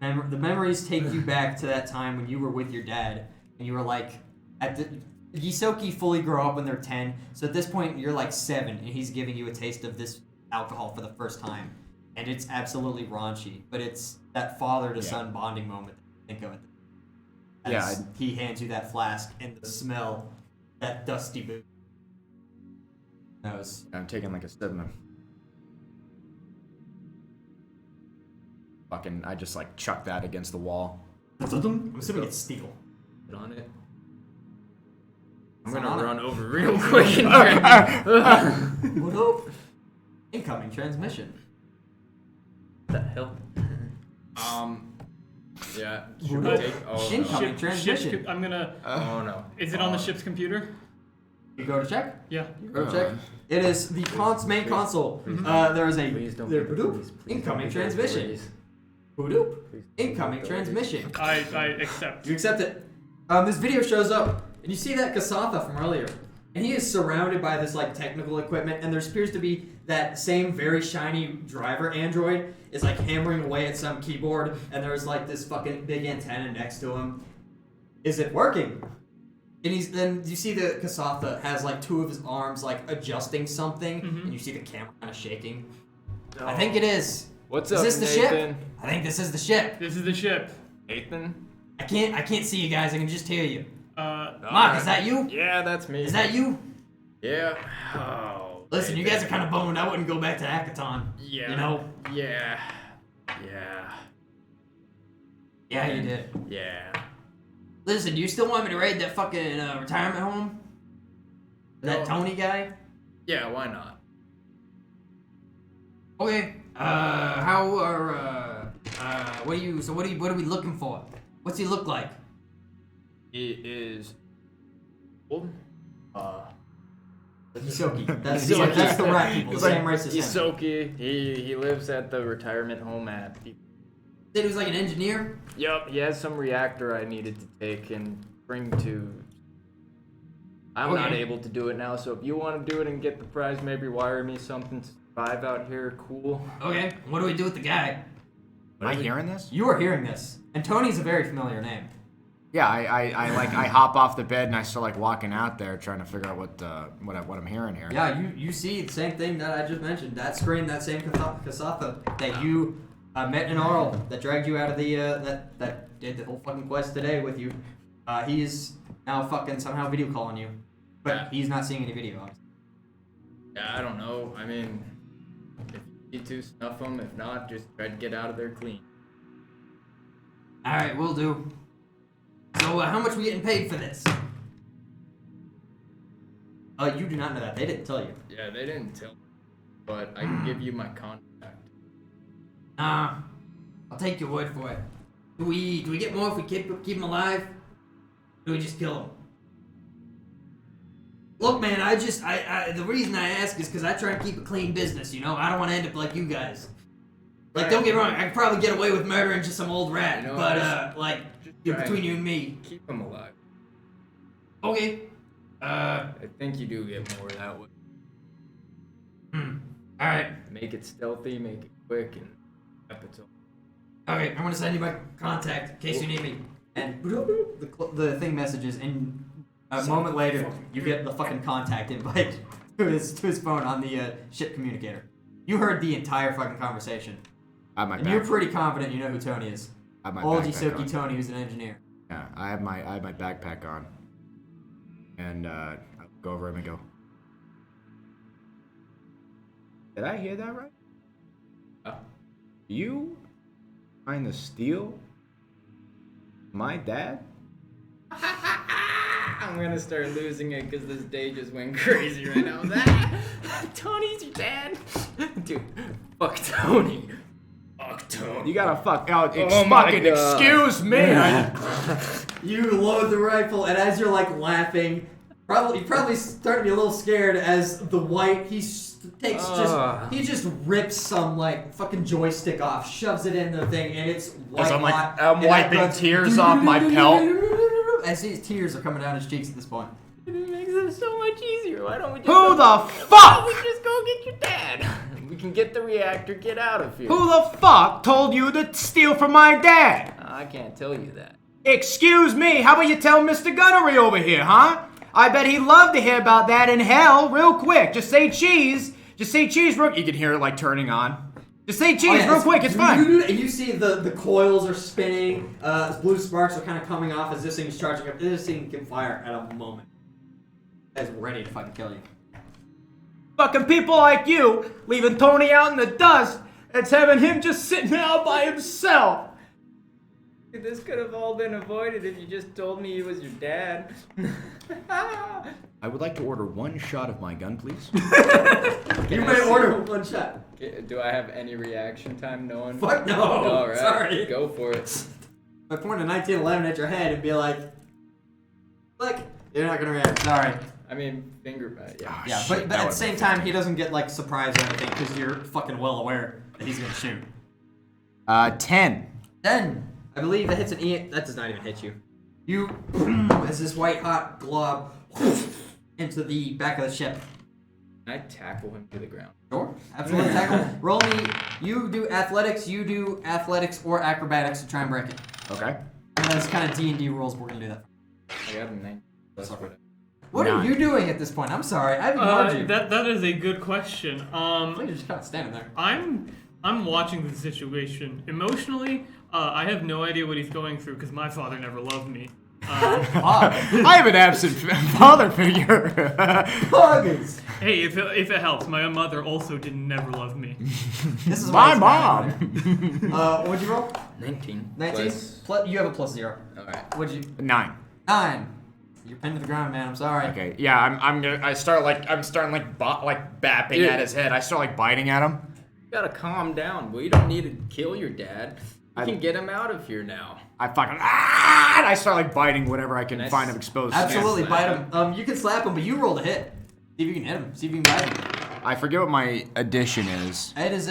The memories take you back to that time when you were with your dad, and you were like, Yisoki fully grow up when they're 10. So at this point, you're like 7, and he's giving you a taste of this alcohol for the first time, and it's absolutely raunchy. But it's that father to son bonding moment. Think of it. As he hands you that flask, and the smell, that dusty boot. Nose. I'm taking like a 7. Fucking, I just like chuck that against the wall. I'm assuming it's steel. Put on it. It's I'm gonna on it. run over real quick and try. What up? Incoming transmission. What the hell? Yeah. Should we What? take? Oh Incoming no. transmission. I'm gonna. Oh no. Is it on the ship's computer? You go to check? Yeah. Go check. It is the main console. There is a Please don't. there, be the boop, police. Please incoming don't be the transmission. police. Boop, Please don't incoming be the transmission. I accept. You accept it. This video shows up, and you see that Kasatha from earlier. And he is surrounded by this, like, technical equipment, and there appears to be that same very shiny driver android is, like, hammering away at some keyboard, and there's, like, this fucking big antenna next to him. Is it working? And then you see that Kasatha has, like, two of his arms, like, adjusting something, and you see the camera kind of shaking. Oh. I think it is. What's Is up, this the Nathan? ship? I think this is the ship. This is the ship. Nathan? I can't see you guys, I can just hear you. Mark, Alright. is that you? Yeah, that's me. Is that you? Yeah. Oh. Listen, you guys are kind of boned. I wouldn't go back to Akiton. Yeah. You know? Yeah. Yeah. Yeah, you did. Yeah. Listen, do you still want me to raid that fucking retirement home? That No. Tony guy? Yeah, why not? Okay. What are we looking for? What's he look like? He is old. Hisoki. That's Hisoki. that's the rat people, the same race as him. Isoki. He lives at the retirement home at. Said he was like an engineer? Yup, he has some reactor I needed to take and bring to. I'm not Okay. able to do it now, so if you want to do it and get the prize, maybe wire me something to survive out here. Cool. Okay. What do we do with the guy? Am I hearing this? You are hearing this. And Tony's a very familiar name. Yeah, I hop off the bed and I start like walking out there trying to figure out what I'm hearing here. Yeah, you see the same thing that I just mentioned. That screen, that same Kasatha that you met in Arl, that dragged you out of the, that did the whole fucking quest today with you. He's now fucking somehow video calling you. But Yeah. he's not seeing any video, obviously. Yeah, I don't know. I mean, if you need to, snuff them. If not, just try to get out of there clean. Alright, will do. So, how much we getting paid for this? You do not know that. They didn't tell you. Yeah, they didn't tell me, but I can give you my contact. Nah, I'll take your word for it. Do we get more if we keep him alive? Or do we just kill him? Look, man, the reason I ask is because I try and keep a clean business, you know? I don't want to end up like you guys. Like, don't get me wrong, I could probably get away with murdering just some old rat, You know, but, like, try between and you and me. Keep them alive. Okay. I think you do get more that way. Alright. Make it stealthy, make it quick, and episode. Okay, I'm gonna send you my contact in case you need me. And the thing messages, and a moment later, you get the fucking contact invite to his phone on the ship communicator. You heard the entire fucking conversation. I have my And you're back- pretty confident you know who Tony is. I have my Old backpack Isoki on. Tony, who's an engineer. Yeah, I have my backpack on, and I'll go over him and go. Did I hear that right? You trying to steal my dad? I'm gonna start losing it because this day just went crazy right now. That Tony's your dad, dude. Fuck Tony. Fuck Tony. You gotta fuck out. Oh my fucking God. excuse me. You load the rifle, and as you're like laughing, you probably start to be a little scared as the white he just rips some like fucking joystick off, shoves it in the thing, and it's white As I'm like- hot. I'm and it wiping goes tears off my pelt. As his tears are coming down his cheeks at this point. It makes it so much easier. Why don't we just Who the Why fuck? don't we just go get your dad? We can get the reactor, get out of here. Who the fuck told you to steal from my dad? I can't tell you that. Excuse me, how about you tell Mr. Gunnery over here, huh? I bet he'd love to hear about that in hell real quick. Just say cheese. Just say cheese real. You can hear it like turning on. Just say cheese real quick, it's fine. And you see the coils are spinning, blue sparks are kind of coming off as this thing is charging up. This thing can fire at a moment. It's ready to fucking kill you. Fucking people like you leaving Tony out in the dust. It's having him just sitting out by himself. This could have all been avoided if you just told me he was your dad. I would like to order one shot of my gun, please. You may order one shot. Do I have any reaction time? No one? Fuck no. Alright, Sorry. go for it. I point a 1911 at your head and be like, you're not gonna react. Sorry. I mean, finger, yeah. Yeah, but at the same time, he doesn't get like surprised or anything because you're fucking well aware that he's gonna shoot. 10. Then I believe that hits an E. That does not even hit you. You, as this white hot glob into the back of the ship. Can I tackle him to the ground? Sure, absolutely. Tackle. Roll me. You do athletics. You do athletics or acrobatics to try and break it. Okay. And that's kind of D&D rules. We're gonna do that. I got a 9. What are you doing at this point? I'm sorry, I've ignored you. That is a good question. You're just kind of standing there. I'm watching the situation emotionally. I have no idea what he's going through because my father never loved me. I have an absent father figure. Buggers. Hey, if it helps, my mother also did never love me. This is My why it's mom. what'd you roll? 19. 19. You have a +0. Alright. What'd you? 9. 9. You're pinned to the ground, man. I'm sorry. Okay. Yeah, I'm starting bapping at his head. I start like biting at him. You gotta calm down. Well, you don't need to kill your dad. You can get him out of here now. I fucking and I start like biting whatever I can Nice. find of exposed. Absolutely, Slap bite him. You can slap him, but you rolled a hit. See if you can hit him. See if you can bite him. I forget what my addition is. It is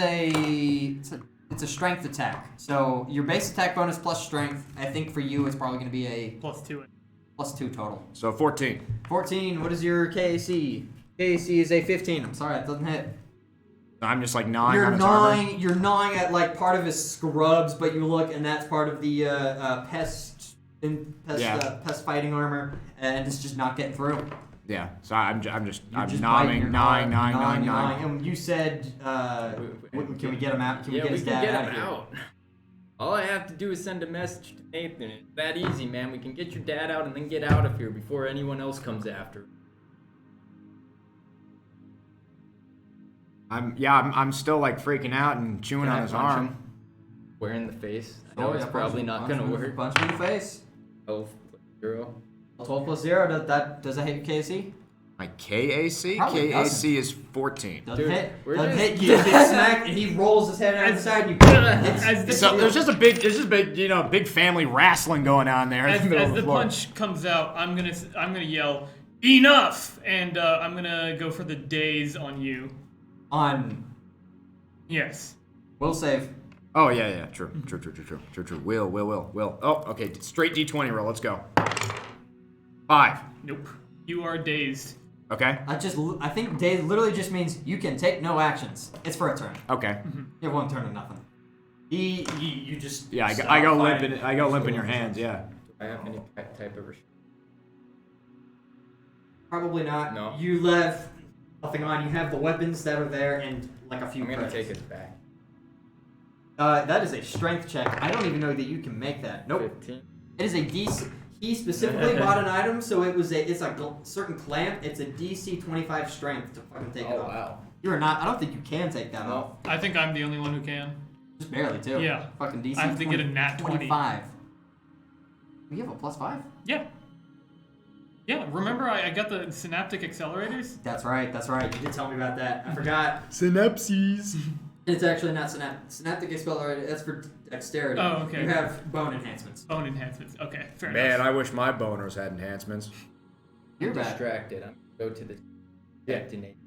it's a strength attack. So your base attack bonus plus strength. I think for you it's probably going to be a +2. +2 total. So 14. 14. What is your KAC? KAC is a 15. I'm sorry, that doesn't hit. I'm just like gnawing on his armor. You're gnawing at like part of his scrubs, but you look and that's part of the pest fighting armor, and it's just not getting through. Yeah. So I'm You're just gnawing. And you said, can we get him out? Can we get his dad out of here? All I have to do is send a message to Nathan. It's that easy, man. We can get your dad out and then get out of here before anyone else comes after. I'm still like freaking out and chewing Can on I his punch arm. him? Where in the face? I Oh, know it's yeah, probably punch not him, gonna work. Punch him in the face. 0. 12 plus 0. Does that hit your KAC? My KAC? Probably KAC doesn't. is 14. Doesn't Dude, hit. we're Doesn't just- hit. You get smacked, and he rolls his head out the side. And you. So there's just a big, big family wrestling going on there. As in the middle as of the floor. punch comes out, I'm gonna yell, "Enough!" And I'm gonna go for the daze on you. On. Yes. Will save. Oh yeah. True. Will. Oh, okay. Straight D20 roll. Let's go. 5. Nope. You are dazed. Okay. I think daze literally just means you can take no actions. It's for a turn. Okay. You have one turn of nothing. You just. Yeah, stop I go fighting. limp. I go limp in your hands. Yeah. Do I have any type of restriction? Probably not. No. You left nothing on. You have the weapons that are there and like a few. I'm gonna credits. take it back. That is a strength check. I don't even know that you can make that. Nope. 15. It is a DC. He specifically bought an item, so it's a certain clamp. It's a DC 25 strength to fucking take it Oh off. wow. You are not. I don't think you can take that off. No. I think I'm the only one who can. Just barely too. Yeah. Fucking DC. I have to get a nat 20. 25. You have a +5. Yeah. Yeah. Remember, I got the synaptic accelerators. That's right. You did tell me about that. I forgot. Synapses. It's actually not synaptic accelerator. That's for dexterity. Oh, okay. You have bone enhancements. Bone enhancements. Okay, fair Man, enough. I wish my boners had enhancements. You're I'm bad. distracted. I'm gonna go to the detonate.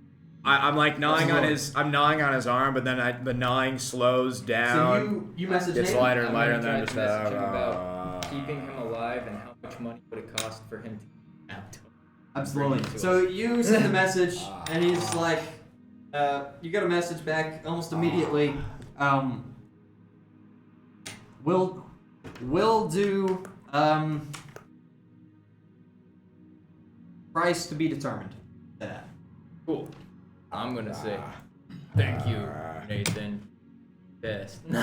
I'm like gnawing on his. I'm gnawing on his arm, but then the gnawing slows down. So you message Gets Nathan? lighter and I'm lighter, gonna and then try just to message him about keeping him alive and how much money would it cost for him to out. Absolutely. So you send a message, and he's like, you got a message back almost immediately. We'll do price to be determined. That. Cool. I'm gonna say thank you, Nathan. Best. He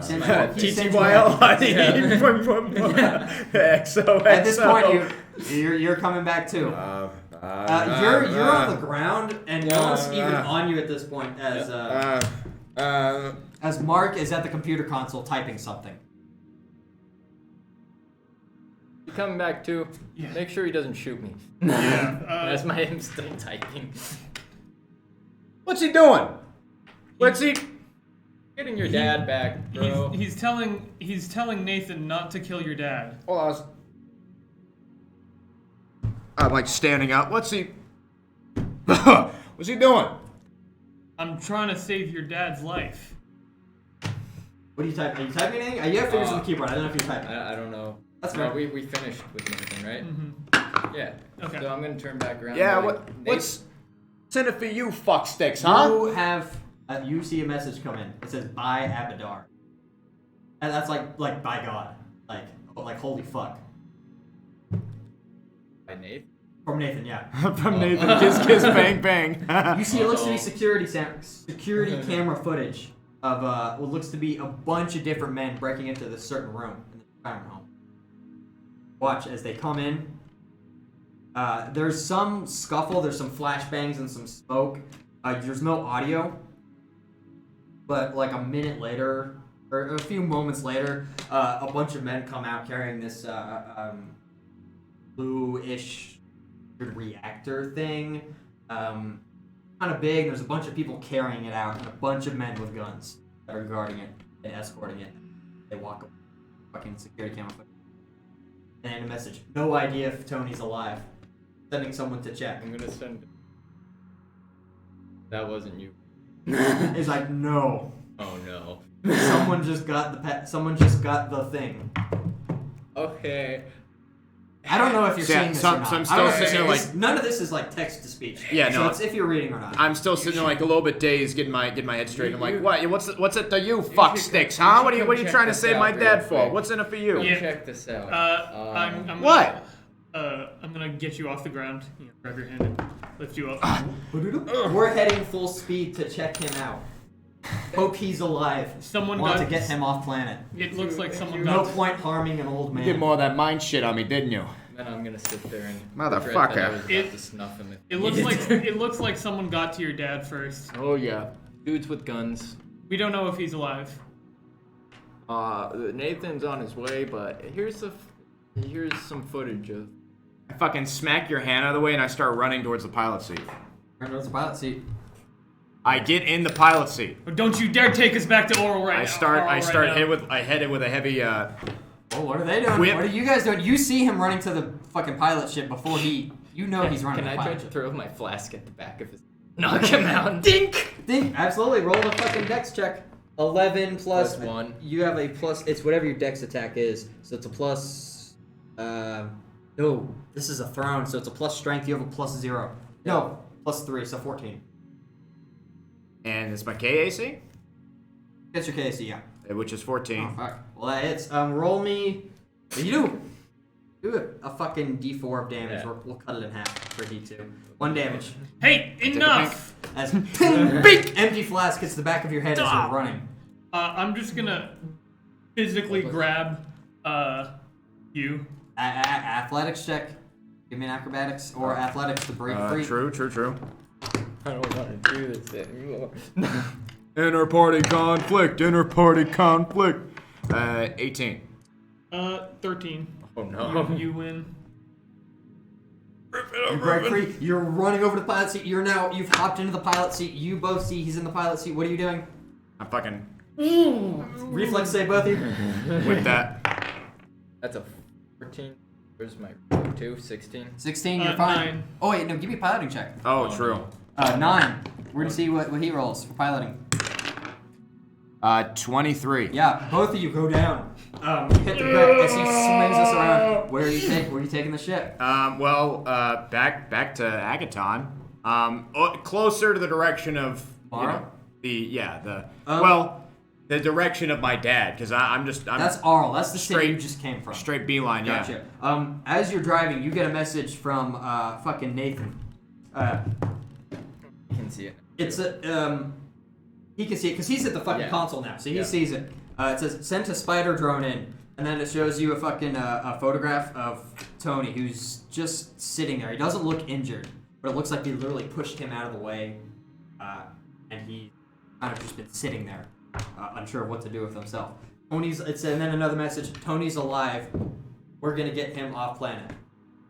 sends TTYL. XOXO. At this point, you're coming back too. You're on the ground, and no one's even on you at this point. As Mark is at the computer console typing something. You coming back too? Yeah. Make sure he doesn't shoot me. Yeah. That's my him still typing. What's he doing? What's he? Getting your dad back, bro. He's telling Nathan not to kill your dad. Well, I'm like standing up. What's he? What's he doing? I'm trying to save your dad's life. What are you typing? Are you typing anything? You have fingers on the keyboard. I don't know if you're typing. I don't know. That's No, fair. we finished with Nathan, right? Mm-hmm. Yeah. Okay. So I'm gonna turn back around. Yeah, and be like, what's in it for you, fuck sticks, huh? You have you see a message come in. It says by Abadar, and that's like by God, like holy fuck. By Nathan. From Nathan, yeah. From Nathan, kiss, bang, bang. You see, it looks to be security camera footage of what looks to be a bunch of different men breaking into this certain room in the retirement home. Watch as they come in. There's some scuffle, there's some flashbangs and some smoke. There's no audio. But like a minute later, or a few moments later, a bunch of men come out carrying this bluish reactor thing. Kind of big. There's a bunch of people carrying it out, and a bunch of men with guns that are guarding it and escorting it. They walk up, fucking security camera footage. And a message. No idea if Tony's alive. Sending someone to check. I'm gonna send. That wasn't you. He's like, no. Oh no. Someone just got the thing. Okay. I don't know if you're Yeah, seeing this some- or not. some I still don't know sitting there it's- like- none of this is like text to speech. Yeah, so no. it's if you're reading or not. I'm still sitting there like a little bit dazed, getting my head straight. I'm like, You- what? What's it to you, fuck should sticks, come- huh? you What are should you come check trying to this say out my real dad for? quick. What's in it for you? Come Yeah. check this out. I'm gonna, What? I'm gonna get you off the ground. Grab your hand and lift you up. We're heading full speed to check him out. Hope he's alive. Someone Want got. to get him off planet. It looks like someone No got. point harming an old You did man. more of that mind shit on me, didn't you? Then I'm gonna sit there and Motherfucker. regret that I was about It- to snuff him. It looks like someone got to your dad first. Oh yeah, dudes with guns. We don't know if he's alive. Nathan's on his way, but here's some footage of. I fucking smack your hand out of the way and I start running towards the pilot seat. Turn towards the pilot seat. I get in the pilot seat. Oh, don't you dare take us back to oral right now. I hit it with a heavy Oh, what are they doing? Whip. What are you guys doing? You see him running to the fucking pilot ship before he's running Can the I try pilot to ship. throw my flask at the back of his? Knock him out. Dink. Absolutely, roll the fucking dex check. 11 plus Plus 1. You have a plus. It's whatever your dex attack is. So it's a plus. No, this is a throne, so it's a plus strength. You have a plus 0. No, plus 3, so 14. And it's my KAC, That's your KC, yeah. which is 14. Oh fuck. Well, that hits. Roll me. You do a fucking D4 of damage. Yeah. We'll cut it in half for D2. 1 damage. Hey, enough! As big empty flask hits the back of your head as Stop. you're running. I'm just gonna physically grab you. Athletics check. Give me an acrobatics or athletics to break free. True. I don't want to do this anymore. Inner party conflict. 18. 13. Oh no. You win. You break free. You're running over to the pilot seat. You've hopped into the pilot seat. You both see he's in the pilot seat. What are you doing? I'm fucking Reflex save, both of you. with that. That's a 14. Where's my 2? 16. 16, you're fine. 9. Oh wait, no, give me a piloting check. Oh, true. 9. We're gonna see what he rolls for piloting. 23. Yeah, both of you go down. Hit the deck as he swings us around. Where are you taking the ship? Back to Akiton. Closer to the direction of Mara? the direction of my dad, because I'm That's Arl. That's the city straight- you just came from. straight beeline. Gotcha. Yeah. As you're driving, you get a message from fucking Nathan. You can see it. It's a he can see it because he's at the fucking Yeah. console now, so he Yeah. sees it. It says sent a spider drone in, and then it shows you a fucking a photograph of Tony who's just sitting there. He doesn't look injured, but it looks like they literally pushed him out of the way, and he kind of just been sitting there, unsure of what to do with himself. And then another message: Tony's alive. We're gonna get him off planet.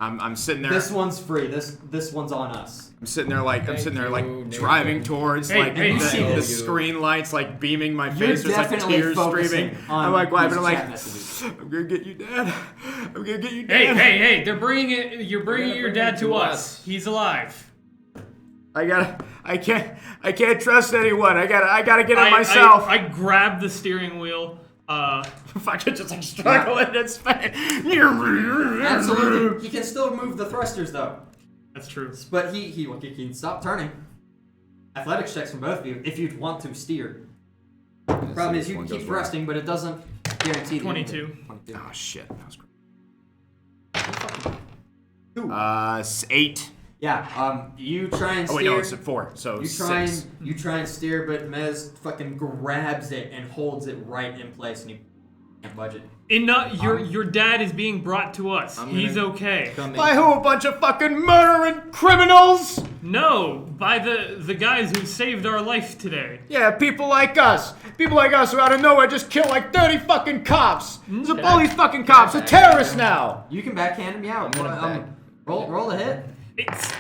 I'm sitting there. This one's free. This one's on us. I'm sitting there like Thank you, driving Nathan. towards Hey, like hey, you see the this. screen lights like beaming my You're face. There's like definitely tears focusing streaming. on I'm like wiping. these I'm like, chat messages. I'm gonna get you, Dad. I'm gonna get you, Hey, Dad. hey! You're bringing your bring dad him to to us. us. He's alive. I can't trust anyone. I gotta get it myself. I grab the steering wheel. Fucking just like struggling in space. Absolutely. He can still move the thrusters though. That's true. But he can stop turning. Athletics checks from both of you if you'd want to steer. The problem is you can keep thrusting, but it doesn't guarantee. 22. Oh shit. That was Two. great. 8. Yeah. You try and steer. Oh wait, no, it's at 4. So You try and steer, but Mez fucking grabs it and holds it right in place, and you can't budge it. Your dad is being brought to us. He's okay. By who? A bunch of fucking murdering criminals? No, by the guys who saved our life today. Yeah, people like us. People like us who out of nowhere just kill like 30 fucking cops. There's all these fucking cops are terrorists now. You can backhand me out. Roll the hit. It's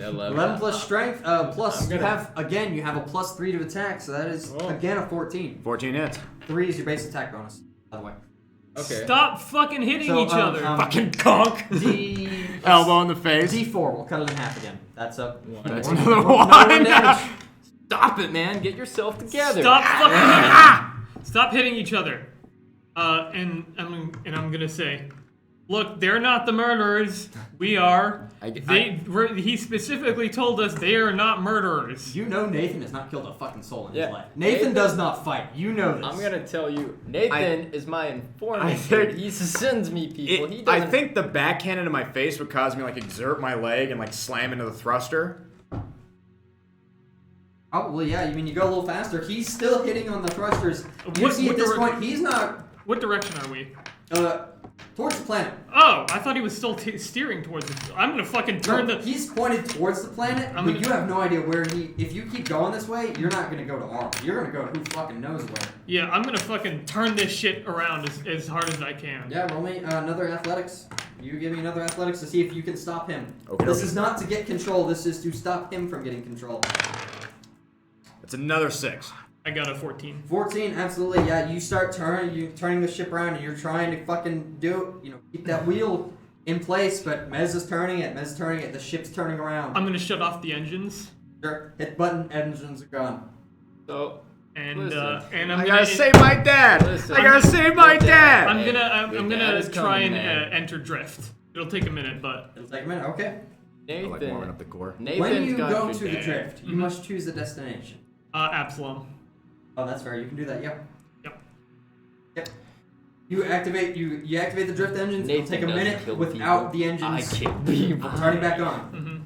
11 plus strength. Plus you have a +3 to attack, so that is again a 14. 14 hits. 3 is your base attack bonus, by the way. Okay. Stop fucking hitting each other. Fucking conk. Elbow in the face. D4. We'll cut it in half again. That's up. That's One. another No one. damage. Stop it, man. Get yourself together. Stop fucking hitting. Stop hitting each other. And I'm gonna say, look, they're not the murderers. We are. He specifically told us they are not murderers. You know Nathan has not killed a fucking soul in his Yeah. life. Nathan does not fight. You know this. I'm gonna tell you, Nathan is my informant. I think- He sends me people. He doesn't. I think the backhand into my face would cause me like exert my leg and like slam into the thruster. Probably, yeah. You go a little faster. He's still hitting on the thrusters. You What- see what at this direc- point, he's not What direction are we? towards the planet. Oh, I thought he was still steering towards it. I'm gonna fucking turn No, the. he's pointed towards the planet, I'm but gonna- you have no idea where he. If you keep going this way, you're not gonna go to Arm. You're gonna go to who fucking knows where. Yeah, I'm gonna fucking turn this shit around as hard as I can. Yeah, roll me another athletics. You give me another athletics to see if you can stop him. Okay, This okay. is not to get control. This is to stop him from getting control. It's another 6. I got a 14. 14, absolutely. Yeah, you start turning the ship around, and you're trying to fucking keep that wheel in place. But Mez is turning it. The ship's turning around. I'm gonna shut off the engines, Sure. Hit button. Engines are gone. So, and Listen. and I'm I gonna gotta save my dad. Listen. I gotta save my dad. I'm Your gonna dad is try coming, and man. enter drift. It'll take a minute, but It'll take a minute. Okay. I like warming Nathan. up the core. Nathan's When you got go your to the dad. drift, you must choose the destination. Absalom. Oh, that's fair. You can do that. Yep. Yep. You activate the drift engines. It'll Nathan take a doesn't minute kill without people. the engines I kill people. turning back on. Mm-hmm.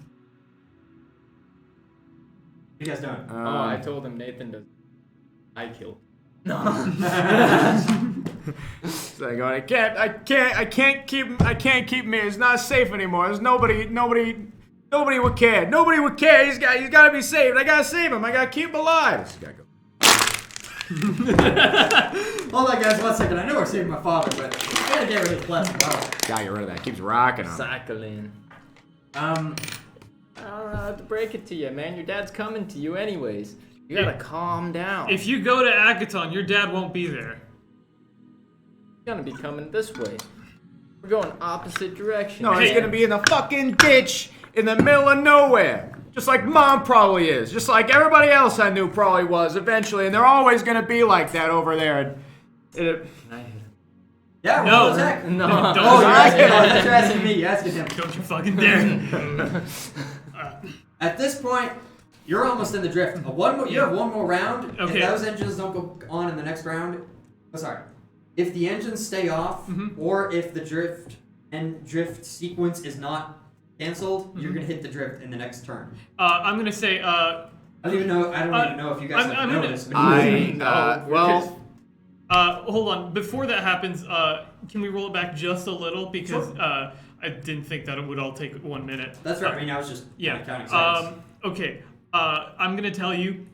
What you guys doing? I told him Nathan does. I killed. So I go, I can't keep me. It's not safe anymore. There's nobody would care. Nobody would care. He's got to be saved. I gotta save him. I gotta keep him alive. This guy goes, Hold on, guys. 1 second. I know we're saving my father, but I gotta get rid of the plastic bottle. gotta get rid of that. Keeps rocking him. Cycling. Um, I don't know how to break it to you, man. Your dad's coming to you anyways. You gotta calm down. If you go to Akiton, your dad won't be there. He's gonna be coming this way. We're going opposite direction. No, he's gonna be in the fucking ditch in the middle of nowhere. Just like Mom probably is. Just like everybody else I knew probably was eventually. And they're always gonna be like that over there. yeah, No. roll attack. No. Don't Oh, you're ask asking me. You're asking him. Don't you fucking dare. At this point, you're almost in the drift. You have one more round. Okay. If those engines don't go on in the next round, if the engines stay off, or if the drift sequence is not canceled, you're gonna hit the drift in the next turn. I'm gonna say, I don't even know if you guys I'm have gonna- noticed. hold on. Before that happens, can we roll it back just a little? Because Sure. I didn't think that it would all take 1 minute. That's right. I mean, I was just Yeah. counting seconds. Okay. I'm gonna tell you.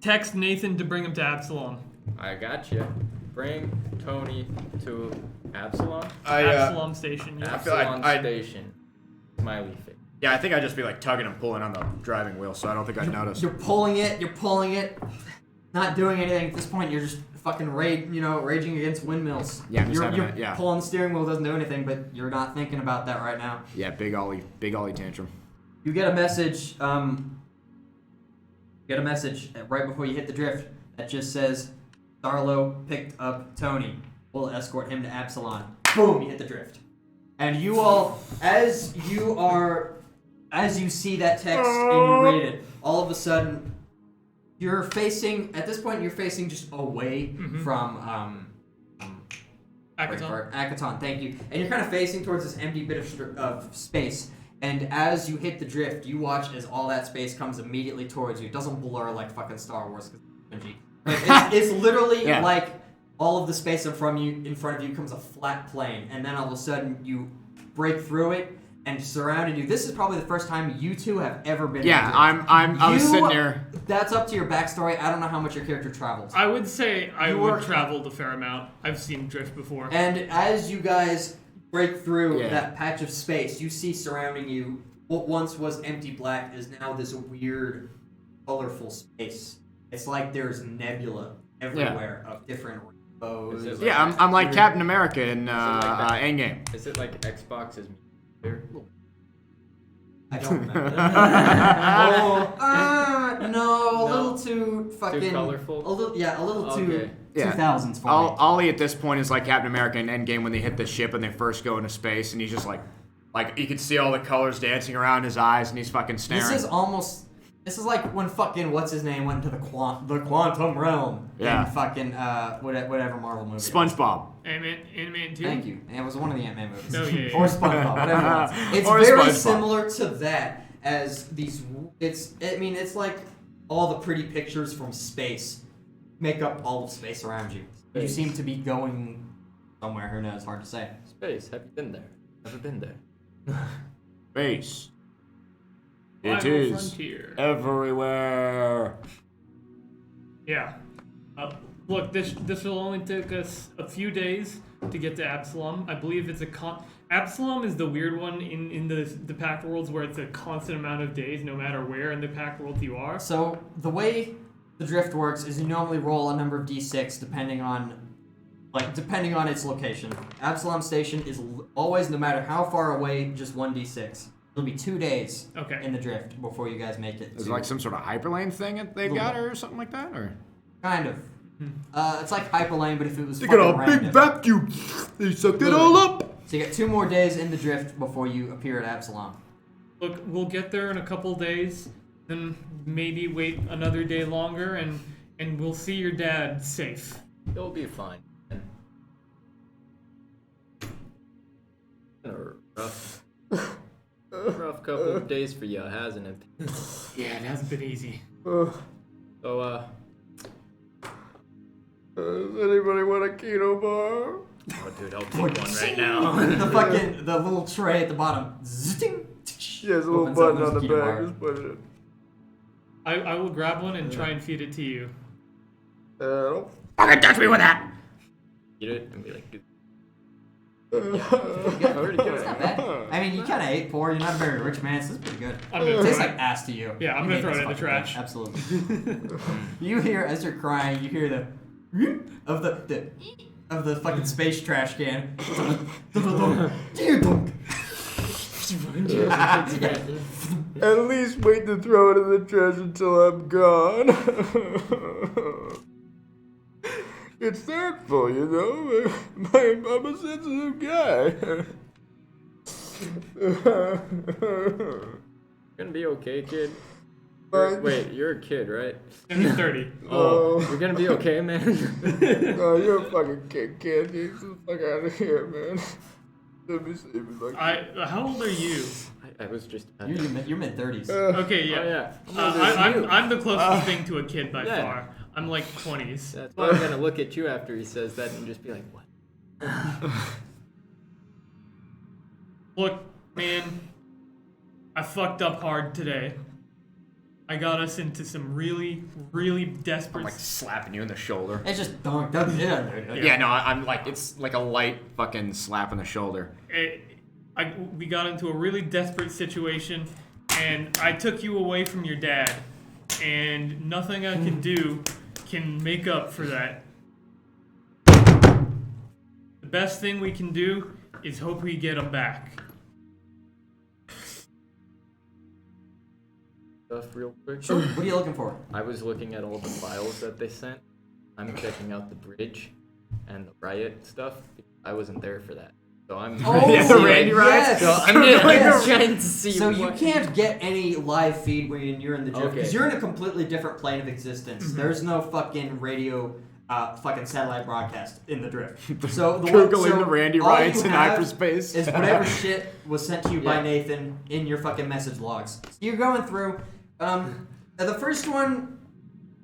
Text Nathan to bring him to Absalom. I got you. Bring Tony to Absalom. Absalom Station. Yeah. feel like Absalom I- Station. Smiley face. Yeah, I think I'd just be like tugging and pulling on the driving wheel, so I don't think I'd notice. You're pulling it, not doing anything. At this point, you're just fucking raging against windmills. Yeah, I'm just you're, having you're it, yeah. pulling the steering wheel, doesn't do anything, but you're not thinking about that right now. Yeah, big Ollie tantrum. You get a message. Right before you hit the drift that just says, Darlo picked up Tony. We'll escort him to Absalon. Boom, you hit the drift. And you all, as you see that text and you read it, all of a sudden, at this point, you're facing just away from, Akiton, thank you. And you're kind of facing towards this empty bit of space. And as you hit the drift, you watch as all that space comes immediately towards you. It doesn't blur like fucking Star Wars. It's literally like all of the space in front of you comes a flat plane, and then all of a sudden you break through it and surrounded you. This is probably the first time you two have ever been. Yeah, I was sitting there. That's up to your backstory. I don't know how much your character travels. I would say I would traveled a fair amount. I've seen drift before. And as you guys break through that patch of space, you see surrounding you what once was empty black is now this weird, colorful space. It's like there's nebula everywhere of different rainbows. Yeah, I'm like Captain America in Endgame. Is it like Xbox's there? I don't remember. No, a little too fucking... Too colorful? A little too... Yeah. 2000s for me. Ollie at this point is like Captain America in Endgame when they hit the ship and they first go into space, and he's just like you can see all the colors dancing around his eyes, and he's fucking staring. This is like when fucking what's his name went into the quantum realm in fucking whatever Marvel movie. SpongeBob. Ant-Man 2? Thank you. And it was one of the Ant-Man movies. Oh, yeah. Or SpongeBob, whatever it was. It's Or very SpongeBob. similar to that as these. It's like all the pretty pictures from space make up all of space around you. You seem to be going somewhere. Who knows? Hard to say. Space. Have you been there? Never been there. Space. It Final is frontier. everywhere. Yeah. Look, this will only take us a few days to get to Absalom. I believe it's Absalom is the weird one in the Pact Worlds where it's a constant amount of days no matter where in the Pact World you are. So the way the drift works is you normally roll a number of d6 depending on its location. Absalom Station is always, no matter how far away, just 1d6. It'll be 2 days in the drift before you guys make it. Is it like some sort of hyperlane thing that they've got or something like that? Or kind of. It's like Hyperlane, but if it was they fucking got a random. big vacuum. They sucked it all up. So you got 2 more days in the drift before you appear at Absalom. Look, we'll get there in a couple days, then maybe wait another day longer, and we'll see your dad safe. It'll be fine. Rough couple of days for you, hasn't it? Yeah, it hasn't been easy. So, Does anybody want a keto bar? oh, dude, I'll take one right now. the little tray at the bottom. Zing. Yeah, there's a little Opens up, button on the there's a keto back. bar. Just put it in. I will grab one and try and feed it to you. Don't fucking touch me with that. Eat it and be like, dude. It's not bad. I mean, you kind of ate poor. You're not a very rich man, so it's pretty good. It tastes like ass to you. Yeah, I'm You gonna made throw this it in the fucking trash. thing. Absolutely. You hear, as you're crying, you hear the of the fucking space trash can. At least wait to throw it in the trash until I'm gone. It's thankful, you know. I'm a sensitive guy. You're gonna be okay, kid. Wait, you're a kid, right? And he's 30. Oh, you're gonna be okay, man. Oh, you're a fucking kid, Get the fuck out of here, man. Let me see if it's like How old are you? I was just. You're mid-30s. Okay, yeah. Oh, yeah. I'm the closest thing to a kid by far. I'm like 20s. That's why I'm gonna look at you after he says that and just be like, what? Look, man, I fucked up hard today. I got us into some really, really desperate. I'm like slapping you in the shoulder. It's just dunk. Yeah, no, I'm like, it's like a light fucking slap on the shoulder. We got into a really desperate situation, and I took you away from your dad, and nothing I can do can make up for that. The best thing we can do is hope we get him back. Stuff real quick. Sure. What are you looking for? I was looking at all the files that they sent. I'm checking out the bridge and the riot stuff. I wasn't there for that. So I'm Oh, Yeah, the Randy yes. So I'm just trying to see So you what... can't get any live feed when you're in the drift because Okay. you're in a completely different plane of existence. There's no fucking radio, fucking satellite broadcast in the drift. So Googling the Randy all you riots in have hyperspace. is whatever shit was sent to you by Yeah. Nathan in your fucking message logs. So you're going through. The first one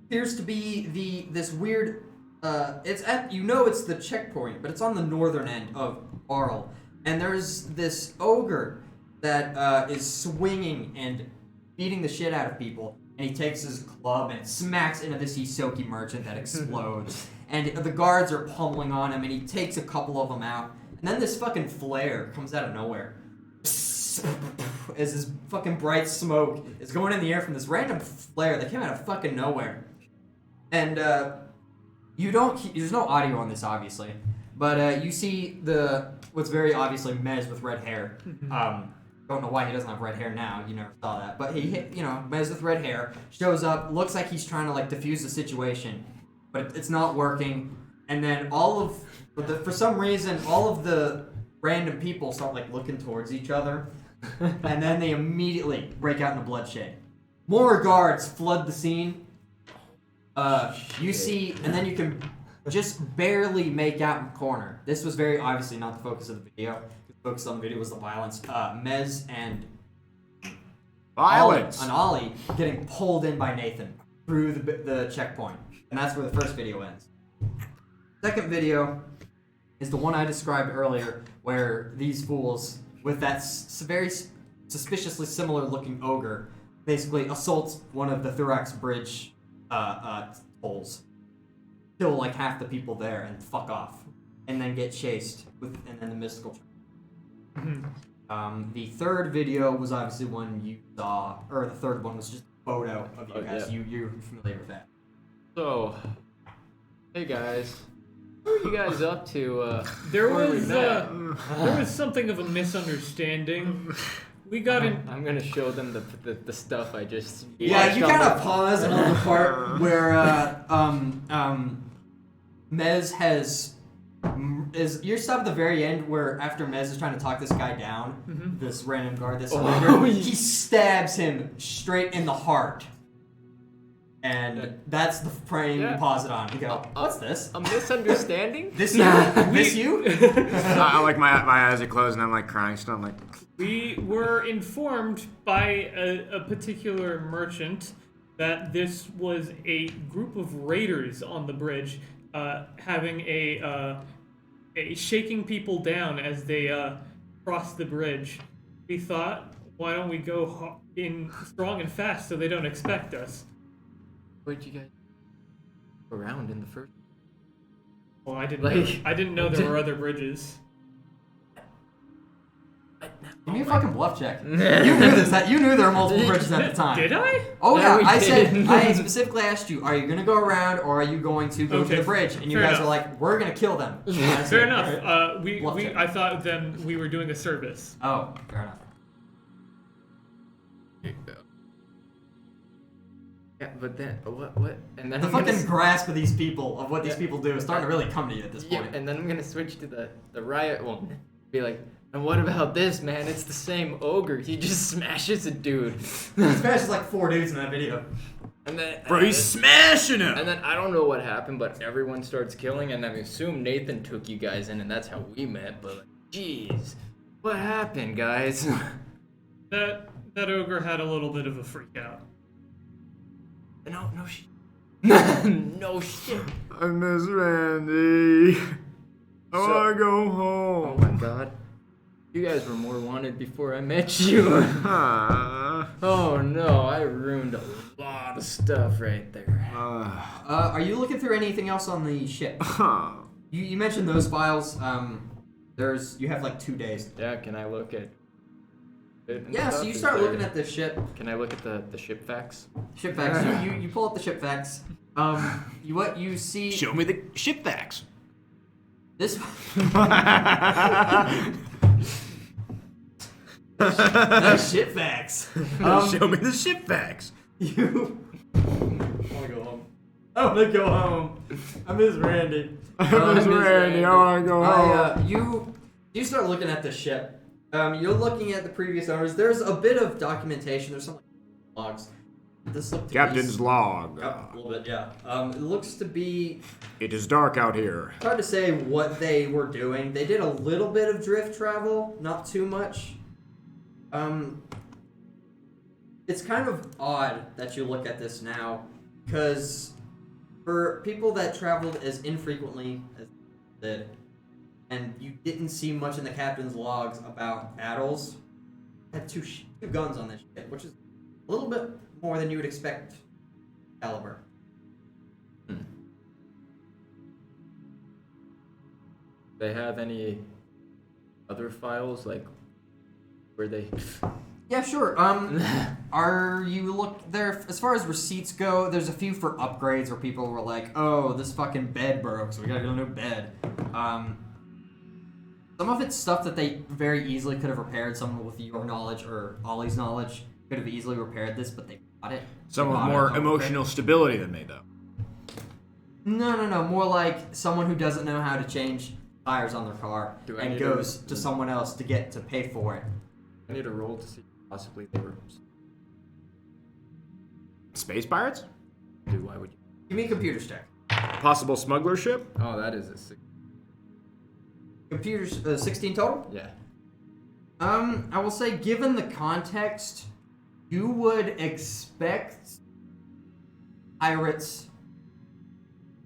appears to be this weird. It's it's the checkpoint, but it's on the northern end of Arl, and there's this ogre that is swinging and beating the shit out of people, and he takes his club and smacks into this Hisoki merchant that explodes, and the guards are pummeling on him, and he takes a couple of them out, and then this fucking flare comes out of nowhere. As this fucking bright smoke is going in the air from this random flare that came out of fucking nowhere. And there's no audio on this obviously, but you see what's very obviously Mez with red hair. Don't know why he doesn't have red hair now, you never saw that. But Mez with red hair shows up, looks like he's trying to like defuse the situation, but it's not working. And then for some reason, all of the random people start like looking towards each other, and then they immediately break out into bloodshed. More guards flood the scene. You see, and then you can just barely make out in the corner. This was very obviously not the focus of the video. The focus on the video was the violence. Mez and Violence. Ollie getting pulled in by Nathan through the checkpoint, and that's where the first video ends. Second video is the one I described earlier, where these fools with that very suspiciously similar looking ogre basically assaults one of the Thorax Bridge holes, kill like half the people there and fuck off, and then get chased and then the mystical. The third video was obviously one you saw, or the third one was just a photo of you guys. Yeah. You're familiar with that. So, hey guys. What are you guys up to? There before we was met? there was something of a misunderstanding. We got in. I'm gonna show them the stuff I just. Yeah, you watched kind on of pause on the part where Mez you're still at the very end where after Mez is trying to talk this guy down, this random guard, this surrender, he stabs him straight in the heart. And that's the frame you pause it on. You go, what's this? A misunderstanding? This you? This you? I like my eyes are closed and I'm like crying still. I'm like, We were informed by a particular merchant that this was a group of raiders on the bridge, having a shaking people down as they cross the bridge. We thought, why don't we go in strong and fast so they don't expect us? Where'd you guys around in the first? Well, I didn't know there were other bridges. Give me a fucking bluff check. You knew this. You knew there were multiple bridges at the time. Did I? Oh No, yeah, we I didn't. specifically asked you, are you gonna go around or are you going to go to Okay, the bridge? And you fair guys enough. were like, we're gonna kill them. And I Fair said, enough. "Alright." Bluff check. I thought then we were doing a service. Oh, fair enough. Yeah, but then what? And then The I'm gonna fucking grasp of these people, of what these Yeah. people do, is starting to really come to you at this Yeah, point. and then I'm gonna switch to the riot one. Be like, and what about this, man? It's the same ogre. He just smashes a dude. He smashes like 4 dudes in that video. And then bro, he's smashing him. And then I don't know what happened, but everyone starts killing, and I assume Nathan took you guys in, and that's how we met. But like, jeez, what happened, guys? That ogre had a little bit of a freak out. No shit. No shit. I miss Randy. I wanna go Oh home. my god. You guys were more wanted before I met you. Oh no, I ruined a lot of stuff right there. Are you looking through anything else on the ship? You mentioned those files. You have like 2 days. Yeah, can I look at it and Yeah, so stuff? you Is start there- looking at the ship. Can I look at the ship facts? Ship facts. You pull up the ship facts. What you see? Show me the ship facts. This. Ship facts. Show me the ship facts. You. I wanna go home. I want to go home. I miss Randy. I miss Randy. I want to go home. You start looking at the ship. You're looking at the previous owners. There's a bit of documentation. There's some logs. This looked to Captain's be, log. a little bit, yeah. It looks to be. It is dark out here. It's hard to say what they were doing. They did a little bit of drift travel, not too much. It's kind of odd that you look at this now, because for people that traveled as infrequently as they did, and you didn't see much in the captain's logs about battles, had two guns on this ship, which is a little bit more than you would expect caliber. They have any other files, like, where they... Yeah, sure. Are you look there as far as receipts go? There's a few for upgrades where people were like, "Oh, this fucking bed broke, so we gotta get a new bed." Some of it's stuff that they very easily could have repaired. Someone with your knowledge or Ollie's knowledge could have easily repaired this, but they got it. Some with more emotional stability than me, though. No. More like someone who doesn't know how to change tires on their car and goes to someone else to pay for it. I need a roll to see possibly they were... Space pirates? Dude, why would you... Give me a computer check. Possible smuggler ship? Oh, that is a 6. Computers, 16 total? Yeah. I will say, given the context, you would expect pirates.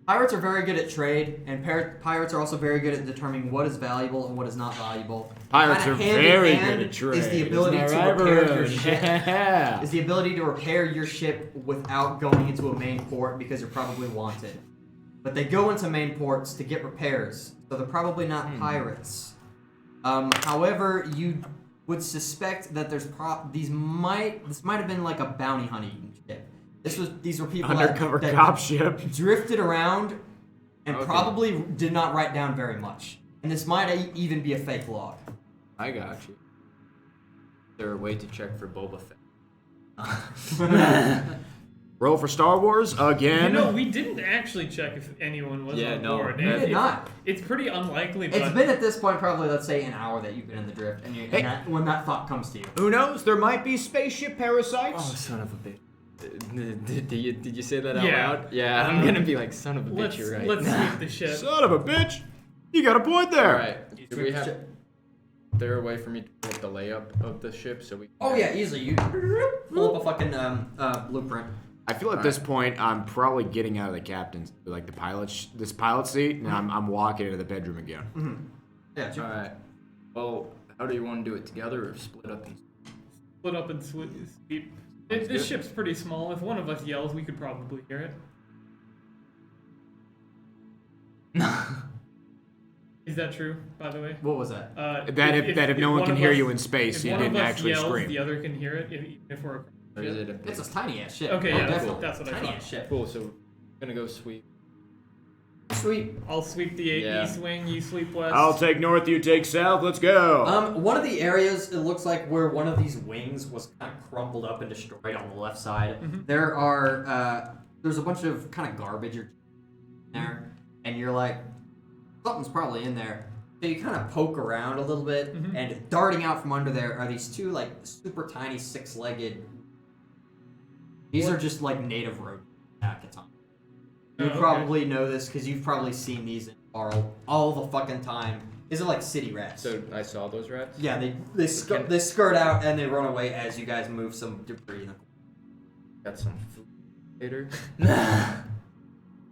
Pirates are very good at trade, and pirates are also very good at determining what is valuable and what is not valuable. Pirates Kinda are hand in very hand good at trade. Is the ability Isn't to that right, repair your Bruce? ship. Yeah. Is the ability to repair your ship without going into a main port because you're probably wanted. But they go into main ports to get repairs, so they're probably not pirates. However, you would suspect that there's this might have been like a bounty hunting ship. These were people Undercover that cop ship. drifted around and probably did not write down very much. And this might even be a fake log. I got you. Is there a way to check for Boba Fett? Roll for Star Wars again. You know, we didn't actually check if anyone was on board. We did not. It's pretty unlikely, but... It's been at this point probably, let's say, an hour that you've been in the drift, and, when that thought comes to you. Who knows? There might be spaceship parasites. Oh, son of a bitch. Did you say that out Yeah. loud? Yeah, I'm gonna be like, son of a bitch, you're right. Let's sweep the ship. Son of a bitch. You got a point there. Alright, do we have... Is there a way for me to pull up the layup of the ship so we... Oh yeah, easily. You pull up a fucking blueprint. I feel at this point I'm probably getting out of the captain's, like the this pilot seat, and I'm walking into the bedroom again. Mm-hmm. Yeah. Alright. Well, how do you want to do it, together or split up? Split up and sweep. This ship's pretty small. If one of us yells, we could probably hear it. Is that true, by the way? What was that? If no one can hear you in space, you didn't actually yells, scream. The other can hear it if we're... Or is it a big... It's a tiny ass ship. Okay, yeah, definitely. that's what I tiny thought. ass ship. Cool, so we're gonna go sweep. Sweep. I'll sweep the east wing, you sweep west. I'll take north, you take south. Let's go. One of the areas, it looks like where one of these wings was kind of crumpled up and destroyed on the left side. Mm-hmm. There are, there's a bunch of kind of garbage in there, and you're like, something's probably in there. So you kind of poke around a little bit, and darting out from under there are these two, like, super tiny, six-legged... These are just, like, native rodents in Akiton. You probably know this, because you've probably seen these in all the fucking time. These are like city rats. So I saw those rats? Yeah, they skirt out and they run away as you guys move some debris in the Got some food later.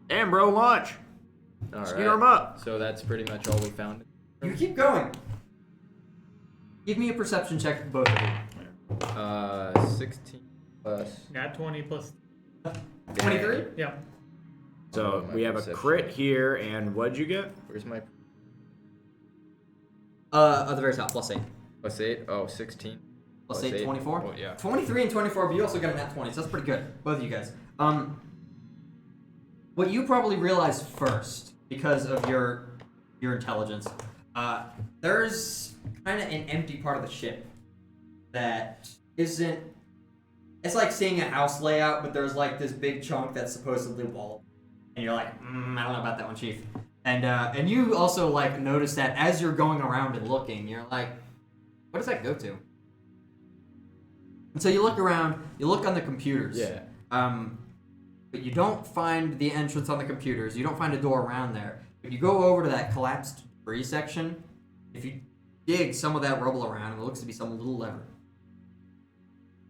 And bro, lunch. Skewer them up. So that's pretty much all we found. You keep going. Give me a perception check, both of you. 16 plus... Nat 20 plus... 23? Yeah. So we have a crit here, and what'd you get? Where's my... At the very top, plus 8. Plus 8? Oh, 16. Plus 8, 24? Oh, yeah. 23 and 24, but you also got a nat 20, so that's pretty good. Both of you guys. What you probably realize first, because of your intelligence, there's kind of an empty part of the ship that isn't... It's like seeing a house layout, but there's like this big chunk that's supposedly wall. And you're like, I don't know about that one, Chief. And you also like notice that as you're going around and looking, you're like, what does that go to? And so you look around, you look on the computers. Yeah. But you don't find the entrance on the computers. You don't find a door around there. But you go over to that collapsed debris section. If you dig some of that rubble around, it looks to be some little lever.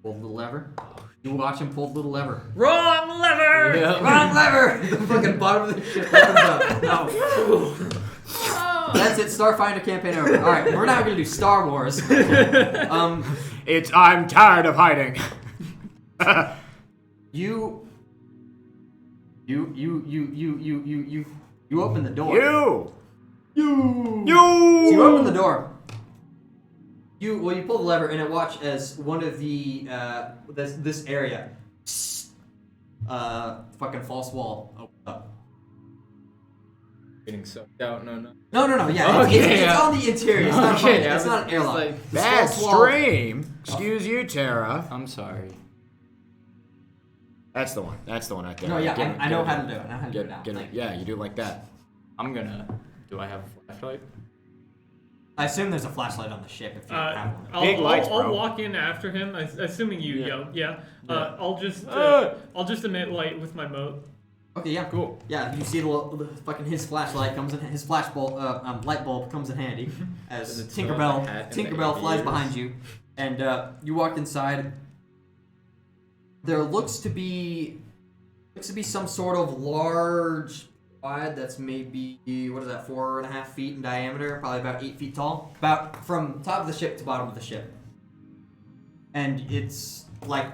Pull the little lever. You watch him pull the little lever. Wrong lever! Yeah. Wrong lever! The fucking bottom of the ship opens up. No. That's it. Starfinder campaign over. All right, we're now gonna do Star Wars. I'm tired of hiding. You open the door. You. So you open the door. You pull the lever and it watch as one of the this area fucking false wall opens up. Getting sucked out. No. No. Yeah, it's on the interior. It's not Okay, it's not an airlock. like, This Bad false wall- stream. Excuse you, Tara. I'm sorry. That's the one. That's the one right there. No, yeah, Get- I know get how to do it. I know how to do it now. Get it. Yeah, you do it like that. I'm gonna. Do I have a flashlight? I assume there's a flashlight on the ship if you don't have one. Big lights, I'll bro. walk in after him, assuming you Yeah. yell. Yeah. I'll just emit light with my mote. Okay, yeah, cool. Yeah, you see the fucking his flashlight comes in, his flash bulb, light bulb comes in handy as It's not a hat in the Tinkerbell flies ears. behind you, and you walk inside. There looks to be some sort of large quad that's maybe 4.5 feet in diameter, probably about 8 feet tall, about from top of the ship to bottom of the ship, and it's like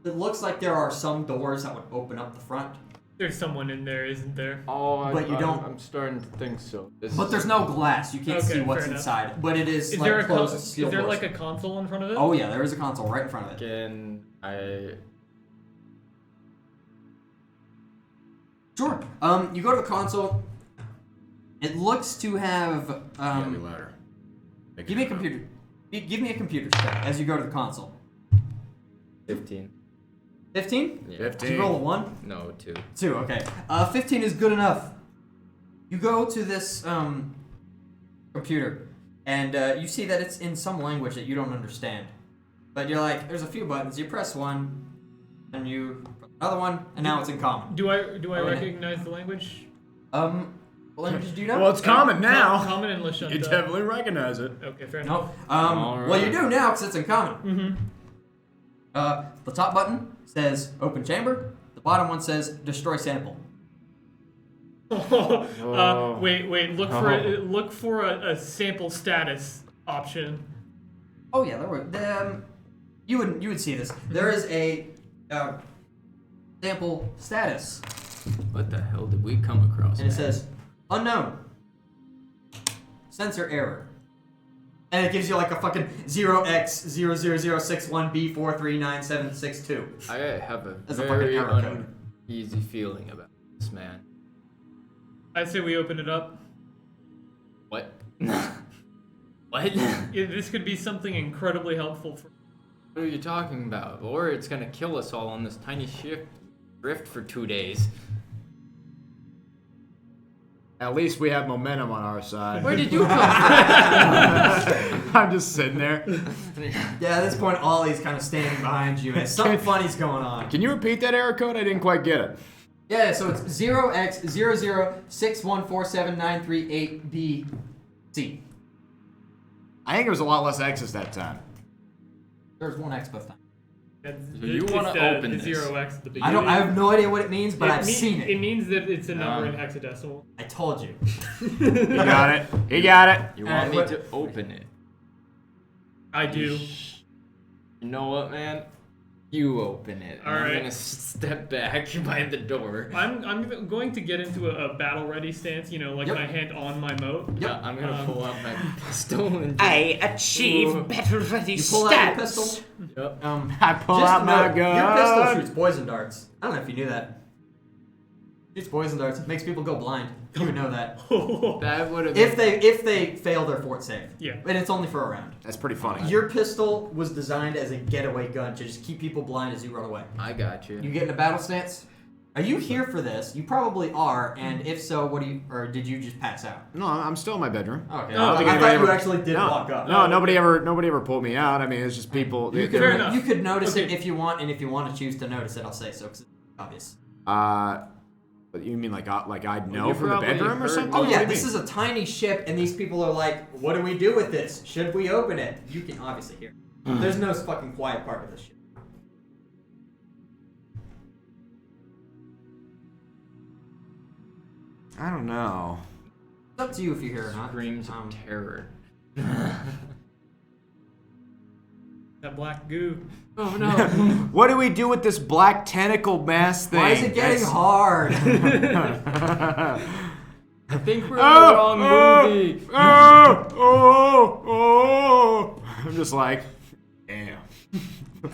it looks like there are some doors that would open up the front. There's someone in there, isn't there? Oh, But you don't- I'm starting to think so. But there's no glass. You can't Okay, see what's fair enough. inside. But it is, Is like there closed is steel there doors. like a console in front of it? Oh yeah, there is a console right in front of it. Can I? Sure. You go to the console. It looks to have. Gotta be louder. Give me a computer. Give me a computer check as you go to the console. 15. 15? Yeah. 15. Did you roll a 1? No, 2. 2, okay. 15 is good enough. You go to this computer, and you see that it's in some language that you don't understand. But you're like, there's a few buttons. You press one, and you press another one, and now it's in common. Do I Oh, yeah. recognize the language? What language do you know? Well, it's common now. Common and Lashunta. You definitely recognize it. Okay, fair enough. No. Well, you do now because it's in common. Mm-hmm. The top button says open chamber. The bottom one says destroy sample. Wait. Look for a sample status option. Oh yeah, there were. You would see this. There is a sample status, What the hell did we come across? and it man? says unknown. Sensor error. And it gives you like a fucking 0x00061B439762. I have a That's a fucking very error code. uneasy feeling about this man. I say we open it up. What? What? This could be something incredibly helpful for. What are you talking about? Or it's gonna kill us all on this tiny ship drift for 2 days. At least we have momentum on our side. Where did you come I'm just sitting there. from? Yeah, at this point, Ollie's kind of standing behind you, and something funny's going on. Can you repeat that error code? I didn't quite get it. Yeah, so it's 0x006147938BC. I think it was a lot less X's that time. There's one X both times. So you wanna open this? 0x at the beginning. I have no idea what it means, but I've mean- seen It it. means that it's a number in hexadecimal. I told you. He got it. He got it. You want me what- to open it? I do. You know what, man? You open it. All I'm right. gonna step back by the door. I'm going to get into a battle ready stance. You know, like Yep. my hand on my moat. Yeah, I'm gonna pull out my pistol and I achieve Ooh. battle ready You pull out your stats. pistol. Yep. I pull Just out my note, gun. your pistol shoots poison darts. I don't know if you knew that. Shoots poison darts. Makes people go blind. You would know that. That would have. If they fail their fort save. Yeah. And it's only for a round. That's pretty funny. Your pistol was designed as a getaway gun to just keep people blind as you run away. I got you. You get in a battle stance. Are you here for this? You probably are, and if so, or did you just pass out? No, I'm still in my bedroom. Okay. No, I thought you actually did walk up. No, nobody ever pulled me out. I mean, it's just people. Fair enough. You could notice it Okay. if you want, and if you want to choose to notice it, I'll say so, because it's obvious. But you mean like I'd know you from the probably bedroom or heard something? Oh What do yeah, you this mean? is a tiny ship, and these people are like, what do we do with this? Should we open it? You can obviously hear. There's no fucking quiet part of this ship. I don't know. It's up to you if you hear or not. Screams of terror. That black goo. Oh no. What do we do with this black tentacle mass thing? Why is it getting hard? I think we're in the wrong movie. I'm just like, damn.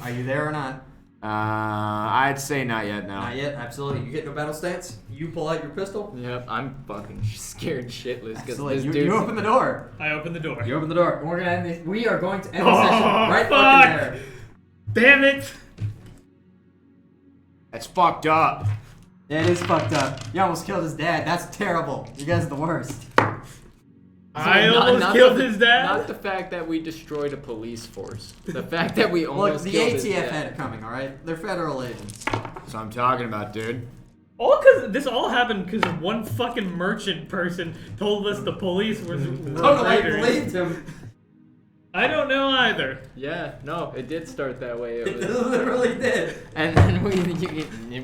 Are you there or not? I'd say not yet. No. Not yet. Absolutely. You get no battle stance. You pull out your pistol. Yep, I'm fucking scared shitless because Absolutely. this You dude. open the door. I opened the door. You open the door. And we're gonna end this. We are going to end the Oh, session right fuck. fucking there. Damn it! That's fucked up. Yeah, it is fucked up. You almost killed his dad. That's terrible. You guys are the worst. I Not- almost not killed the- his dad. Not the fact that we destroyed a police force. The fact that we Look, almost the killed his ATF dad. had it coming. All right, they're federal agents. That's what I'm talking about, dude. All because this all happened because one fucking merchant person told us the police were Totally raiders. believed him. I don't know either. Yeah, no, it did start that way. It It was, literally did. and then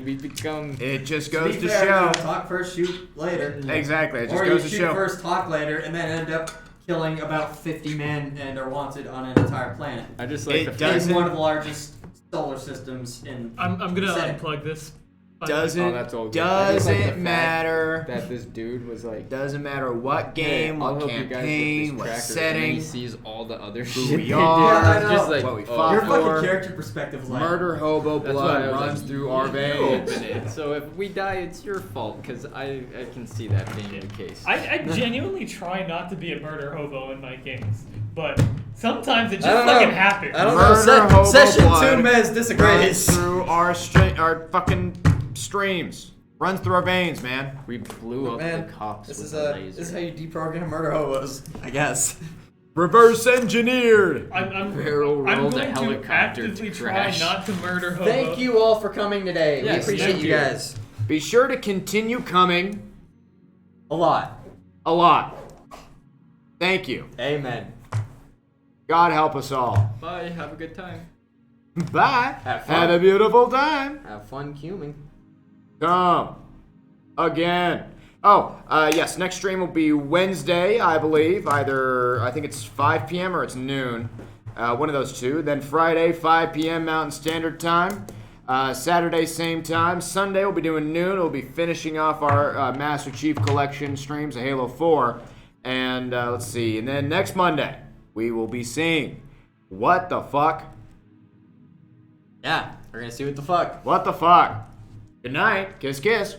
we become. It just To goes be to fair, show. you talk first, shoot later. Exactly. It just Or you goes to shoot show. first, talk later, and then end up killing about 50 men and are wanted on an entire planet. I just like It the In does- fact. one of the largest solar systems in. I'm gonna Setting. unplug this. Doesn't Oh, that's all good. I just like the doesn't fact matter. That this dude was like. Doesn't matter what game, I'll what help you guys campaign, with what this tracker. And then he setting. sees all the other Who shit we they are, did. I It's know. just like, what we oh, fought Your for. fucking character perspective is like. Murder hobo That's blood why I was runs like, through our you veins. open it. So if we die, it's your fault because I can see that being the case. I genuinely try not to be a murder hobo in my games, but sometimes it just I don't know. fucking happens. I don't Murder know. hobo Session blood 2 Mez Runs disagrees. through our fucking streams. Runs through our veins, man. We blew up Man, the cops this with is a laser. this is how you deprogram murder hobos, I guess. Reverse engineered. I'm Barrel going rolled a to helicopter actively to try crash. not to murder hobo. Thank you all for coming today. Yes, we appreciate thank you you. guys Be sure to continue coming a lot. a lot. Thank you. Amen. God help us all. Bye. Have a good time. Bye. Have fun. Have a beautiful time. Have fun cuming. Come again. Oh, yes, next stream will be Wednesday, I believe. I think it's 5 p.m. or it's noon. One of those two. Then Friday, 5 p.m. Mountain Standard Time. Saturday, same time. Sunday, we'll be doing noon. We'll be finishing off our Master Chief Collection streams of Halo 4. And let's see. And then next Monday, we will be seeing What the Fuck? Yeah, we're gonna see what the fuck. What the fuck? Good night. Kiss, kiss.